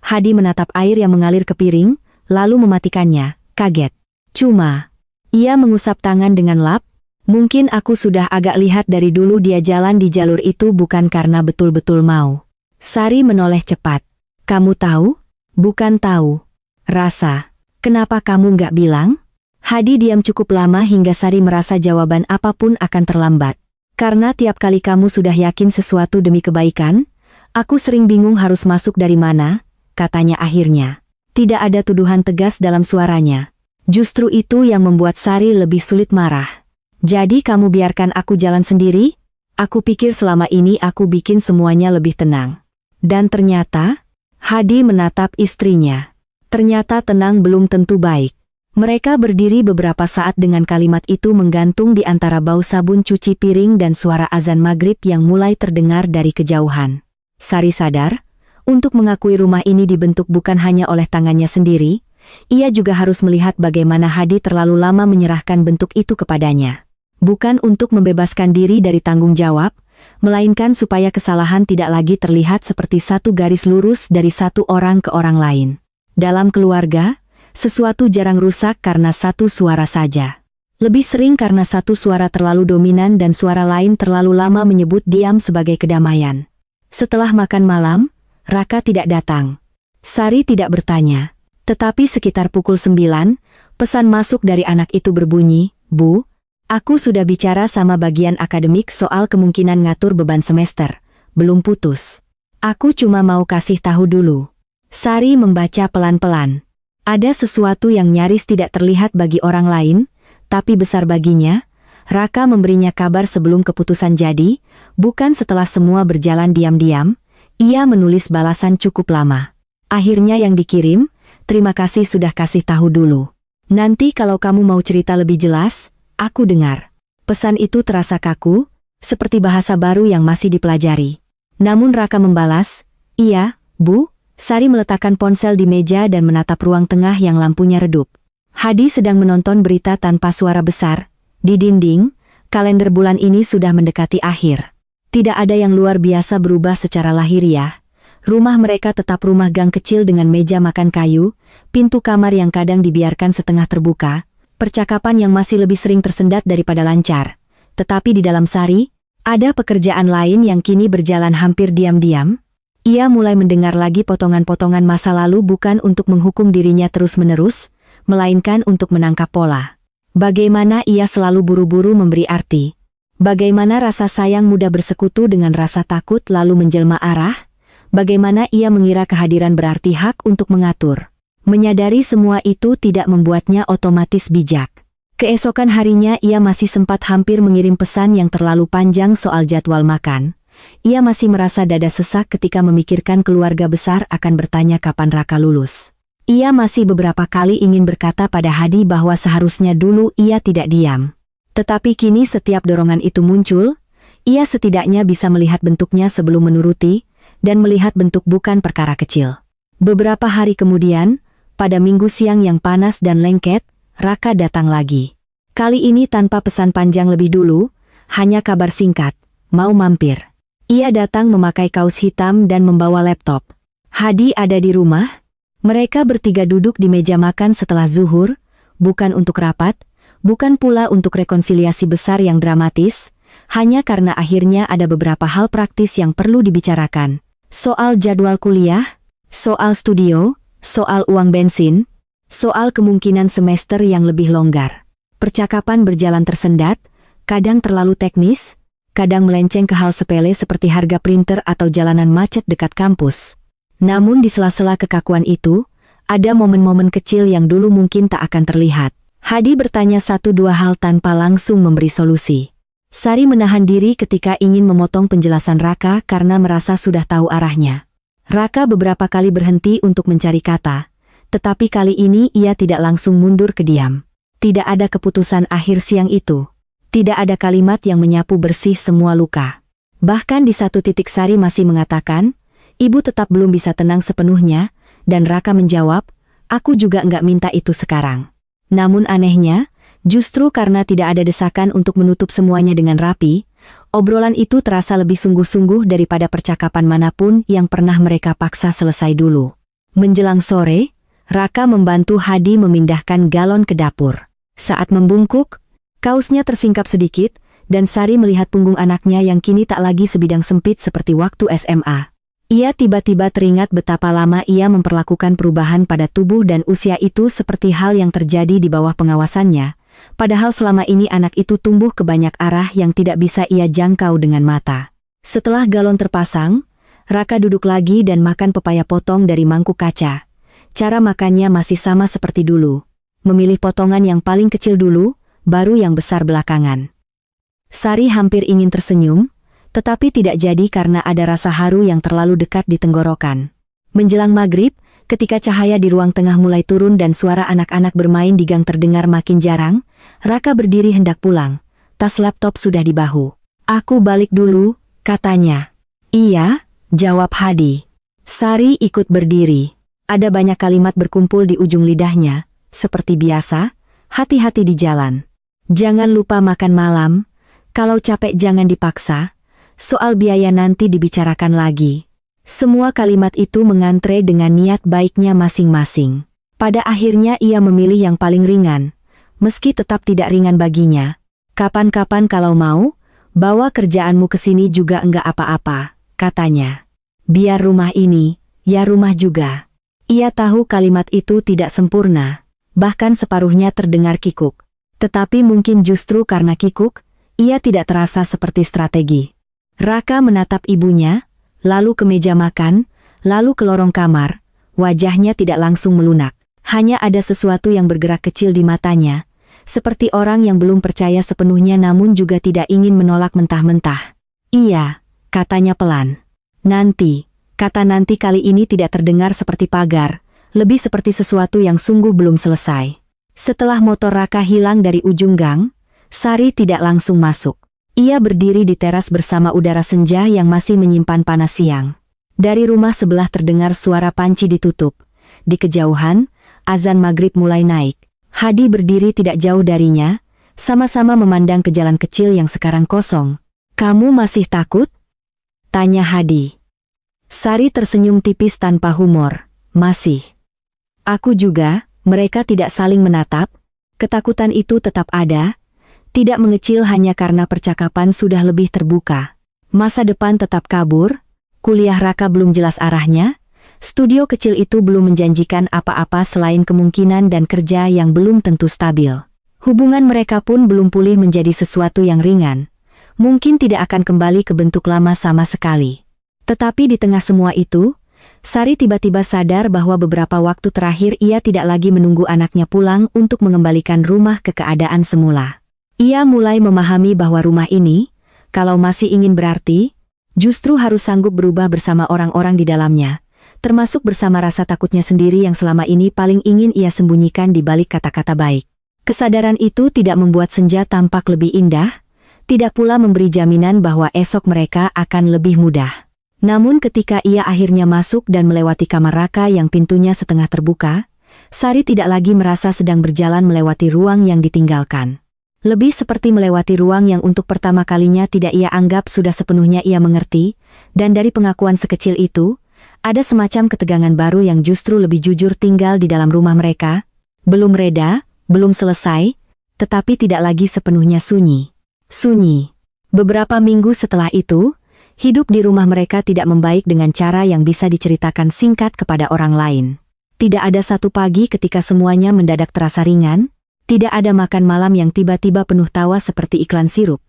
Hadi menatap air yang mengalir ke piring, lalu mematikannya. Kaget. Cuma, ia mengusap tangan dengan lap. Mungkin aku sudah agak lihat dari dulu dia jalan di jalur itu bukan karena betul-betul mau. Sari menoleh cepat. Kamu tahu? Bukan tahu. Rasa. Kenapa kamu nggak bilang? Hadi diam cukup lama hingga Sari merasa jawaban apapun akan terlambat. Karena tiap kali kamu sudah yakin sesuatu demi kebaikan, aku sering bingung harus masuk dari mana, katanya akhirnya. Tidak ada tuduhan tegas dalam suaranya. Justru itu yang membuat Sari lebih sulit marah. Jadi kamu biarkan aku jalan sendiri? Aku pikir selama ini aku bikin semuanya lebih tenang. Dan ternyata, Hadi menatap istrinya. Ternyata tenang belum tentu baik. Mereka berdiri beberapa saat dengan kalimat itu menggantung di antara bau sabun cuci piring dan suara azan maghrib yang mulai terdengar dari kejauhan. Sari sadar, untuk mengakui rumah ini dibentuk bukan hanya oleh tangannya sendiri, ia juga harus melihat bagaimana Hadi terlalu lama menyerahkan bentuk itu kepadanya. Bukan untuk membebaskan diri dari tanggung jawab, melainkan supaya kesalahan tidak lagi terlihat seperti satu garis lurus dari satu orang ke orang lain. Dalam keluarga, sesuatu jarang rusak karena satu suara saja. Lebih sering karena satu suara terlalu dominan dan suara lain terlalu lama menyebut diam sebagai kedamaian. Setelah makan malam, Raka tidak datang. Sari tidak bertanya. Tetapi sekitar pukul 9, pesan masuk dari anak itu berbunyi, "Bu, aku sudah bicara sama bagian akademik soal kemungkinan ngatur beban semester. Belum putus. Aku cuma mau kasih tahu dulu." Sari membaca pelan-pelan. Ada sesuatu yang nyaris tidak terlihat bagi orang lain, tapi besar baginya. Raka memberinya kabar sebelum keputusan jadi, bukan setelah semua berjalan diam-diam. Ia menulis balasan cukup lama. Akhirnya yang dikirim, "Terima kasih sudah kasih tahu dulu. Nanti kalau kamu mau cerita lebih jelas, aku dengar." Pesan itu terasa kaku, seperti bahasa baru yang masih dipelajari. Namun Raka membalas, "Iya, Bu." Sari meletakkan ponsel di meja dan menatap ruang tengah yang lampunya redup. Hadi sedang menonton berita tanpa suara besar. Di dinding, kalender bulan ini sudah mendekati akhir. Tidak ada yang luar biasa berubah secara lahiriah. Rumah mereka tetap rumah gang kecil dengan meja makan kayu, pintu kamar yang kadang dibiarkan setengah terbuka, percakapan yang masih lebih sering tersendat daripada lancar. Tetapi di dalam Sari, ada pekerjaan lain yang kini berjalan hampir diam-diam. Ia mulai mendengar lagi potongan-potongan masa lalu bukan untuk menghukum dirinya terus-menerus, melainkan untuk menangkap pola. Bagaimana ia selalu buru-buru memberi arti. Bagaimana rasa sayang mudah bersekutu dengan rasa takut lalu menjelma arah. Bagaimana ia mengira kehadiran berarti hak untuk mengatur. Menyadari semua itu tidak membuatnya otomatis bijak. Keesokan harinya ia masih sempat hampir mengirim pesan yang terlalu panjang soal jadwal makan. Ia masih merasa dada sesak ketika memikirkan keluarga besar akan bertanya kapan Raka lulus. Ia masih beberapa kali ingin berkata pada Hadi bahwa seharusnya dulu ia tidak diam. Tetapi kini setiap dorongan itu muncul, ia setidaknya bisa melihat bentuknya sebelum menuruti, dan melihat bentuk bukan perkara kecil. Beberapa hari kemudian, pada minggu siang yang panas dan lengket, Raka datang lagi. Kali ini tanpa pesan panjang lebih dulu, hanya kabar singkat, "Mau mampir." Ia datang memakai kaos hitam dan membawa laptop. Hadi ada di rumah. Mereka bertiga duduk di meja makan setelah zuhur, bukan untuk rapat, bukan pula untuk rekonsiliasi besar yang dramatis, hanya karena akhirnya ada beberapa hal praktis yang perlu dibicarakan. Soal jadwal kuliah, soal studio, soal uang bensin, soal kemungkinan semester yang lebih longgar. Percakapan berjalan tersendat, kadang terlalu teknis, kadang melenceng ke hal sepele seperti harga printer atau jalanan macet dekat kampus. Namun di sela-sela kekakuan itu, ada momen-momen kecil yang dulu mungkin tak akan terlihat. Hadi bertanya satu dua hal tanpa langsung memberi solusi. Sari menahan diri ketika ingin memotong penjelasan Raka karena merasa sudah tahu arahnya. Raka beberapa kali berhenti untuk mencari kata, tetapi kali ini ia tidak langsung mundur ke diam. Tidak ada keputusan akhir siang itu. Tidak ada kalimat yang menyapu bersih semua luka. Bahkan di satu titik Sari masih mengatakan, "Ibu tetap belum bisa tenang sepenuhnya," dan Raka menjawab, "Aku juga nggak minta itu sekarang." Namun anehnya, justru karena tidak ada desakan untuk menutup semuanya dengan rapi, obrolan itu terasa lebih sungguh-sungguh daripada percakapan manapun yang pernah mereka paksa selesai dulu. Menjelang sore, Raka membantu Hadi memindahkan galon ke dapur. Saat membungkuk, kaosnya tersingkap sedikit, dan Sari melihat punggung anaknya yang kini tak lagi sebidang sempit seperti waktu SMA. Ia tiba-tiba teringat betapa lama ia memperlakukan perubahan pada tubuh dan usia itu seperti hal yang terjadi di bawah pengawasannya, padahal selama ini anak itu tumbuh ke banyak arah yang tidak bisa ia jangkau dengan mata. Setelah galon terpasang, Raka duduk lagi dan makan pepaya potong dari mangkuk kaca. Cara makannya masih sama seperti dulu. Memilih potongan yang paling kecil dulu, baru yang besar belakangan. Sari hampir ingin tersenyum, tetapi tidak jadi karena ada rasa haru yang terlalu dekat di tenggorokan. Menjelang maghrib, ketika cahaya di ruang tengah mulai turun dan suara anak-anak bermain di gang terdengar makin jarang, Raka berdiri hendak pulang. Tas laptop sudah di bahu. "Aku balik dulu," katanya. "Iya," jawab Hadi. Sari ikut berdiri. Ada banyak kalimat berkumpul di ujung lidahnya. Seperti biasa, hati-hati di jalan. Jangan lupa makan malam. Kalau capek jangan dipaksa. Soal biaya nanti dibicarakan lagi. Semua kalimat itu mengantre dengan niat baiknya masing-masing. Pada akhirnya ia memilih yang paling ringan. Meski tetap tidak ringan baginya. Kapan-kapan kalau mau, bawa kerjaanmu ke sini juga enggak apa-apa, katanya. Biar rumah ini, ya rumah juga. Ia tahu kalimat itu tidak sempurna. Bahkan separuhnya terdengar kikuk. Tetapi mungkin justru karena kikuk, ia tidak terasa seperti strategi. Raka menatap ibunya, lalu ke meja makan, lalu ke lorong kamar. Wajahnya tidak langsung melunak. Hanya ada sesuatu yang bergerak kecil di matanya. Seperti orang yang belum percaya sepenuhnya namun juga tidak ingin menolak mentah-mentah. Iya, katanya pelan. Nanti, kata nanti kali ini tidak terdengar seperti pagar, lebih seperti sesuatu yang sungguh belum selesai. Setelah motor Raka hilang dari ujung gang, Sari tidak langsung masuk. Ia berdiri di teras bersama udara senja yang masih menyimpan panas siang. Dari rumah sebelah terdengar suara panci ditutup. Di kejauhan, azan maghrib mulai naik. Hadi berdiri tidak jauh darinya, sama-sama memandang ke jalan kecil yang sekarang kosong. "Kamu masih takut?" tanya Hadi. Sari tersenyum tipis tanpa humor. "Masih." "Aku juga." Mereka tidak saling menatap. Ketakutan itu tetap ada. Tidak mengecil hanya karena percakapan sudah lebih terbuka. Masa depan tetap kabur. Kuliah Raka belum jelas arahnya. Studio kecil itu belum menjanjikan apa-apa selain kemungkinan dan kerja yang belum tentu stabil. Hubungan mereka pun belum pulih menjadi sesuatu yang ringan. Mungkin tidak akan kembali ke bentuk lama sama sekali. Tetapi di tengah semua itu, Sari tiba-tiba sadar bahwa beberapa waktu terakhir ia tidak lagi menunggu anaknya pulang untuk mengembalikan rumah ke keadaan semula. Ia mulai memahami bahwa rumah ini, kalau masih ingin berarti, justru harus sanggup berubah bersama orang-orang di dalamnya, termasuk bersama rasa takutnya sendiri yang selama ini paling ingin ia sembunyikan di balik kata-kata baik. Kesadaran itu tidak membuat senja tampak lebih indah, tidak pula memberi jaminan bahwa esok mereka akan lebih mudah. Namun ketika ia akhirnya masuk dan melewati kamar Raka yang pintunya setengah terbuka, Sari tidak lagi merasa sedang berjalan melewati ruang yang ditinggalkan. Lebih seperti melewati ruang yang untuk pertama kalinya tidak ia anggap sudah sepenuhnya ia mengerti, dan dari pengakuan sekecil itu, ada semacam ketegangan baru yang justru lebih jujur tinggal di dalam rumah mereka. Belum reda, belum selesai, tetapi tidak lagi sepenuhnya sunyi. Sunyi. Beberapa minggu setelah itu, hidup di rumah mereka tidak membaik dengan cara yang bisa diceritakan singkat kepada orang lain. Tidak ada satu pagi ketika semuanya mendadak terasa ringan, tidak ada makan malam yang tiba-tiba penuh tawa seperti iklan sirup.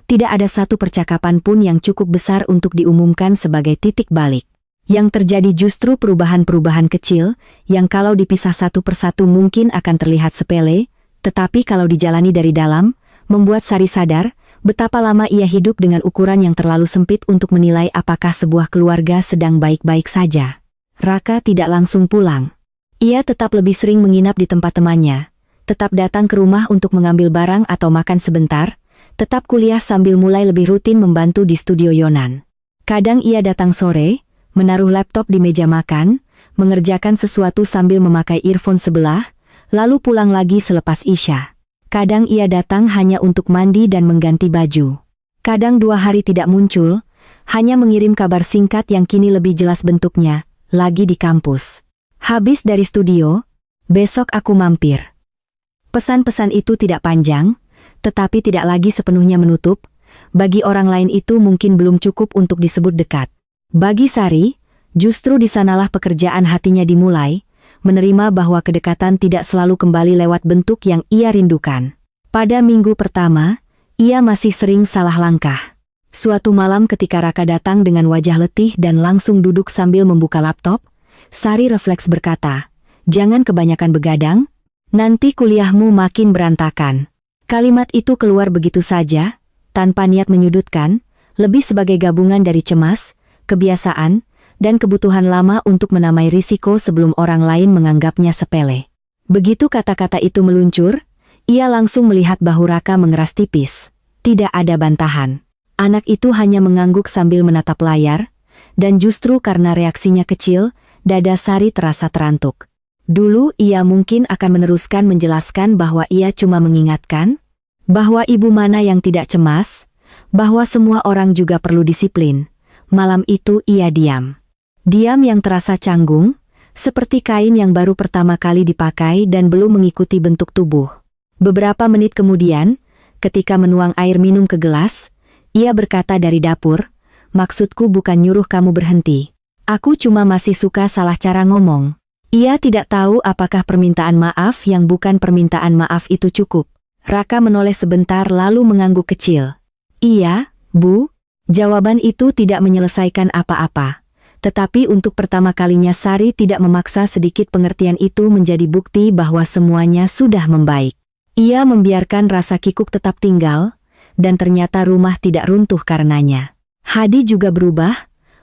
Tidak ada satu percakapan pun yang cukup besar untuk diumumkan sebagai titik balik. Yang terjadi justru perubahan-perubahan kecil, yang kalau dipisah satu persatu mungkin akan terlihat sepele, tetapi kalau dijalani dari dalam, membuat Sari sadar, betapa lama ia hidup dengan ukuran yang terlalu sempit untuk menilai apakah sebuah keluarga sedang baik-baik saja. Raka tidak langsung pulang. Ia tetap lebih sering menginap di tempat temannya, tetap datang ke rumah untuk mengambil barang atau makan sebentar, tetap kuliah sambil mulai lebih rutin membantu di studio Yonan. Kadang ia datang sore, menaruh laptop di meja makan, mengerjakan sesuatu sambil memakai earphone sebelah, lalu pulang lagi selepas Isya. Kadang ia datang hanya untuk mandi dan mengganti baju. Kadang 2 hari tidak muncul, hanya mengirim kabar singkat yang kini lebih jelas bentuknya, lagi di kampus. Habis dari studio, besok aku mampir. Pesan-pesan itu tidak panjang, tetapi tidak lagi sepenuhnya menutup. Bagi orang lain itu mungkin belum cukup untuk disebut dekat. Bagi Sari, justru di sanalah pekerjaan hatinya dimulai, menerima bahwa kedekatan tidak selalu kembali lewat bentuk yang ia rindukan. Pada minggu pertama, ia masih sering salah langkah. Suatu malam ketika Raka datang dengan wajah letih dan langsung duduk sambil membuka laptop, Sari refleks berkata, "Jangan kebanyakan begadang, nanti kuliahmu makin berantakan." Kalimat itu keluar begitu saja, tanpa niat menyudutkan, lebih sebagai gabungan dari cemas, kebiasaan, dan kebutuhan lama untuk menamai risiko sebelum orang lain menganggapnya sepele. Begitu kata-kata itu meluncur, ia langsung melihat bahu Raka mengeras tipis. Tidak ada bantahan. Anak itu hanya mengangguk sambil menatap layar, dan justru karena reaksinya kecil, dada Sari terasa terantuk. Dulu ia mungkin akan meneruskan menjelaskan bahwa ia cuma mengingatkan, bahwa ibu mana yang tidak cemas, bahwa semua orang juga perlu disiplin. Malam itu ia diam. Diam yang terasa canggung, seperti kain yang baru pertama kali dipakai dan belum mengikuti bentuk tubuh. Beberapa menit kemudian, ketika menuang air minum ke gelas, ia berkata dari dapur, "Maksudku bukan nyuruh kamu berhenti. Aku cuma masih suka salah cara ngomong." Ia tidak tahu apakah permintaan maaf yang bukan permintaan maaf itu cukup. Raka menoleh sebentar lalu mengangguk kecil. "Iya, Bu." Jawaban itu tidak menyelesaikan apa-apa. Tetapi untuk pertama kalinya Sari tidak memaksa sedikit pengertian itu menjadi bukti bahwa semuanya sudah membaik. Ia membiarkan rasa kikuk tetap tinggal, dan ternyata rumah tidak runtuh karenanya. Hadi juga berubah,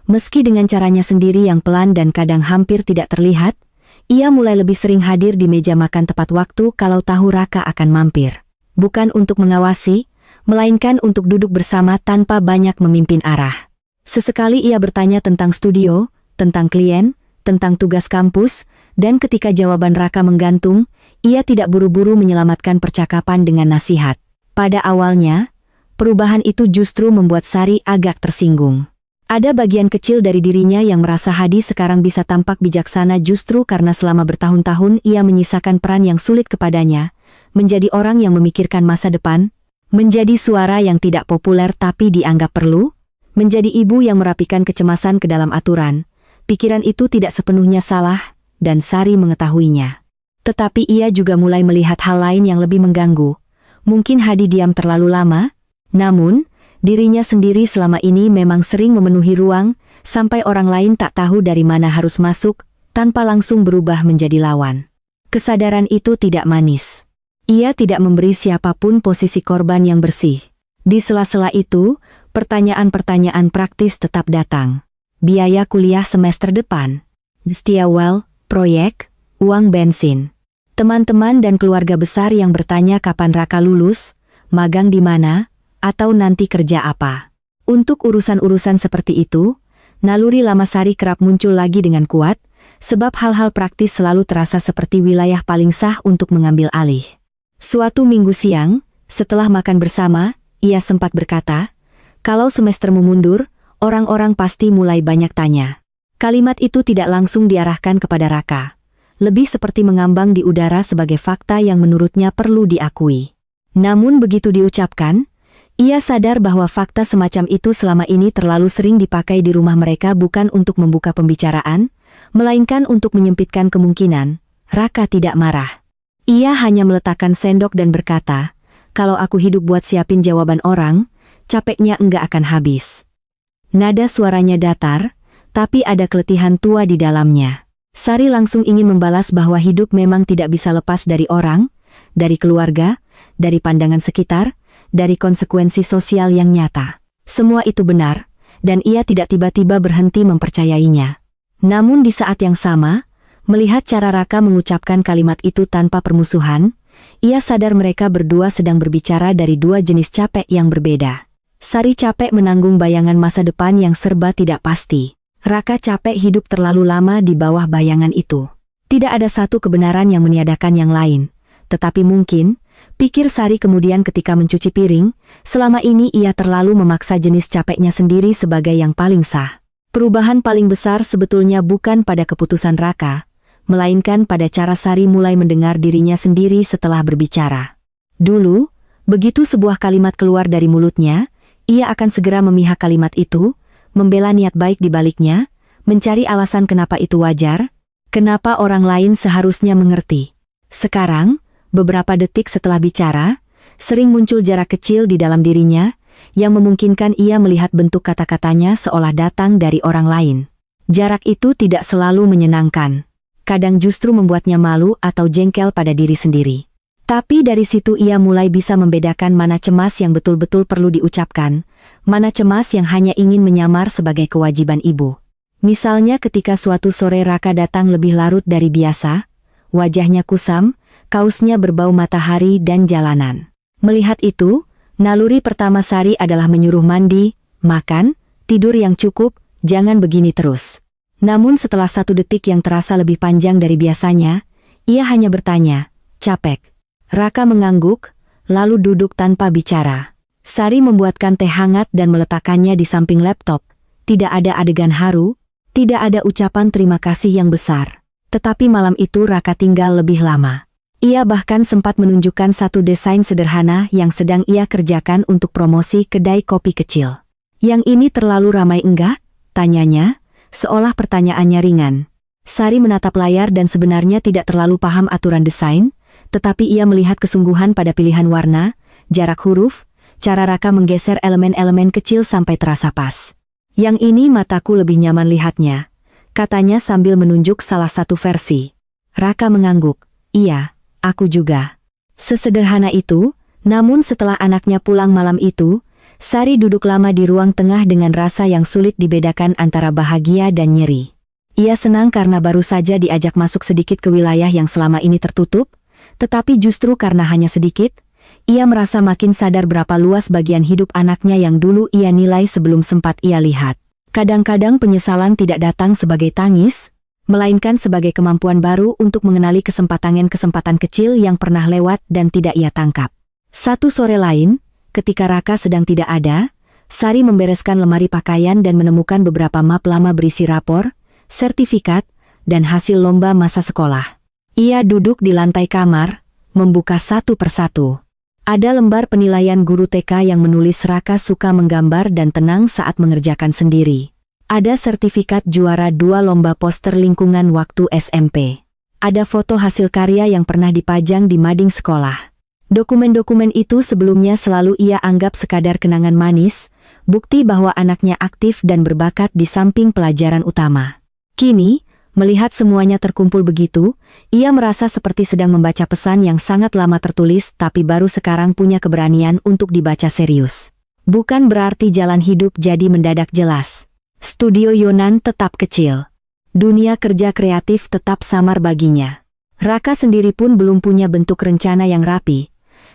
meski dengan caranya sendiri yang pelan dan kadang hampir tidak terlihat. Ia mulai lebih sering hadir di meja makan tepat waktu kalau tahu Raka akan mampir. Bukan untuk mengawasi, melainkan untuk duduk bersama tanpa banyak memimpin arah. Sesekali ia bertanya tentang studio, tentang klien, tentang tugas kampus, dan ketika jawaban Raka menggantung, ia tidak buru-buru menyelamatkan percakapan dengan nasihat. Pada awalnya, perubahan itu justru membuat Sari agak tersinggung. Ada bagian kecil dari dirinya yang merasa Hadi sekarang bisa tampak bijaksana justru karena selama bertahun-tahun ia menyisakan peran yang sulit kepadanya, menjadi orang yang memikirkan masa depan, menjadi suara yang tidak populer tapi dianggap perlu, menjadi ibu yang merapikan kecemasan ke dalam aturan. Pikiran itu tidak sepenuhnya salah, dan Sari mengetahuinya. Tetapi ia juga mulai melihat hal lain yang lebih mengganggu. Mungkin Hadi diam terlalu lama, namun dirinya sendiri selama ini memang sering memenuhi ruang, sampai orang lain tak tahu dari mana harus masuk, tanpa langsung berubah menjadi lawan. Kesadaran itu tidak manis. Ia tidak memberi siapapun posisi korban yang bersih. Di sela-sela itu, pertanyaan-pertanyaan praktis tetap datang. Biaya kuliah semester depan, Stiawel, proyek, uang bensin. Teman-teman dan keluarga besar yang bertanya kapan Raka lulus, magang di mana, atau nanti kerja apa. Untuk urusan-urusan seperti itu, naluri lama Sari kerap muncul lagi dengan kuat, sebab hal-hal praktis selalu terasa seperti wilayah paling sah untuk mengambil alih. Suatu minggu siang, setelah makan bersama, ia sempat berkata, "Kalau semestermu mundur, orang-orang pasti mulai banyak tanya." Kalimat itu tidak langsung diarahkan kepada Raka. Lebih seperti mengambang di udara sebagai fakta yang menurutnya perlu diakui. Namun begitu diucapkan, ia sadar bahwa fakta semacam itu selama ini terlalu sering dipakai di rumah mereka bukan untuk membuka pembicaraan, melainkan untuk menyempitkan kemungkinan. Raka tidak marah. Ia hanya meletakkan sendok dan berkata, "Kalau aku hidup buat siapin jawaban orang, capeknya enggak akan habis." Nada suaranya datar, tapi ada keletihan tua di dalamnya. Sari langsung ingin membalas bahwa hidup memang tidak bisa lepas dari orang, dari keluarga, dari pandangan sekitar, dari konsekuensi sosial yang nyata. Semua itu benar, dan ia tidak tiba-tiba berhenti mempercayainya. Namun di saat yang sama, melihat cara Raka mengucapkan kalimat itu tanpa permusuhan, ia sadar mereka berdua sedang berbicara dari dua jenis capek yang berbeda. Sari capek menanggung bayangan masa depan yang serba tidak pasti. Raka capek hidup terlalu lama di bawah bayangan itu. Tidak ada satu kebenaran yang meniadakan yang lain, tetapi mungkin, pikir Sari kemudian ketika mencuci piring, selama ini ia terlalu memaksa jenis capeknya sendiri sebagai yang paling sah. Perubahan paling besar sebetulnya bukan pada keputusan Raka, melainkan pada cara Sari mulai mendengar dirinya sendiri setelah berbicara. Dulu, begitu sebuah kalimat keluar dari mulutnya, ia akan segera memihak kalimat itu, membela niat baik di baliknya, mencari alasan kenapa itu wajar, kenapa orang lain seharusnya mengerti. Sekarang, beberapa detik setelah bicara, sering muncul jarak kecil di dalam dirinya, yang memungkinkan ia melihat bentuk kata-katanya seolah datang dari orang lain. Jarak itu tidak selalu menyenangkan. Kadang justru membuatnya malu atau jengkel pada diri sendiri. Tapi dari situ ia mulai bisa membedakan mana cemas yang betul-betul perlu diucapkan, mana cemas yang hanya ingin menyamar sebagai kewajiban ibu. Misalnya ketika suatu sore Raka datang lebih larut dari biasa, wajahnya kusam, kausnya berbau matahari dan jalanan. Melihat itu, naluri pertama Sari adalah menyuruh mandi, makan, tidur yang cukup, jangan begini terus. Namun setelah 1 detik yang terasa lebih panjang dari biasanya, ia hanya bertanya, "Capek?" Raka mengangguk, lalu duduk tanpa bicara. Sari membuatkan teh hangat dan meletakkannya di samping laptop. Tidak ada adegan haru, tidak ada ucapan terima kasih yang besar. Tetapi malam itu Raka tinggal lebih lama. Ia bahkan sempat menunjukkan satu desain sederhana yang sedang ia kerjakan untuk promosi kedai kopi kecil. "Yang ini terlalu ramai enggak?" tanyanya, seolah pertanyaannya ringan. Sari menatap layar dan sebenarnya tidak terlalu paham aturan desain, tetapi ia melihat kesungguhan pada pilihan warna, jarak huruf, cara Raka menggeser elemen-elemen kecil sampai terasa pas. "Yang ini mataku lebih nyaman lihatnya," katanya sambil menunjuk salah satu versi. Raka mengangguk, "Iya, aku juga." Sesederhana itu, namun setelah anaknya pulang malam itu, Sari duduk lama di ruang tengah dengan rasa yang sulit dibedakan antara bahagia dan nyeri. Ia senang karena baru saja diajak masuk sedikit ke wilayah yang selama ini tertutup, tetapi justru karena hanya sedikit, ia merasa makin sadar berapa luas bagian hidup anaknya yang dulu ia nilai sebelum sempat ia lihat. Kadang-kadang penyesalan tidak datang sebagai tangis, melainkan sebagai kemampuan baru untuk mengenali kesempatan-kesempatan kecil yang pernah lewat dan tidak ia tangkap. Satu sore lain, ketika Raka sedang tidak ada, Sari membereskan lemari pakaian dan menemukan beberapa map lama berisi rapor, sertifikat, dan hasil lomba masa sekolah. Ia duduk di lantai kamar, membuka satu persatu. Ada lembar penilaian guru TK yang menulis Raka suka menggambar dan tenang saat mengerjakan sendiri. Ada sertifikat juara 2 lomba poster lingkungan waktu SMP. Ada foto hasil karya yang pernah dipajang di mading sekolah. Dokumen-dokumen itu sebelumnya selalu ia anggap sekadar kenangan manis, bukti bahwa anaknya aktif dan berbakat di samping pelajaran utama. Kini, melihat semuanya terkumpul begitu, ia merasa seperti sedang membaca pesan yang sangat lama tertulis tapi baru sekarang punya keberanian untuk dibaca serius. Bukan berarti jalan hidup jadi mendadak jelas. Studio Yonan tetap kecil. Dunia kerja kreatif tetap samar baginya. Raka sendiri pun belum punya bentuk rencana yang rapi.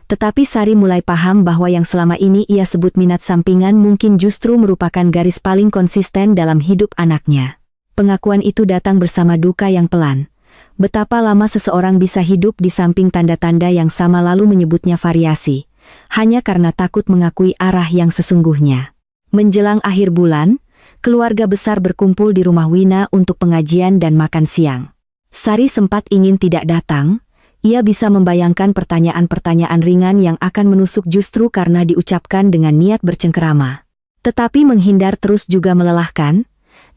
Tetapi Sari mulai paham bahwa yang selama ini ia sebut minat sampingan mungkin justru merupakan garis paling konsisten dalam hidup anaknya. Pengakuan itu datang bersama duka yang pelan. Betapa lama seseorang bisa hidup di samping tanda-tanda yang sama lalu menyebutnya variasi, hanya karena takut mengakui arah yang sesungguhnya. Menjelang akhir bulan, keluarga besar berkumpul di rumah Wina untuk pengajian dan makan siang. Sari sempat ingin tidak datang, ia bisa membayangkan pertanyaan-pertanyaan ringan yang akan menusuk justru karena diucapkan dengan niat bercengkerama. Tetapi menghindar terus juga melelahkan,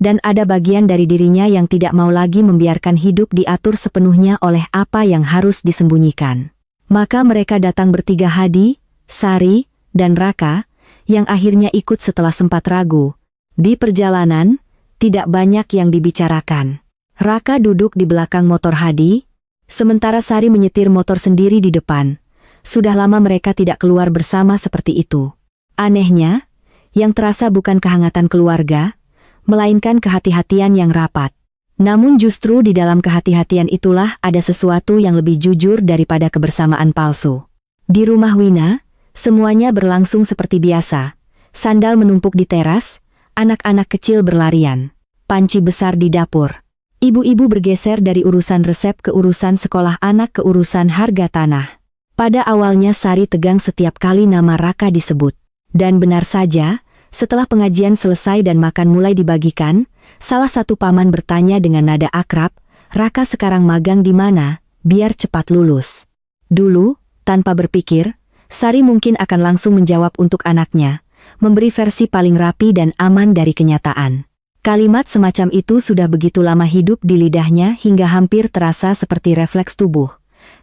dan ada bagian dari dirinya yang tidak mau lagi membiarkan hidup diatur sepenuhnya oleh apa yang harus disembunyikan. Maka mereka datang bertiga, Hadi, Sari, dan Raka, yang akhirnya ikut setelah sempat ragu. Di perjalanan, tidak banyak yang dibicarakan. Raka duduk di belakang motor Hadi, sementara Sari menyetir motor sendiri di depan. Sudah lama mereka tidak keluar bersama seperti itu. Anehnya, yang terasa bukan kehangatan keluarga, melainkan kehati-hatian yang rapat. Namun justru di dalam kehati-hatian itulah ada sesuatu yang lebih jujur daripada kebersamaan palsu. Di rumah Wina, semuanya berlangsung seperti biasa. Sandal menumpuk di teras, anak-anak kecil berlarian. Panci besar di dapur. Ibu-ibu bergeser dari urusan resep ke urusan sekolah anak ke urusan harga tanah. Pada awalnya Sari tegang setiap kali nama Raka disebut. Dan benar saja, setelah pengajian selesai dan makan mulai dibagikan, salah satu paman bertanya dengan nada akrab, "Raka sekarang magang di mana, biar cepat lulus?" Dulu, tanpa berpikir, Sari mungkin akan langsung menjawab untuk anaknya, memberi versi paling rapi dan aman dari kenyataan. Kalimat semacam itu sudah begitu lama hidup di lidahnya hingga hampir terasa seperti refleks tubuh.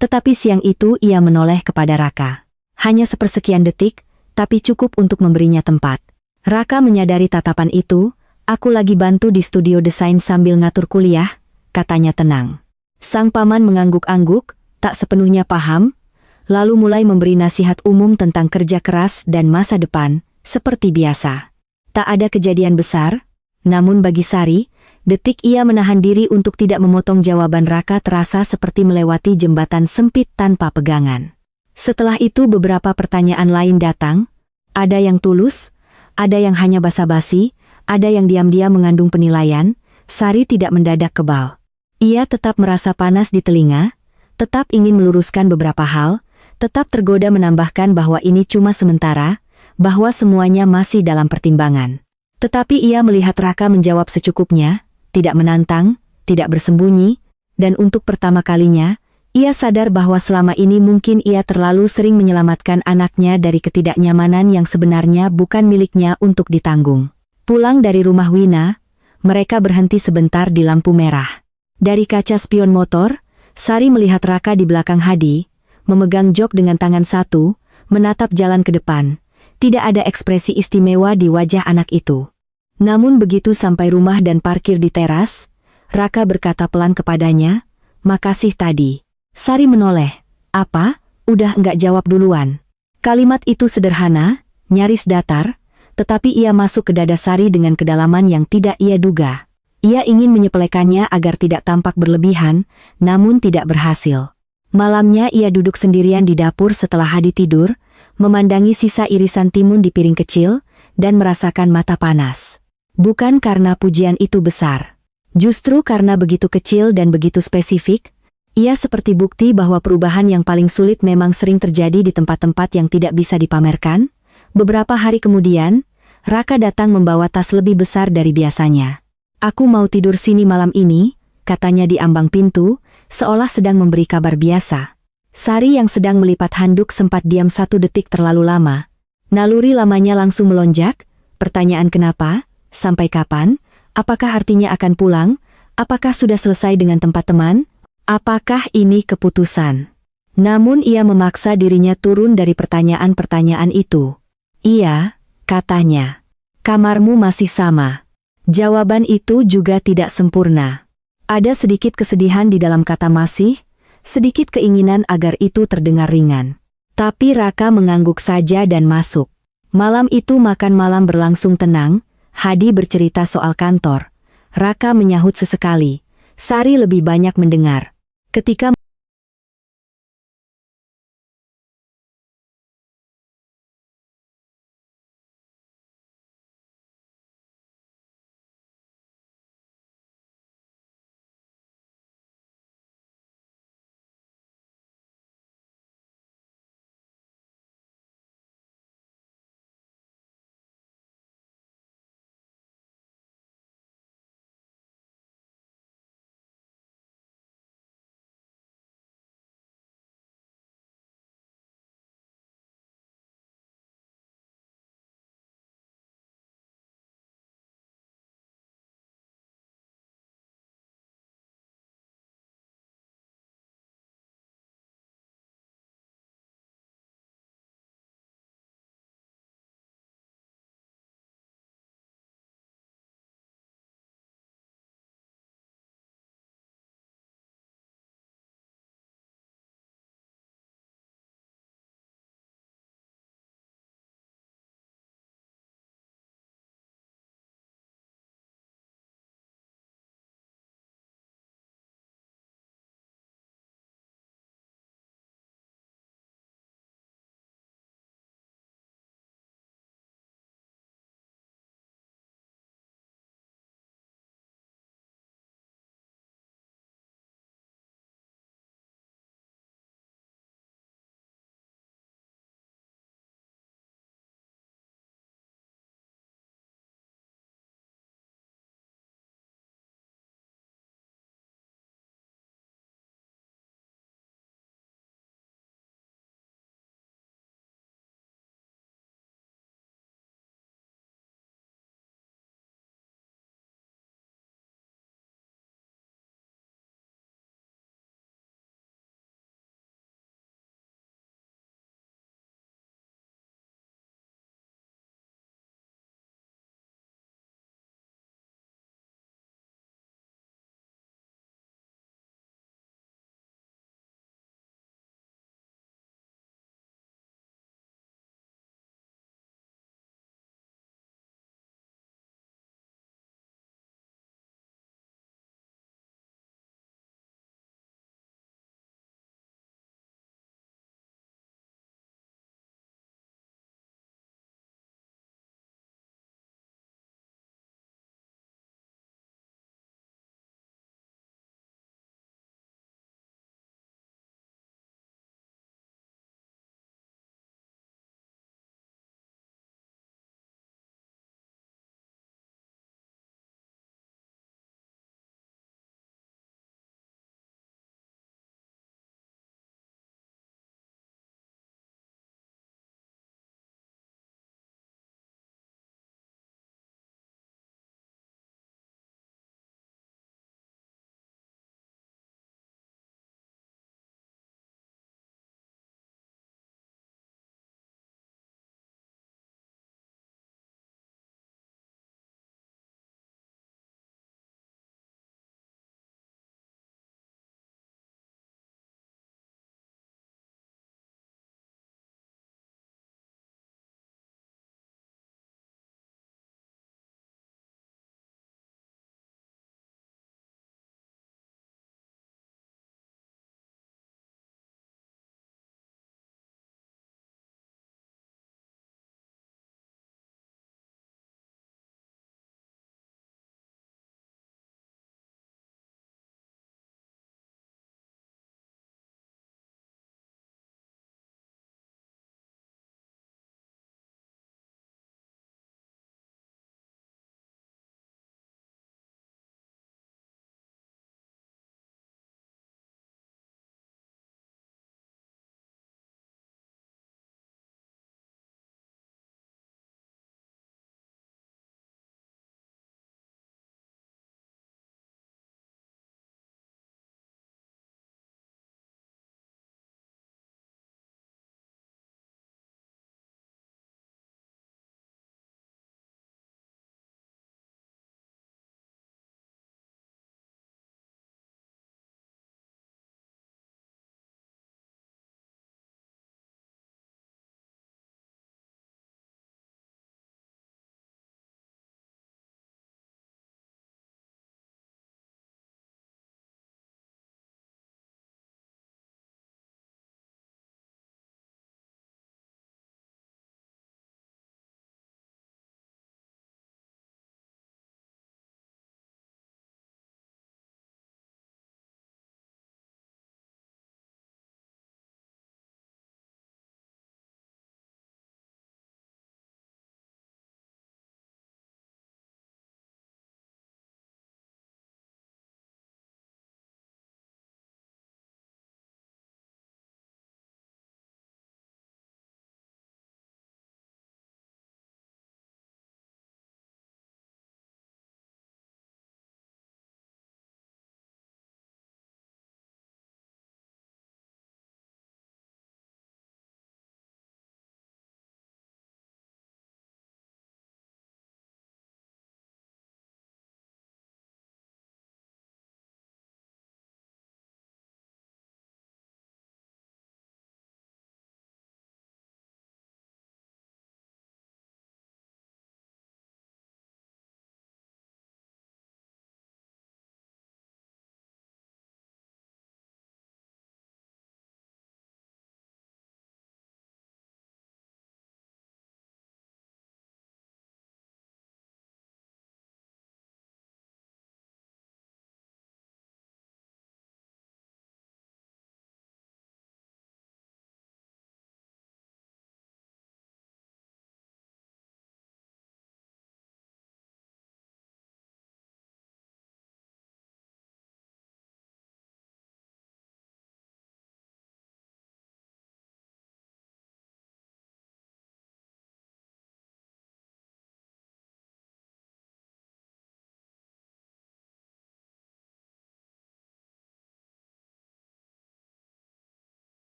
Tetapi siang itu ia menoleh kepada Raka. Hanya sepersekian detik, tapi cukup untuk memberinya tempat. Raka menyadari tatapan itu, "Aku lagi bantu di studio desain sambil ngatur kuliah," katanya tenang. Sang paman mengangguk-angguk, tak sepenuhnya paham, lalu mulai memberi nasihat umum tentang kerja keras dan masa depan, seperti biasa. Tak ada kejadian besar, namun bagi Sari, detik ia menahan diri untuk tidak memotong jawaban Raka terasa seperti melewati jembatan sempit tanpa pegangan. Setelah itu beberapa pertanyaan lain datang, ada yang tulus, ada yang hanya basa-basi, ada yang diam-diam mengandung penilaian, Sari tidak mendadak kebal. Ia tetap merasa panas di telinga, tetap ingin meluruskan beberapa hal, tetap tergoda menambahkan bahwa ini cuma sementara, bahwa semuanya masih dalam pertimbangan. Tetapi ia melihat Raka menjawab secukupnya, tidak menantang, tidak bersembunyi, dan untuk pertama kalinya, ia sadar bahwa selama ini mungkin ia terlalu sering menyelamatkan anaknya dari ketidaknyamanan yang sebenarnya bukan miliknya untuk ditanggung. Pulang dari rumah Wina, mereka berhenti sebentar di lampu merah. Dari kaca spion motor, Sari melihat Raka di belakang Hadi, memegang jok dengan tangan satu, menatap jalan ke depan. Tidak ada ekspresi istimewa di wajah anak itu. Namun begitu sampai rumah dan parkir di teras, Raka berkata pelan kepadanya, "Makasih tadi." Sari menoleh. "Apa? Udah enggak jawab duluan." Kalimat itu sederhana, nyaris datar, tetapi ia masuk ke dada Sari dengan kedalaman yang tidak ia duga. Ia ingin menyepelekannya agar tidak tampak berlebihan, namun tidak berhasil. Malamnya ia duduk sendirian di dapur setelah Hadi tidur, memandangi sisa irisan timun di piring kecil, dan merasakan mata panas. Bukan karena pujian itu besar. Justru karena begitu kecil dan begitu spesifik, ia seperti bukti bahwa perubahan yang paling sulit memang sering terjadi di tempat-tempat yang tidak bisa dipamerkan. Beberapa hari kemudian, Raka datang membawa tas lebih besar dari biasanya. "Aku mau tidur sini malam ini," katanya di ambang pintu, seolah sedang memberi kabar biasa. Sari yang sedang melipat handuk sempat diam 1 detik terlalu lama. Naluri lamanya langsung melonjak. Pertanyaan kenapa? Sampai kapan? Apakah artinya akan pulang? Apakah sudah selesai dengan tempat teman? Apakah ini keputusan? Namun ia memaksa dirinya turun dari pertanyaan-pertanyaan itu. "Iya," katanya. "Kamarmu masih sama." Jawaban itu juga tidak sempurna. Ada sedikit kesedihan di dalam kata masih, sedikit keinginan agar itu terdengar ringan. Tapi Raka mengangguk saja dan masuk. Malam itu makan malam berlangsung tenang. Hadi bercerita soal kantor. Raka menyahut sesekali. Sari lebih banyak mendengar. Ketika